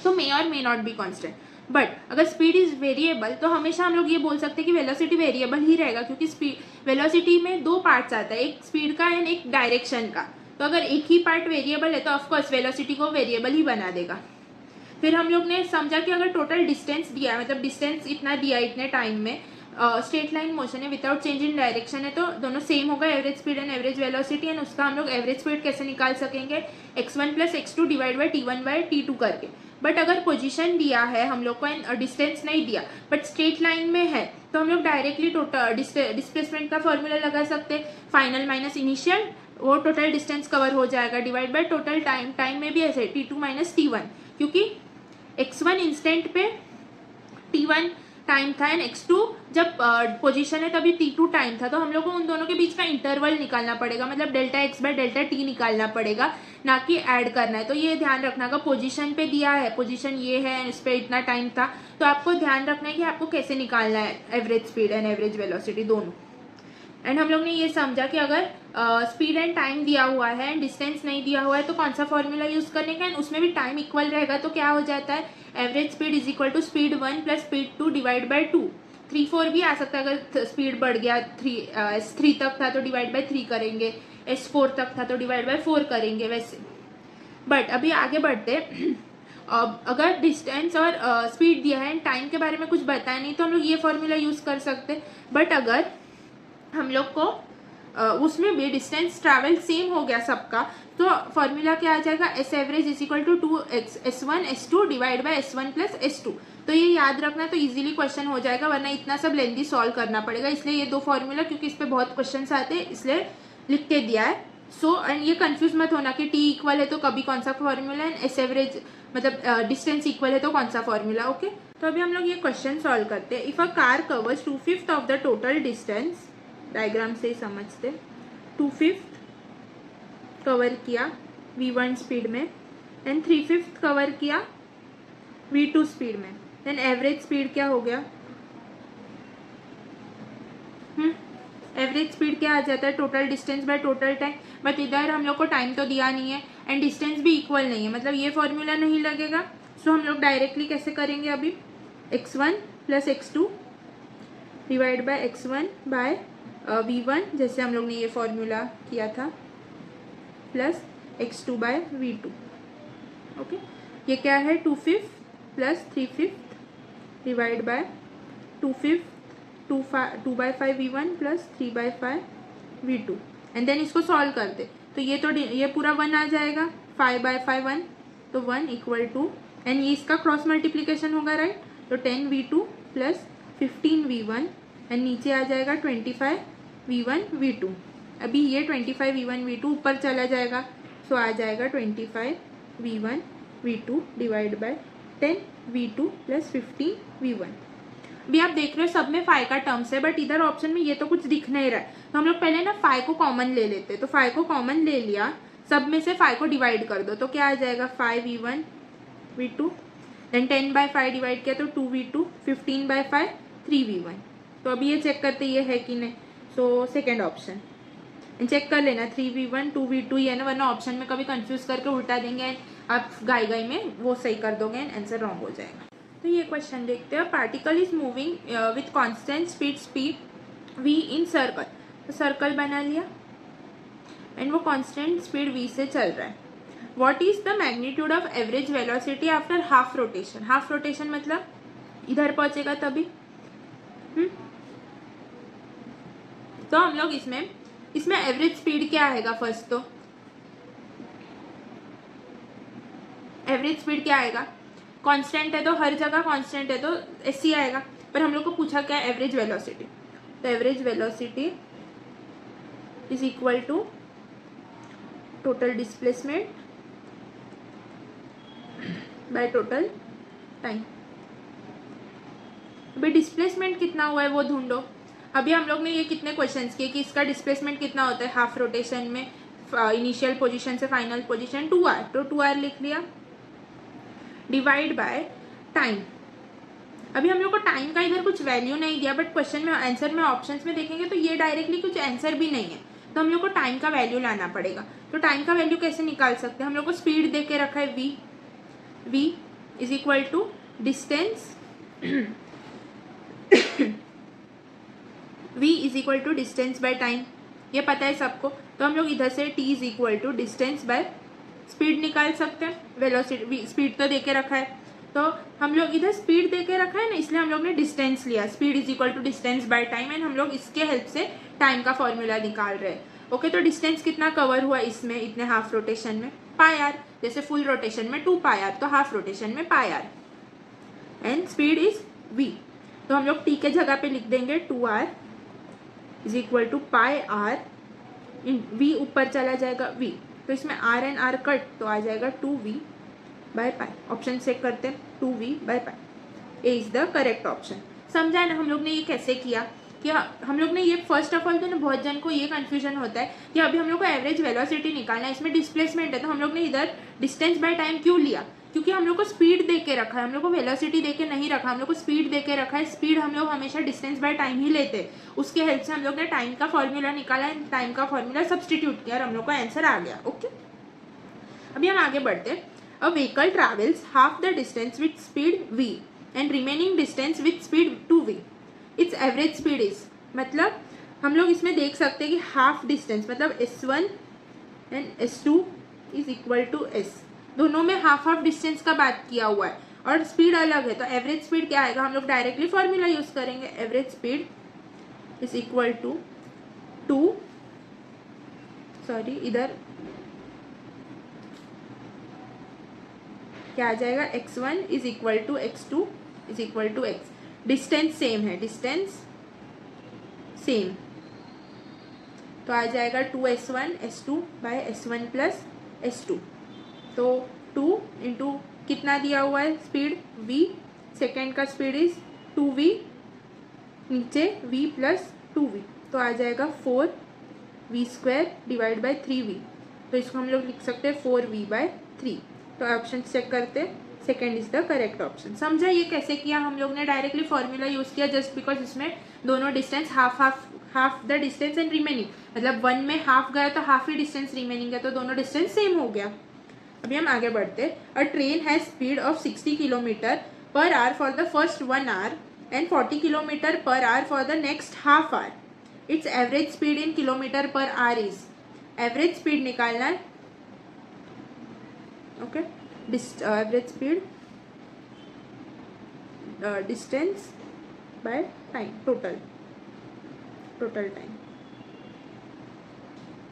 तो मे और may not be constant. But अगर स्पीड इज वेरिएबल तो हमेशा हम लोग ये बोल सकते हैं कि वेलोसिटी वेरिएबल ही रहेगा, क्योंकि स्पीड वेलोसिटी में 2 पार्ट्स आता है, एक स्पीड का एंड एक डायरेक्शन का, तो अगर एक ही पार्ट वेरिएबल है तो ऑफकोर्स वेलोसिटी को वेरिएबल ही बना देगा। फिर हम लोग ने समझा कि अगर टोटल डिस्टेंस दिया है, मतलब डिस्टेंस इतना दिया इतने टाइम में, स्ट्रेट लाइन मोशन है विदाउट चेंज इन डायरेक्शन है, तो दोनों सेम होगा average speed and average velocity, and उसका हम लोग एवरेज स्पीड कैसे निकाल सकेंगे, x1 plus x2 divide by t1 by t2 करके। बट अगर पोजीशन दिया है हम लोग को एंड डिस्टेंस नहीं दिया बट स्ट्रेट लाइन में है तो हम लोग डायरेक्टली टोटल डिस्प्लेसमेंट का फॉर्मूला लगा सकते हैं, फाइनल माइनस इनिशियल, वो टोटल डिस्टेंस कवर हो जाएगा divide by total time, time में भी ऐसे t2 माइनस t1, क्योंकि x1 इंस्टेंट पे t1 टाइम था एंड x2 जब पोजीशन है तभी t2 टाइम था, तो हम लोग को उन दोनों के बीच का इंटरवल निकालना पड़ेगा, मतलब delta x by delta t निकालना पड़ेगा, ना कि ऐड करना है। तो ये ध्यान रखना, अगर पोजीशन पे दिया है, पोजीशन ये है इस पे इतना टाइम था, तो आपको ध्यान रखना है कि आपको कैसे निकालना है average speed and average velocity दोनों। एंड हम लोग ने ये समझा कि अगर स्पीड एंड टाइम दिया हुआ है एंड डिस्टेंस नहीं दिया हुआ है तो कौन सा फॉर्मूला यूज करने का, एंड उसमें भी टाइम इक्वल रहेगा तो क्या हो जाता है, average speed is equal to speed 1 plus speed 2 divide by 2। 3 4 भी आ सकता है, अगर स्पीड बढ़ गया 3 तक था तो डिवाइड बाई 3 करेंगे, S4 तक था तो डिवाइड बाई 4 करेंगे वैसे। बट अभी आगे बढ़ते अगर डिस्टेंस और स्पीड दिया है एंड टाइम के बारे में कुछ बताया नहीं तो हम लोग ये फॉर्मूला यूज कर सकते। बट अगर हम लोग को उसमें भी डिस्टेंस ट्रैवल सेम हो गया सबका, तो फॉर्मूला क्या आ जाएगा, S average is equal to 2x S1 S2 divide by S1 plus S2। तो ये याद रखना, तो इजीली क्वेश्चन हो जाएगा, वरना इतना सब लेंथी सॉल्व करना पड़ेगा। इसलिए ये दो फॉर्मूला, क्योंकि इस पे बहुत क्वेश्चन आते हैं इसलिए लिख के दिया है। एंड ये कंफ्यूज मत होना कि टी इक्वल है तो कभी कौन सा फॉर्मूला, एंड एस एवरेज मतलब डिस्टेंस इक्वल है तो कौन सा फॉर्मूला। ओके, तो अभी हम लोग ये क्वेश्चन सॉल्व करते हैं। If a car covers 2/5 of the total distance, diagram से ही समझते, 2/5 कवर किया v1 स्पीड में, एंड 3/5 कवर किया v2 स्पीड में, देन एवरेज स्पीड क्या हो गया, एवरेज स्पीड क्या आ जाता है, total distance by total time. But इधर हम लोग को टाइम तो दिया नहीं है एंड डिस्टेंस भी इक्वल नहीं है, मतलब ये फॉर्मूला नहीं लगेगा। सो हम लोग डायरेक्टली कैसे करेंगे, अभी x1 plus x2 divide by x1 bye v1, जैसे हम लोग ने ये फॉर्मूला किया था, plus x2 bye v2। Okay, ये क्या है, 2/5 plus 3/5 divide by 2/5 2/5 v1 plus 3/5 v2, and then इसको सॉल्व करते, तो ये पूरा 1 आ जाएगा, 5/5 1, तो 1 इक्वल टू, एंड ये इसका क्रॉस मल्टीप्लीकेशन होगा, राइट, तो 10 v2 प्लस 15 v1, एंड नीचे आ जाएगा 25 v1 v2। अभी ये 25 v1 v2 ऊपर चला जाएगा, सो आ जाएगा 25 v1 v2 divide by 10 v2 plus 15 v1। अभी आप देख रहे हो सब में फाइव का टर्म्स है, बट इधर ऑप्शन में ये तो कुछ दिख नहीं रहा है, तो हम लोग पहले ना फाइव को कॉमन ले लेते, तो फाइव को कॉमन ले लिया, सब में से फाइव को डिवाइड कर दो, तो क्या आ जाएगा 5 v1 v2, देन 10/5 डिवाइड किया तो 2 v2, 15/5 3 v1। तो अभी ये चेक करते ये है कि नहीं, सो सेकेंड ऑप्शन चेक कर लेना, 3 v1 2 v2 ये ना, वरना ऑप्शन में कभी कंफ्यूज करके उल्टा देंगे, आप गाई में वो सही कर दोगे एंड आंसर रॉन्ग हो जाएगा। तो ये क्वेश्चन देखते हैं, particle is moving with constant speed v in circle, तो सर्कल बना लिया एंड वो कांस्टेंट स्पीड v से चल रहा है। What is the magnitude of average velocity after half rotation, half rotation मतलब इधर पहुंचेगा तभी। तो हम लोग इसमें एवरेज स्पीड क्या आएगा, फर्स्ट तो एवरेज स्पीड क्या आएगा, कांस्टेंट है तो हर जगह कांस्टेंट है तो ऐसी आएगा, पर हम लोग को पूछा क्या, एवरेज वेलोसिटी, तो average velocity is equal to total displacement by total time. अभी डिस्प्लेसमेंट कितना हुआ है वो ढूंढो। अभी हम लोग ने ये कितने क्वेश्चंस किए कि इसका डिस्प्लेसमेंट कितना होता है हाफ रोटेशन में, इनिशियल पोजीशन से फाइनल पोजीशन 2r, तो 2r लिख लिया, डिवाइड बाय टाइम। अभी हम लोग को टाइम का इधर कुछ वैल्यू नहीं दिया, बट क्वेश्चन में आंसर में ऑप्शंस में देखेंगे तो ये डायरेक्टली कुछ आंसर भी नहीं है, तो हम लोग को टाइम का वैल्यू लाना पड़ेगा। तो टाइम का वैल्यू कैसे निकाल सकते हैं, हम लोग को स्पीड दे के रखा है v is equal to distance v is equal to distance by time, ये पता है सबको, तो हम लोग इधर से t is equal to distance by speed निकाल सकते हैं। वेलोसिटी स्पीड तो देके रखा है, तो हम लोग इधर स्पीड देके रखा है ना, इसलिए हम लोग ने डिस्टेंस लिया, speed is equal to distance by time, and हम लोग इसके हेल्प से टाइम का फॉर्मूला निकाल रहे हैं। ओके, तो डिस्टेंस कितना कवर हुआ इसमें, इतने हाफ रोटेशन में πr, जैसे फुल रोटेशन में 2πr, तो हाफ रोटेशन में πr, and speed is v, तो हम लोग t के जगह पे लिख देंगे 2r is equal to πr, v ऊपर चला जाएगा v, तो इसमें r एंड r कट, तो आ जाएगा 2v by pi. Option check करते हैं, 2v by pi, A is the correct option. समझा ना हम लोग ने ये कैसे किया, कि हम लोग ने ये फर्स्ट ऑफ ऑल तो ना बहुत जन को ये कंफ्यूजन होता है कि अभी हम लोग को एवरेज वेलोसिटी निकालना है, इसमें डिस्प्लेसमेंट है, तो हम लोग ने इधर डिस्टेंस बाय टाइम क्यों लिया, क्योंकि हम लोग को स्पीड दे के रखा है, हम लोग को वेलोसिटी दे के नहीं रखा, हम लोग को स्पीड दे के रखा है। स्पीड हम लोग हमेशा डिस्टेंस बाय टाइम ही लेते हैं, उसके हेल्प से हम लोग ने टाइम का फॉर्मूला निकाला है, टाइम का फॉर्मूला सब्सटीट्यूट किया और हम लोग का आंसर आ गया। ओके, अभी हम आगे बढ़ते हैं। A vehicle travels half the distance with speed v and remaining distance with speed 2v, it's average speed is, मतलब हम लोग इसमें देख सकते हैं कि हाफ डिस्टेंस मतलब s1 and s2 is equal to s, दोनों में हाफ हाफ डिस्टेंस का बात किया हुआ है और स्पीड अलग है, तो एवरेज स्पीड क्या आएगा, हम लोग डायरेक्टली फॉर्मूला यूज करेंगे, average speed is equal to 2 sorry, इधर क्या आ जाएगा, x1 is equal to x2 is equal to x, distance same है, डिस्टेंस सेम, तो आ जाएगा 2s1 s2 bye s1 plus s2। तो 2 इंटू कितना दिया हुआ है स्पीड v, सेकेंड का स्पीड इज 2v, नीचे v प्लस 2v, तो आ जाएगा 4v square divide by 3v, तो इसको हम लोग लिख सकते हैं 4v बाय 3। तो ऑप्शन चेक करते, second is the correct option. समझा ये कैसे किया हम लोग ने, डायरेक्टली फॉर्मूला यूज किया जस्ट बिकॉज इसमें दोनों distance half the distance and remaining, मतलब 1 में हाफ गया तो हाफ ही डिस्टेंस रिमेनिंग है, तो दोनों डिस्टेंस सेम हो गया। अभी हम आगे बढ़ते। अ train has speed of 60 kilometre per hour for the first 1 our and 40 kilometre per hour for the next half hour, it's average speed in kilometre per hour is, average speed निकालना है, okay, average speed distance by time, total time.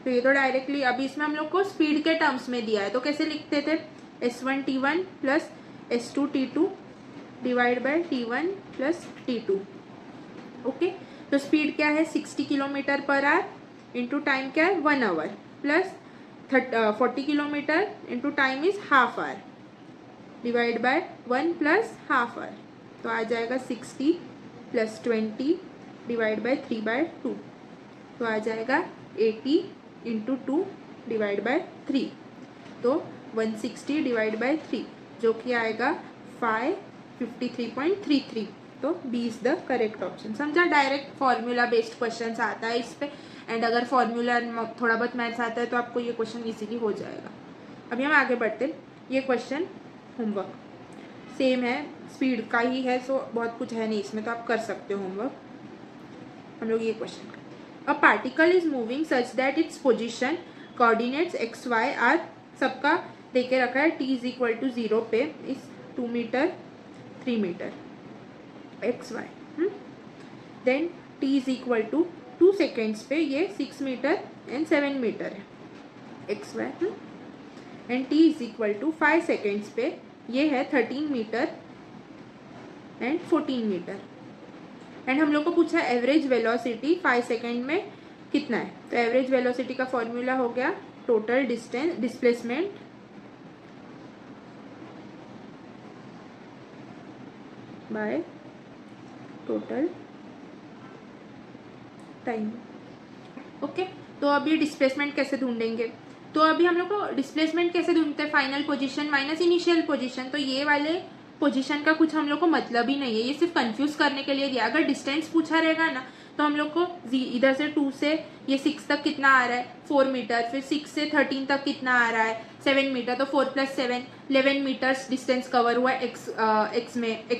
तो ये तो डायरेक्टली अभी इसमें हम लोग को स्पीड के टर्म्स में दिया है, तो कैसे लिखते थे, s1 t1 plus s2 t2 divide by t1 plus t2, okay. तो स्पीड क्या है 60 kilometre per hour into time क्या है 1 hour plus 40 kilometre into time is half hour divide by 1 plus half hour, तो आ जाएगा 60 प्लस 20 डिवाइड बाय 3/2, तो आ जाएगा 80 इंटू 2 डिवाइड बाय 3, तो 160 डिवाइड बाय 3 जो कि आएगा 553.33, तो B is the correct option. समझा, डायरेक्ट फॉर्मूला बेस्ड क्वेश्चन आता है इस पे, एंड अगर फॉर्मूला थोड़ा बहुत मैथ्स आता है तो आपको ये क्वेश्चन इजीली हो जाएगा। अभी हम आगे बढ़ते। ये क्वेश्चन होमवर्क सेम है, स्पीड का ही है, सो बहुत कुछ है नहीं इसमें, तो आप कर सकते हो होमवर्क। हम लोग ये क्वेश्चन, a particle is moving such that its position coordinates x y are, सबका देके रखा है, t इज इक्वल टू 0 पे इस 2 metre 3 metre x y, then t is equal to 2 seconds पे ये 6 मीटर एंड 7 मीटर है x y, and t is equal to 5 seconds पे ये है 13 मीटर एंड 14 मीटर, एंड हम लोग को पूछा एवरेज वेलोसिटी 5 सेकेंड में कितना है। तो एवरेज वेलोसिटी का फॉर्मूला हो गया total distance displacement by total time, okay. तो अभी डिस्प्लेसमेंट कैसे ढूंढेंगे, तो अभी हम लोग को डिस्प्लेसमेंट कैसे ढूंढते हैं, final position minus initial position, तो ये वाले पोजीशन का कुछ हम लोग को मतलब ही नहीं है, ये सिर्फ कंफ्यूज करने के लिए दिया। अगर डिस्टेंस पूछा रहेगा ना तो हम लोग को इधर से 2 से ये 6 तक कितना आ रहा है 4 मीटर, फिर 6 से 13 तक कितना आ रहा है 7 मीटर, तो 4 + 7 11 मीटर्स डिस्टेंस कवर हुआ है एक्स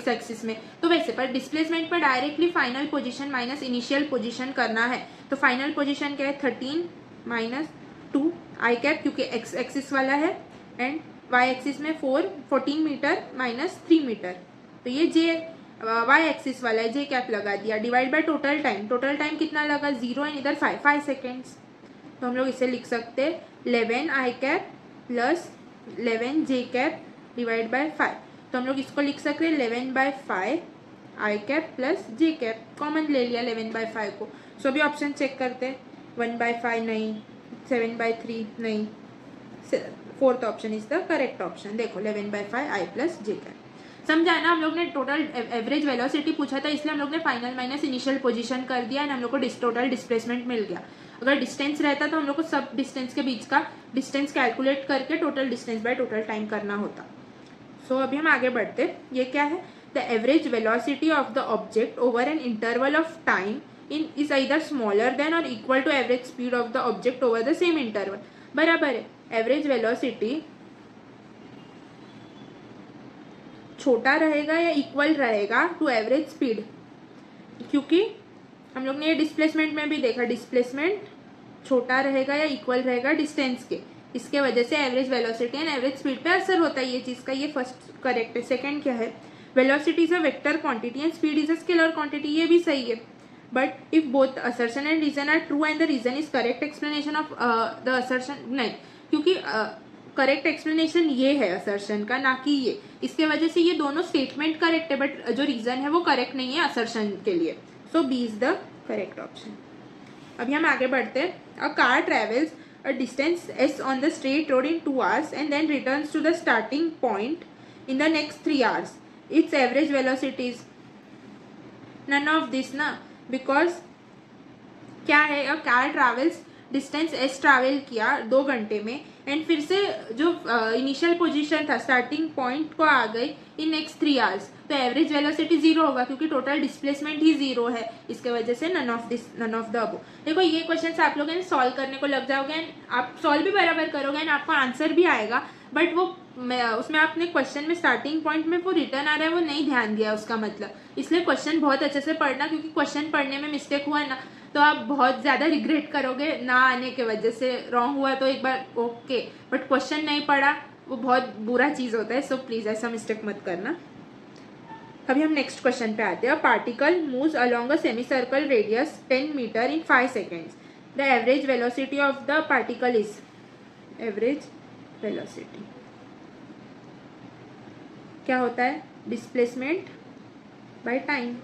एक्सिस में। तो वैसे पर डिस्प्लेसमेंट पर directly final position minus initial position करना है, तो फाइनल पोजीशन क्या है 13 - 2 आई कैप, क्योंकि एक्स एक्सिस वाला है, एंड वाई एक्सिस में 14 मीटर माइनस 3 मीटर, तो ये जे वाई एक्सिस वाला है, जे कैप लगा दिया, डिवाइड बाय टोटल टाइम कितना लगा 0 एंड इधर 5 सेकेंड्स, तो हम लोग इसे लिख सकते हैं 11 I cap plus 11 J cap divide by 5, तो हम लोग इसको लिख सकते हैं 11/5 I cap plus J cap, common ले लिया 11/5 को। सो अभी ऑप्शन चेक करते हैं, 1/5 नहीं, 7/3 नहीं, 4th option is the correct option. देखो 11/5 आई प्लस जे कैप, समझा है ना। हम लोग ने टोटल एवरेज वेलोसिटी पूछा था, इसलिए हम लोग ने फाइनल माइनस इनिशियल पोजीशन कर दिया एंड हम लोग को टोटल डिस्प्लेसमेंट मिल गया। अगर डिस्टेंस रहता तो हम लोग को सब डिस्टेंस के बीच का डिस्टेंस कैलकुलेट करके total distance by total time करना होता। सो अभी हम आगे बढ़ते। ये क्या है, the average velocity of the object over an interval of time is either smaller than और equal to average speed of the object over the same interval. बराबर है, एवरेज वेलोसिटी छोटा रहेगा या इक्वल रहेगा टू एवरेज स्पीड, क्योंकि हम लोग ने ये डिस्प्लेसमेंट में भी देखा, डिस्प्लेसमेंट छोटा रहेगा या इक्वल रहेगा डिस्टेंस के, इसके वजह से average velocity and average speed पे असर होता है ये चीज का। ये फर्स्ट करेक्ट है। सेकंड क्या है, velocity is a vector quantity and speed is a scalar quantity, ये भी सही है। But if both assertion and reason are true and the reason is correct explanation of the assertion, नहीं, क्योंकि करेक्ट एक्सप्लेनेशन ये है असर्शन का, ना कि ये, इसके वजह से ये दोनों स्टेटमेंट करेक्ट है बट जो रीजन है वो करेक्ट नहीं है असर्शन के लिए. So B is the correct option. अभी हम आगे बढ़ते हैं. A car travels a distance s on the straight road in 2 hours and then returns to the starting point in the next 3 hours. Its average velocity is none of this ना, because क्या है, a car travels distance s travel किया 2 घंटे में एंड फिर से जो इनिशियल पोजीशन था स्टार्टिंग पॉइंट को आ गई इन नेक्स्ट 3 आवर्स, तो एवरेज वेलोसिटी 0 होगा क्योंकि टोटल डिस्प्लेसमेंट ही 0 है. इसके वजह से नन ऑफ द अबो. देखो ये क्वेश्चन आप लोग सॉल्व करने को लग जाओगे एंड आप सॉल्व भी बराबर करोगे एंड आपको आंसर भी आएगा, बट वो उसमें आपने क्वेश्चन में स्टार्टिंग पॉइंट में वो रिटर्न आ रहा है वो नहीं ध्यान दिया उसका मतलब. इसलिए क्वेश्चन बहुत अच्छे से पढ़ना, क्योंकि क्वेश्चन पढ़ने में मिस्टेक हुआ ना तो आप बहुत ज़्यादा रिग्रेट करोगे ना आने के वजह से. रॉन्ग हुआ तो एक बार ओके, बट क्वेश्चन नहीं पढ़ा वो बहुत बुरा चीज़ होता है. सो प्लीज़ ऐसा मिस्टेक मत करना. अभी हम नेक्स्ट क्वेश्चन पे आते हैं. Particle moves along a semi circle radius 10 metre in 5 seconds. The average velocity of the particle is, average velocity क्या होता है, डिस्प्लेसमेंट बाय टाइम.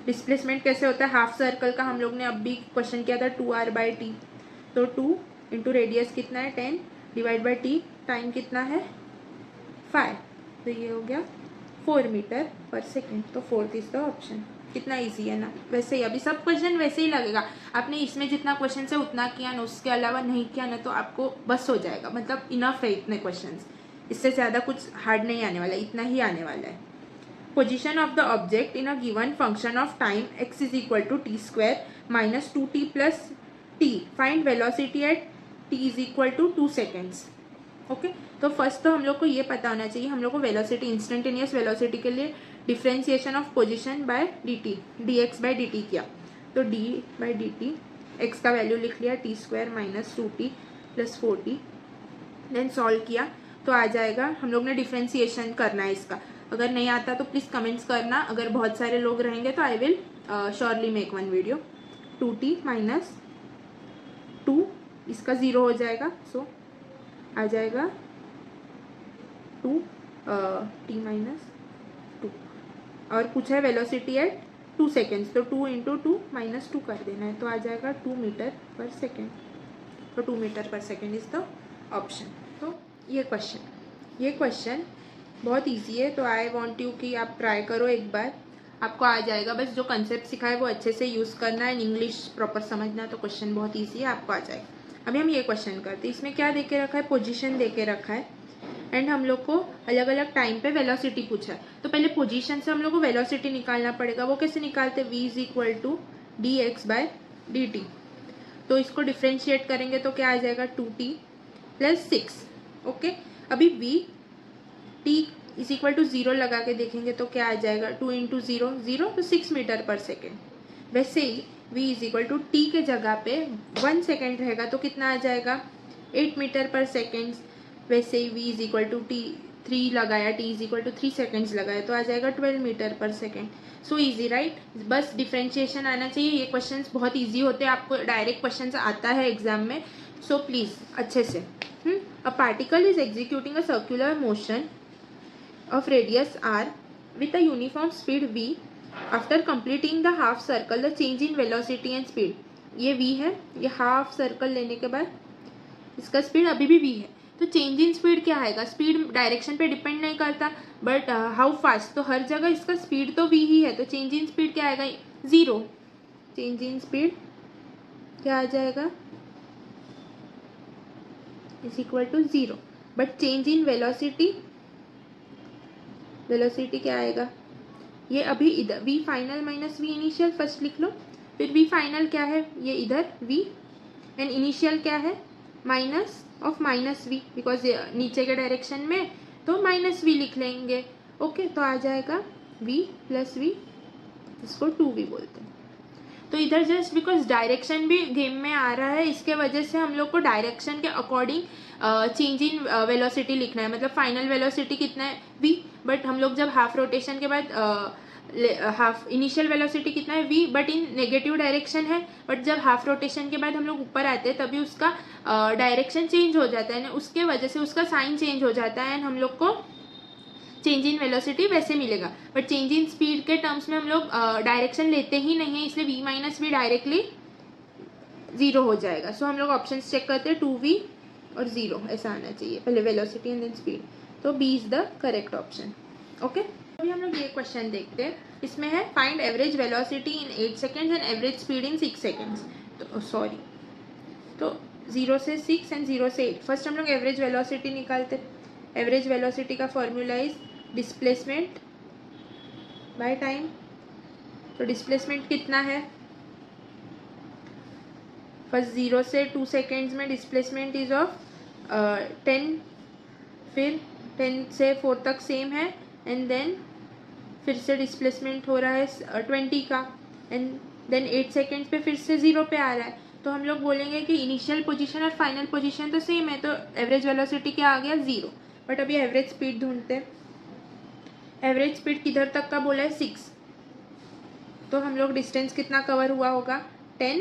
डिस्प्लेसमेंट कैसे होता है, हाफ सर्कल का हम लोग ने अब भी क्वेश्चन किया था 2r/t. तो 2 इंटू रेडियस कितना है 10 डिवाइड बाई t, टाइम कितना है 5, तो ये हो गया 4 मीटर पर सेकेंड. तो 4th इज द ऑप्शन. कितना इजी है ना. वैसे ही अभी सब क्वेश्चन वैसे ही लगेगा. आपने इसमें जितना क्वेश्चन से उतना किया ना, उसके अलावा नहीं किया ना तो आपको बस हो जाएगा. मतलब इनफ है इतने क्वेश्चन, इससे ज़्यादा कुछ हार्ड नहीं आने वाला, इतना ही आने वाला है. Position of the object in a given function of time x is equal to t square minus 2t plus t. Find velocity at t is equal to 2 seconds. Okay तो फर्स्ट तो हम लोग को ये पता होना चाहिए, हम लोग को वेलोसिटी, इंस्टेंटेनियस वेलोसिटी के लिए differentiation of position by dt, dx by dt किया. तो d बाई dt, x का वैल्यू लिख लिया t square minus 2t plus 4t. Then solve किया तो आ जाएगा. हम लोग ने डिफ्रेंसिएशन करना है इसका. अगर नहीं आता तो प्लीज़ कमेंट्स करना. अगर बहुत सारे लोग रहेंगे तो I will surely make one video. 2t minus 2, इसका 0 हो जाएगा. सो आ जाएगा 2t माइनस 2. और पूछा है वेलोसिटी एट 2 सेकेंड्स, तो 2 इंटू 2 माइनस 2 कर देना है. तो आ जाएगा 2 मीटर पर सेकेंड. तो 2 मीटर पर सेकेंड इज द ऑप्शन. तो ये क्वेश्चन बहुत इजी है. तो आई वांट यू कि आप ट्राई करो एक बार, आपको आ जाएगा. बस जो कंसेप्ट सिखाए वो अच्छे से यूज़ करना है, इंग्लिश प्रॉपर समझना. तो क्वेश्चन बहुत इजी है, आपको आ जाएगा. अभी हम ये क्वेश्चन करते हैं. इसमें क्या दे के रखा है, पोजीशन दे के रखा है एंड हम लोग को अलग अलग टाइम पे वेलोसिटी पूछा है. तो पहले पोजीशन से हम लोग को वेलोसिटी निकालना पड़ेगा. वो कैसे निकालते, v is equal to dx by dt. तो इसको डिफ्रेंशिएट करेंगे तो क्या आ जाएगा 2t प्लस 6. ओके अभी v t is equal to 0 लगा के देखेंगे तो क्या आ जाएगा 2 इंटू 0 0, तो 6 मीटर पर सेकेंड. वैसे ही v is equal to t के जगह पे 1 सेकेंड रहेगा तो कितना आ जाएगा 8 मीटर पर सेकेंड. वैसे ही v is equal to t 3 लगाया, t is equal to 3 seconds लगाया तो आ जाएगा 12 मीटर पर सेकेंड. So easy right. बस डिफ्रेंशिएशन आना चाहिए. ये क्वेश्चंस बहुत इजी होते हैं, आपको डायरेक्ट क्वेश्चंस आता है एग्जाम में. सो प्लीज़ अच्छे से. अ particle is executing a circular motion of radius r with a uniform speed v. After completing the half circle, the change in velocity and speed. ये v है, ये हाफ सर्कल लेने के बाद इसका स्पीड अभी भी v है. तो चेंज इन स्पीड क्या आएगा, स्पीड डायरेक्शन पे डिपेंड नहीं करता बट हाउ फास्ट, तो हर जगह इसका स्पीड तो v ही है. तो चेंज इन स्पीड क्या आएगा 0. चेंज इन स्पीड क्या आ जाएगा is equal to 0. But change in velocity क्या आएगा, ये अभी इधर v final minus v initial first लिख लो. फिर v फाइनल क्या है, ये इधर v एंड इनिशियल क्या है minus of minus v, because नीचे के डायरेक्शन में तो माइनस v लिख लेंगे. ओके तो आ जाएगा v प्लस v, इसको 2v बोलते हैं. तो इधर जस्ट बिकॉज डायरेक्शन भी गेम में आ रहा है, इसके वजह से हम लोग को डायरेक्शन के अकॉर्डिंग चेंज इन वेलोसिटी लिखना है. मतलब फाइनल वेलोसिटी कितना है v, बट हम लोग जब हाफ रोटेशन के बाद हाफ इनिशियल वेलोसिटी कितना है v, but in negative direction है, बट जब हाफ रोटेशन के बाद हम लोग ऊपर आते हैं तभी उसका डायरेक्शन चेंज हो जाता है, उसके वजह से उसका साइन चेंज हो जाता है एंड हम लोग को चेंज इन वेलोसिटी वैसे मिलेगा। बट चेंज इन स्पीड के टर्म्स में हम लोग डायरेक्शन लेते ही नहीं है, इसलिए v माइनस वी डायरेक्टली 0 हो जाएगा। सो हम लोग ऑप्शन चेक करते हैं 2v और 0 ऐसा आना चाहिए, पहले वेलोसिटी एंड देन स्पीड, तो b is the correct option. Okay, अभी हम लोग ये क्वेश्चन देखते हैं। इसमें है find average velocity in 8 seconds and average speed in 6 seconds. तो सॉरी, तो 0 से 6 एंड 0 से 8। फर्स्ट हम लोग एवरेज वेलोसिटी निकालते। एवरेज वेलोसिटी का formula is displacement by time. तो डिस्प्लेसमेंट कितना है, फर्स्ट 0 से 2 सेकेंड्स में डिस्प्लेसमेंट इज ऑफ 10, फिर 10 से 4 तक सेम है एंड देन फिर से डिस्प्लेसमेंट हो रहा है 20 का एंड देन 8 सेकेंड्स पे फिर से 0 पे आ रहा है। तो हम लोग बोलेंगे कि इनिशियल पोजीशन और फाइनल पोजीशन तो सेम है, तो एवरेज वेलोसिटी क्या आ गया 0। बट अभी एवरेज स्पीड ढूंढते हैं। एवरेज स्पीड किधर तक का बोला है 6, तो हम लोग डिस्टेंस कितना कवर हुआ होगा 10,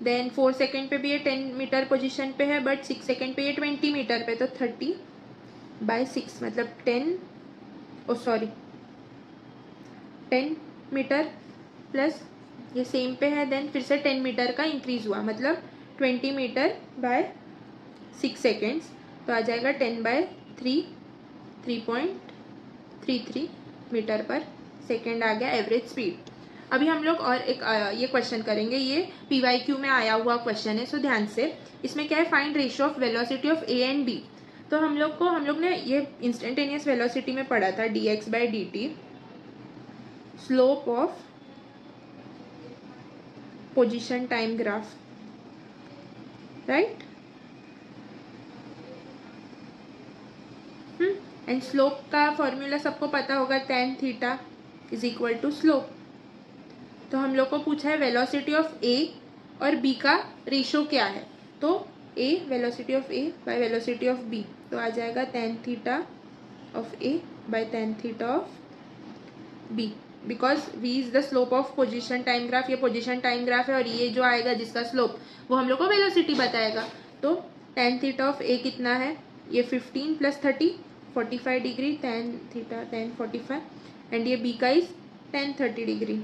देन 4 सेकेंड पे भी ये 10 मीटर पोजीशन पे है, बट 6 सेकेंड पे ये 20 मीटर पे, तो 30/6 मतलब 10 मीटर प्लस ये सेम पे है, देन फिर से 10 मीटर का इंक्रीज हुआ, मतलब 20 मीटर बाय 6 सेकेंड्स, तो आ जाएगा 10/3, 3.33 मीटर पर सेकेंड आ गया एवरेज स्पीड। अभी हम लोग और एक ये क्वेश्चन करेंगे, ये PYQ में आया हुआ क्वेश्चन है, सो ध्यान से। इसमें क्या है, find ratio of velocity of A and B। तो हम लोग ने ये इंस्टेंटेनियस वेलोसिटी में पढ़ा था dx/dt, slope of position time graph, right. And slope का फॉर्मूला सबको पता होगा, tan theta is equal to slope. तो हम लोग को पूछा है वेलोसिटी ऑफ A और B का रेशियो क्या है, तो A velocity of A by velocity of B, तो आ जाएगा tan theta of A by tan theta of B, because V is the slope of position time graph. ये पोजीशन टाइम ग्राफ है और ये जो आएगा जिसका स्लोप वो हम लोग को वेलोसिटी बताएगा। तो tan थीटा ऑफ A कितना है, ये 15 + 30 45 degree, tan theta tan 45, and ये B का इज tan 30 डिग्री,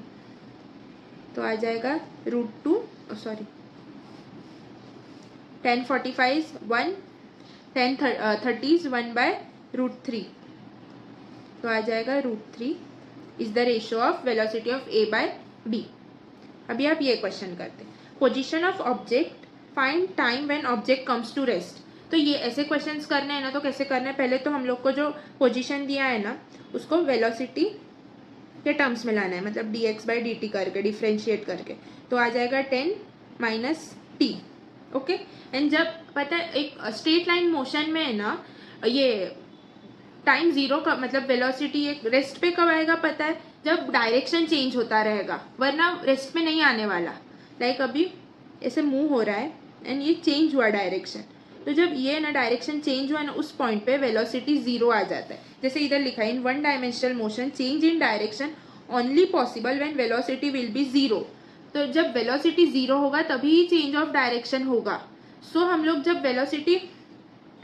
तो आ जाएगा √2 tan 45 इज 1, tan 30 इज 1/√3, तो आ जाएगा √3 is the ratio of velocity of A by B। अभी आप ये क्वेश्चन करते हैं, position of object, find time when object comes to rest. तो ये ऐसे क्वेश्चंस करने हैं ना, तो कैसे करना है, पहले तो हम लोग को जो पोजीशन दिया है ना उसको वेलोसिटी के टर्म्स में लाना है, मतलब dx/dt करके डिफ्रेंशिएट करके, तो आ जाएगा 10 - t। ओके, एंड जब पता है एक स्ट्रेट लाइन मोशन में है ना, ये टाइम 0 का मतलब वेलोसिटी एक रेस्ट पे कब आएगा पता है, जब डायरेक्शन चेंज होता रहेगा, वरना रेस्ट में नहीं आने वाला। लाइक अभी ऐसे मूव हो रहा है एंड ये चेंज हुआ डायरेक्शन, तो जब ये ना डायरेक्शन चेंज हुआ ना उस पॉइंट पे वेलोसिटी 0 आ जाता है। जैसे इधर लिखा है, इन 1 dimensional motion change in direction only possible when velocity will be 0। तो जब वेलोसिटी 0 होगा तभी ही चेंज ऑफ डायरेक्शन होगा। सो हम लोग जब वेलोसिटी,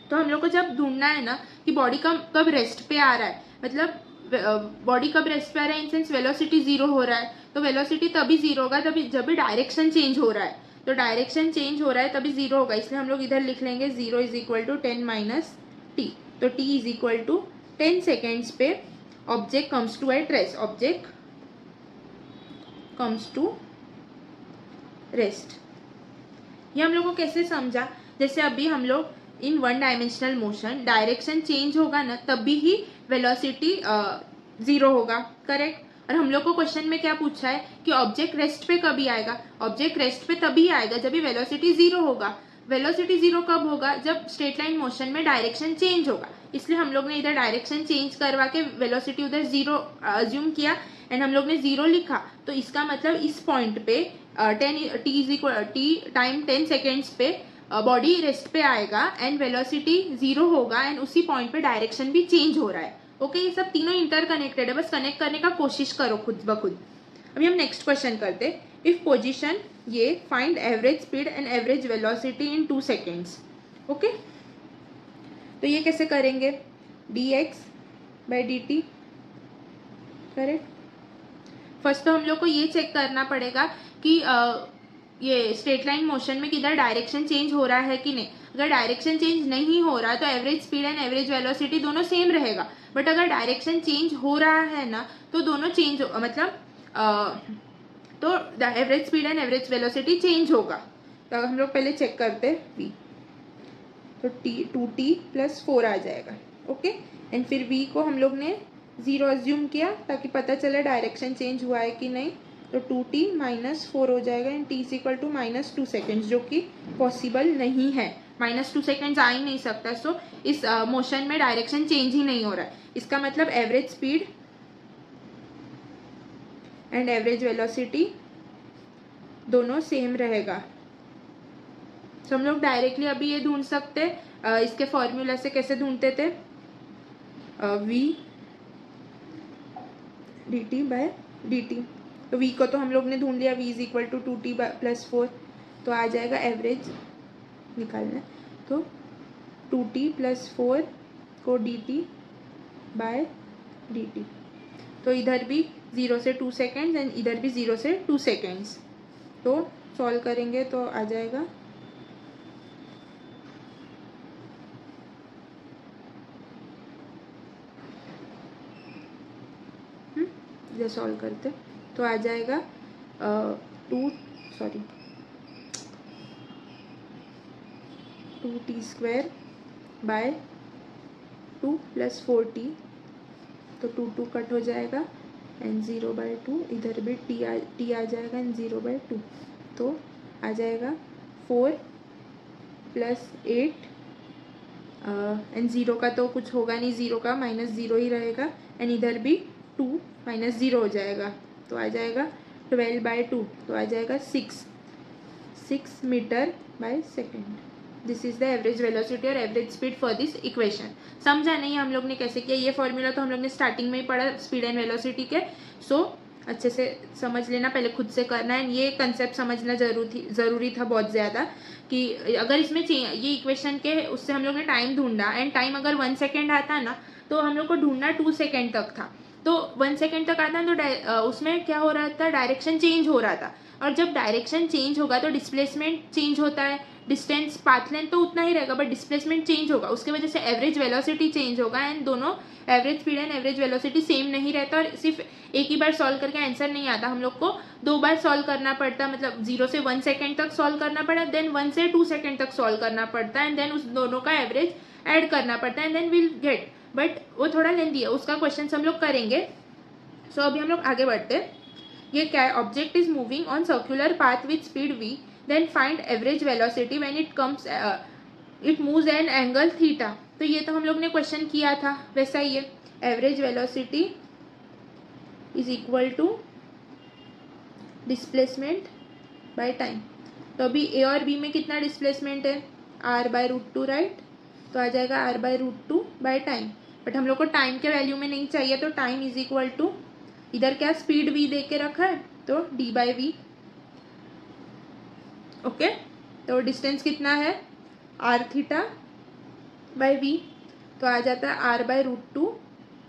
तो हम लोग को जब ढूंढना है ना कि बॉडी कब रेस्ट पे आ रहा है, मतलब बॉडी कब रेस्ट पे आ रहा है इन सेंस वेलोसिटी 0 हो रहा है, तो वेलोसिटी तभी 0 होगा तभी जब भी डायरेक्शन चेंज हो रहा है, तो डायरेक्शन चेंज हो रहा है तभी 0 होगा, इसलिए हम लोग इधर लिख लेंगे 0 इज इक्वल टू 10 - t। तो t is equal to 10 seconds पे object comes to at rest, object comes to rest. ये हम लोग को कैसे समझा, जैसे अभी हम लोग इन 1 डायमेंशनल मोशन डायरेक्शन चेंज होगा ना तभी ही वेलोसिटी 0 होगा, करेक्ट। और हम लोग को क्वेश्चन में क्या पूछा है कि ऑब्जेक्ट रेस्ट पे कभी आएगा, ऑब्जेक्ट रेस्ट पे तभी आएगा जब भी वेलोसिटी 0 होगा। वेलोसिटी 0 कब होगा, जब स्ट्रेट लाइन मोशन में डायरेक्शन चेंज होगा, इसलिए हम लोग ने इधर डायरेक्शन चेंज करवा के वेलोसिटी उधर 0 अज्यूम किया एंड हम लोग ने 0 लिखा। तो इसका मतलब इस पॉइंट पे टाइम 10 सेकेंड्स पे बॉडी रेस्ट पे आएगा एंड वेलोसिटी 0 होगा एंड उसी पॉइंट पे डायरेक्शन भी चेंज हो रहा है। ओके, ये सब तीनों इंटरकनेक्टेड है, बस कनेक्ट करने का कोशिश करो खुद ब खुद। अभी हम नेक्स्ट क्वेश्चन करते हैं। इफ पोजीशन ये, find average speed and average velocity in 2 seconds. Okay, तो ये कैसे करेंगे, dx/dt, करेक्ट। फर्स्ट तो हम लोग को ये चेक करना पड़ेगा कि ये स्ट्रेट लाइन मोशन में किधर डायरेक्शन चेंज हो रहा है कि नहीं। अगर डायरेक्शन चेंज नहीं हो रहा तो average speed and average velocity दोनों सेम रहेगा, बट अगर डायरेक्शन चेंज हो रहा है ना तो दोनों चेंज मतलब तो average speed and average velocity change होगा। तो हम लोग पहले चेक करते हैं v, तो 2t + 4 आ जाएगा। ओके, एंड फिर v को हम लोग ने 0 अज्यूम किया ताकि पता चले डायरेक्शन चेंज हुआ है कि नहीं, तो 2t - 4 हो जाएगा एंड t = -2 सेकेंड्स, जो कि पॉसिबल नहीं है। -2 सेकेंड्स आ ही नहीं सकता। सो इस मोशन में डायरेक्शन चेंज ही नहीं हो रहा है। इसका मतलब average speed and average velocity दोनों सेम रहेगा। तो हम लोग डायरेक्टली अभी ये ढूंढ सकते, इसके फॉर्मूला से कैसे ढूंढते थे, v dt/dt। तो v को तो हम लोग ने ढूंढ लिया, v = 2t + 4, तो आ जाएगा एवरेज निकालना है, तो 2t + 4 को dt/dt। तो इधर भी 0 से 2 सेकेंड्स एंड इधर भी 0 से 2 सेकेंड्स। तो सॉल्व करेंगे तो आ जाएगा इधर सॉल्व करते तो आ जाएगा 2t² / 2 + 4t, तो 2 कट हो जाएगा एंड 0/2, इधर भी t आ जाएगा एंड 0/2, तो आ जाएगा 4 + 8 एंड 0 का तो कुछ होगा नहीं, 0 का -0 ही रहेगा एंड इधर भी 2 - 0 हो जाएगा, तो आ जाएगा 12/2, तो आ जाएगा 6 metre per second. This is the average velocity और average speed for this equation. समझा नहीं हम लोग ने कैसे किया, ये फॉर्मूला तो हम लोग ने स्टार्टिंग में ही पढ़ा स्पीड एंड वेलोसिटी के। सो अच्छे से समझ लेना, पहले खुद से करना है। ये कंसेप्ट समझना ज़रूरी था बहुत ज़्यादा, कि अगर इसमें ये इक्वेशन के उससे हम लोग ने टाइम ढूंढा एंड टाइम अगर 1 सेकेंड आता ना तो हम लोग को ढूंढना 2 सेकेंड तक था। तो 1 सेकेंड तक आता तो उसमें क्या हो रहा था, डायरेक्शन चेंज हो रहा था। और जब डायरेक्शन चेंज होगा तो डिस्प्लेसमेंट चेंज होता है, डिस्टेंस पाथ लेंथ तो उतना ही रहेगा बट डिस्प्लेसमेंट चेंज होगा, उसके वजह से एवरेज वेलोसिटी चेंज होगा एंड दोनों average speed and average velocity same नहीं रहता। और सिर्फ एक ही बार सॉल्व करके आंसर नहीं आता, हम लोग को 2 बार सॉल्व करना पड़ता, मतलब 0 से 1 सेकेंड तक सॉल्व करना पड़ा, देन 1 से 2 सेकेंड तक सॉल्व करना पड़ता है एंड देन उस दोनों का एवरेज ऐड करना पड़ता है and then will get, but वो थोड़ा लेंथी है, उसका क्वेश्चन हम लोग करेंगे। सो अभी हम लोग आगे बढ़ते हैं। ये क्या है, object is moving on circular path with speed v, then find average velocity when it moves an angle theta. तो ये तो हम लोग ने क्वेश्चन किया था, वैसा ही है। Average velocity is equal to displacement by time. तो अभी a और b में कितना डिस्प्लेसमेंट है, r/√2, राइट। तो आ जाएगा r/√2 बाय टाइम, बट हम लोग को टाइम के वैल्यू में नहीं चाहिए, तो टाइम इज इक्वल टू, इधर क्या स्पीड v दे के रखा है तो d/v। ओके, तो डिस्टेंस कितना है r/θ/v, तो आ जाता है r/√2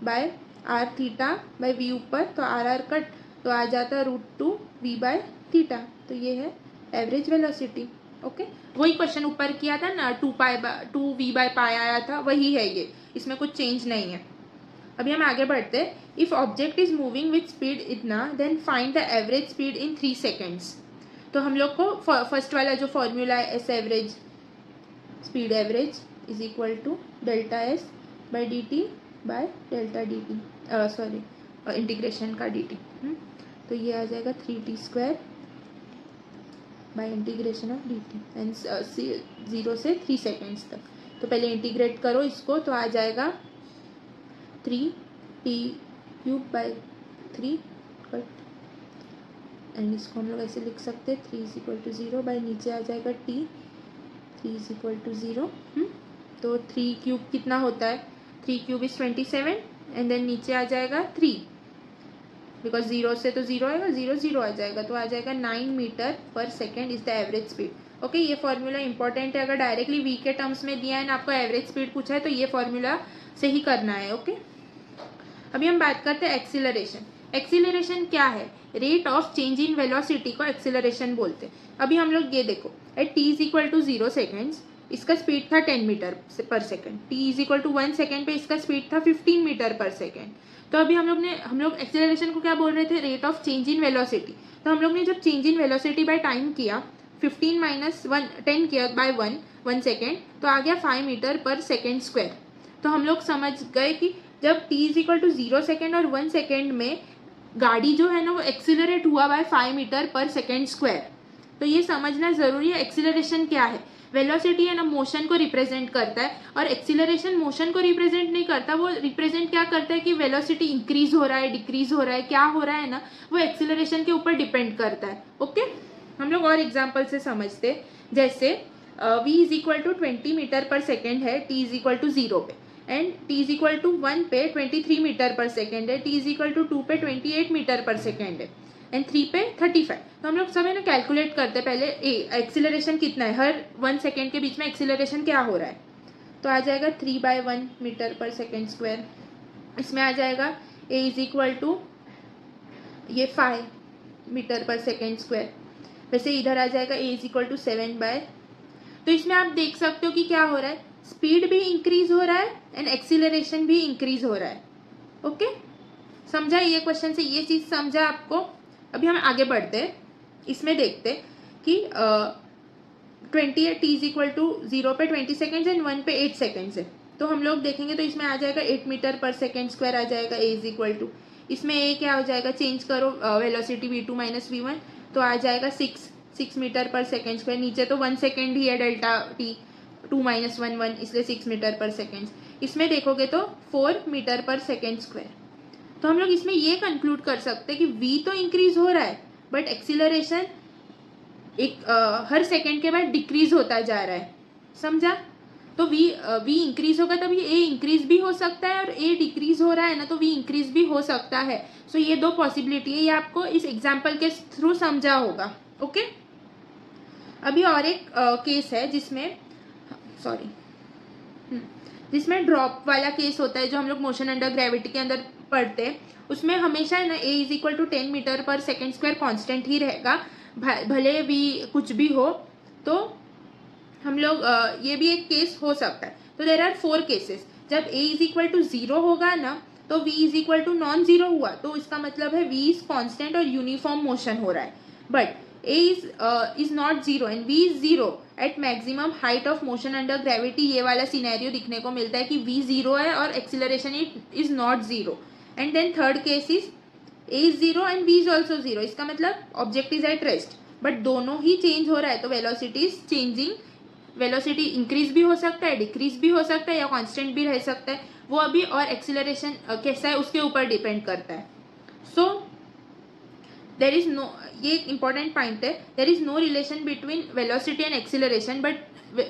बाय r/θ/v ऊपर, तो r कट, तो आ जाता है √2v/θ। तो ये है एवरेज वेलोसिटी। ओके, वही क्वेश्चन ऊपर किया था ना, 2v/π आया था, वही है ये, इसमें कुछ चेंज नहीं है। अभी हम आगे बढ़ते हैं। If object is moving with speed इतना, then find the average speed in 3 seconds. तो हम लोग को फर्स्ट वाला जो फॉर्मूला है, S average, speed average is equal to ΔS/dt/Δdt, sorry integration का dt, तो ये आ जाएगा 3t² by integration of dt and 0 से 3 सेकेंड्स तक। तो पहले इंटीग्रेट करो इसको, तो आ जाएगा 3t³ कट, एंड इसको हम लोग ऐसे लिख सकते हैं 3 = 0 बाय नीचे आ जाएगा t, 3 = 0। तो 3³ कितना होता है, 3³ इज 27 एंड देन नीचे आ जाएगा 3, बिकॉज 0 से तो 0 आएगा, 0 0 आ जाएगा, तो आ जाएगा 9 मीटर पर second is the average speed. Okay, ये फॉर्मूला इंपॉर्टेंट है, अगर डायरेक्टली वी के टर्म्स में दिया है ना आपको एवरेज स्पीड पूछा है तो ये फॉर्मूला से ही करना है। ओके, अभी हम बात करते हैं एक्सीलरेशन। एक्सीलरेशन क्या है? Rate of change in velocity को एक्सीलरेशन बोलते हैं। अभी हम लोग ये देखो, at T is equal to 0 seconds इसका स्पीड था 10 मीटर पर second, T is equal to 1 second पे इसका स्पीड था 15 मीटर पर सेकेंड। तो अभी हम लोग एक्सेलरेशन को क्या बोल रहे थे? Rate of change in velocity. तो हम लोग ने जब change in velocity by time किया, 15 माइनस 10 किया बाय 1 सेकेंड, तो आ गया 5 मीटर पर सेकेंड स्क्वायर। तो हम लोग समझ गए कि जब T is equal to 0 second और 1 सेकेंड में गाड़ी जो है ना वो एक्सीलरेट हुआ बाय 5 मीटर पर सेकेंड स्क्वायर। तो ये समझना जरूरी है एक्सीलरेशन क्या है। वेलोसिटी है ना मोशन को रिप्रेजेंट करता है, और एक्सीलरेशन मोशन को रिप्रेजेंट नहीं करता, वो रिप्रेजेंट क्या करता है कि वेलोसिटी इंक्रीज हो रहा है, डिक्रीज हो रहा है, क्या हो रहा है ना, वो एक्सीलरेशन के ऊपर डिपेंड करता है। ओके, हम लोग और एग्जांपल से समझते, जैसे v is equal to 20 metre पर सेकेंड है t इज इक्वल टू 0 पे, एंड t इज इक्वल टू 1 पे 23 मीटर पर सेकेंड है, t इज इक्वल टू 2 पे 28 मीटर पर सेकेंड है, एंड 3 पे 35। तो हम लोग सब है ना कैलकुलेट करते हैं पहले एक्सीलरेशन कितना है, हर 1 सेकेंड के बीच में एक्सीलरेशन क्या हो रहा है। तो आ जाएगा 3/1 मीटर पर सेकेंड स्क्वायर। इसमें आ जाएगा a इज इक्वल टू ये 5 मीटर पर सेकेंड स्क्वायर। वैसे इधर आ जाएगा a इज इक्वल टू 7 तो इसमें आप देख सकते हो कि क्या हो रहा है, स्पीड भी इंक्रीज हो रहा है एंड एक्सीलरेशन भी इंक्रीज हो रहा है। ओके, समझा ये क्वेश्चन से, ये चीज समझा आपको। अभी हम आगे बढ़ते हैं, इसमें देखते कि 28 टी इज इक्वल टू 0 पे 20 सेकेंड्स एंड 1 पे 8 सेकेंड्स है। तो हम लोग देखेंगे तो इसमें आ जाएगा 8 मीटर पर सेकेंड स्क्वायर आ जाएगा a इज इक्वल टू, इसमें a क्या हो जाएगा, चेंज करो वेलोसिटी v2 माइनस v1, तो आ जाएगा 6 मीटर पर सेकेंड स्क्वायर। नीचे तो 1 सेकेंड ही है डेल्टा t, 2 माइनस 1 1, इसलिए 6 मीटर पर सेकेंड। इसमें देखोगे तो 4 मीटर पर सेकेंड स्क्वायर। तो हम लोग इसमें ये कंक्लूड कर सकते हैं कि v तो इंक्रीज हो रहा है बट एक्सीलरेशन हर सेकेंड के बाद डिक्रीज होता जा रहा है। समझा? तो v इंक्रीज होगा तभी a इंक्रीज भी हो सकता है, और a डिक्रीज हो रहा है ना तो v इंक्रीज भी हो सकता है। सो ये दो पॉसिबिलिटी है, ये आपको इस एग्जाम्पल के थ्रू समझा होगा। ओके, अभी और एक केस है जिसमें ड्रॉप वाला केस होता है, जो हम लोग मोशन अंडर ग्रेविटी के अंदर पढ़ते हैं। उसमें हमेशा है ना a is equal to 10 metre पर सेकेंड स्क्वायर कॉन्स्टेंट ही रहेगा, भले भी कुछ भी हो। तो हम लोग ये भी एक केस हो सकता है। तो देयर आर 4 केसेस। जब a इज इक्वल टू 0 होगा ना तो v is equal to non zero हुआ, तो इसका मतलब है v इज कॉन्स्टेंट और यूनिफॉर्म मोशन हो रहा है। But a is not 0 and v is 0 at maximum height of motion under gravity, ये वाला सिनेरियो दिखने को मिलता है कि v 0 है और acceleration is not 0। And then third case is a is 0 and v is also 0, इसका मतलब object is at rest, but दोनों ही चेंज हो रहा है। तो velocity is changing, velocity increase भी हो सकता है, डिक्रीज भी हो सकता है, या कांस्टेंट भी रह सकता है, वो अभी और एक्सीलरेशन कैसा है उसके ऊपर डिपेंड करता है। सो देर इज नो, ये एक इंपॉर्टेंट पॉइंट है, there is no relation between velocity and acceleration, but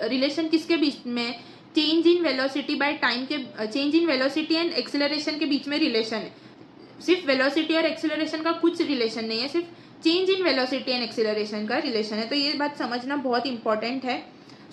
relation किसके बीच में, change in velocity by time के, change in velocity and acceleration के बीच में रिलेशन है। सिर्फ वेलोसिटी और एक्सीलरेशन का कुछ रिलेशन नहीं है, सिर्फ change in velocity and acceleration का रिलेशन है। तो ये बात समझना बहुत इंपॉर्टेंट है।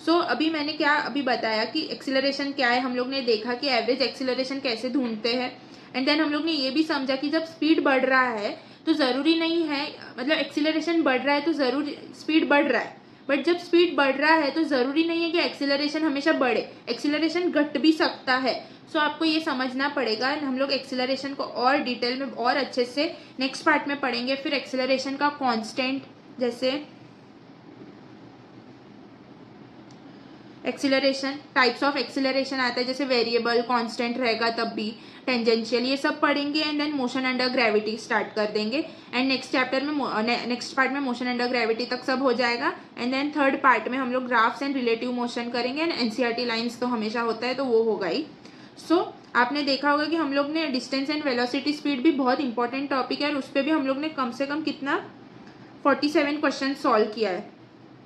सो अभी मैंने क्या अभी बताया कि एक्सीलरेशन क्या है, हम लोग ने देखा कि एवरेज एक्सीलरेशन कैसे ढूंढते हैं, एंड देन हम लोग ने ये भी समझा कि जब स्पीड बढ़ रहा है तो ज़रूरी नहीं है, मतलब एक्सीलरेशन बढ़ रहा है तो ज़रूर स्पीड बढ़ रहा है, बट जब स्पीड बढ़ रहा है तो ज़रूरी नहीं है कि एक्सीलरेशन हमेशा बढ़े, एक्सीलरेशन घट भी सकता है। सो आपको ये समझना पड़ेगा। हम लोग एक्सीलरेशन को और डिटेल में और अच्छे से नेक्स्ट पार्ट में पढ़ेंगे। फिर एक्सीलरेशन का कांस्टेंट, जैसे एक्सीलरेशन, टाइप्स ऑफ एक्सीलरेशन आता है, जैसे वेरिएबल, कांस्टेंट रहेगा तब भी, टेंजेंशियल, ये सब पढ़ेंगे। And then motion under gravity start कर देंगे, एंड नेक्स्ट चैप्टर में, नेक्स्ट पार्ट में मोशन अंडर ग्रेविटी तक सब हो जाएगा। एंड देन थर्ड पार्ट में हम लोग ग्राफ्स एंड रिलेटिव मोशन करेंगे, एंड एनसीईआरटी लाइंस तो हमेशा होता है तो वो होगा ही। सो आपने देखा होगा कि हम लोग ने डिस्टेंस एंड वेलोसिटी स्पीड भी बहुत इंपॉर्टेंट टॉपिक है, और उस पर भी हम लोग ने कम से कम कितना 47 क्वेश्चन सॉल्व किया है।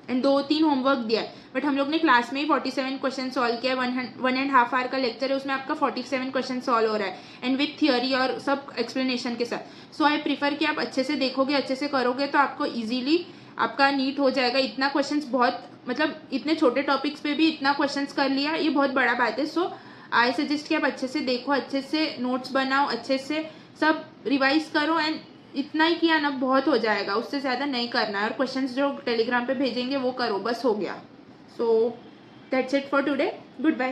एंड 2-3 होमवर्क दिया है, बट हम लोग ने क्लास में ही 47 क्वेश्चन सॉल्व किया है। 1.5 आवर का लेक्चर है, उसमें आपका 47 क्वेश्चन सॉल्व हो रहा है एंड विथ थियोरी और सब एक्सप्लेनेशन के साथ। सो आई प्रीफर कि आप अच्छे से देखोगे, अच्छे से करोगे तो आपको ईजिली आपका नीट हो जाएगा। इतना क्वेश्चंस बहुत, मतलब इतने छोटे टॉपिक्स पे भी इतना क्वेश्चंस कर लिया, ये बहुत बड़ा बात है। सो आई सजेस्ट कि आप अच्छे से देखो, अच्छे से नोट्स बनाओ, अच्छे से सब रिवाइज करो एंड इतना ही किया ना बहुत हो जाएगा, उससे ज़्यादा नहीं करना है। और क्वेश्चंस जो टेलीग्राम पे भेजेंगे वो करो, बस हो गया। So that's it for today, good bye.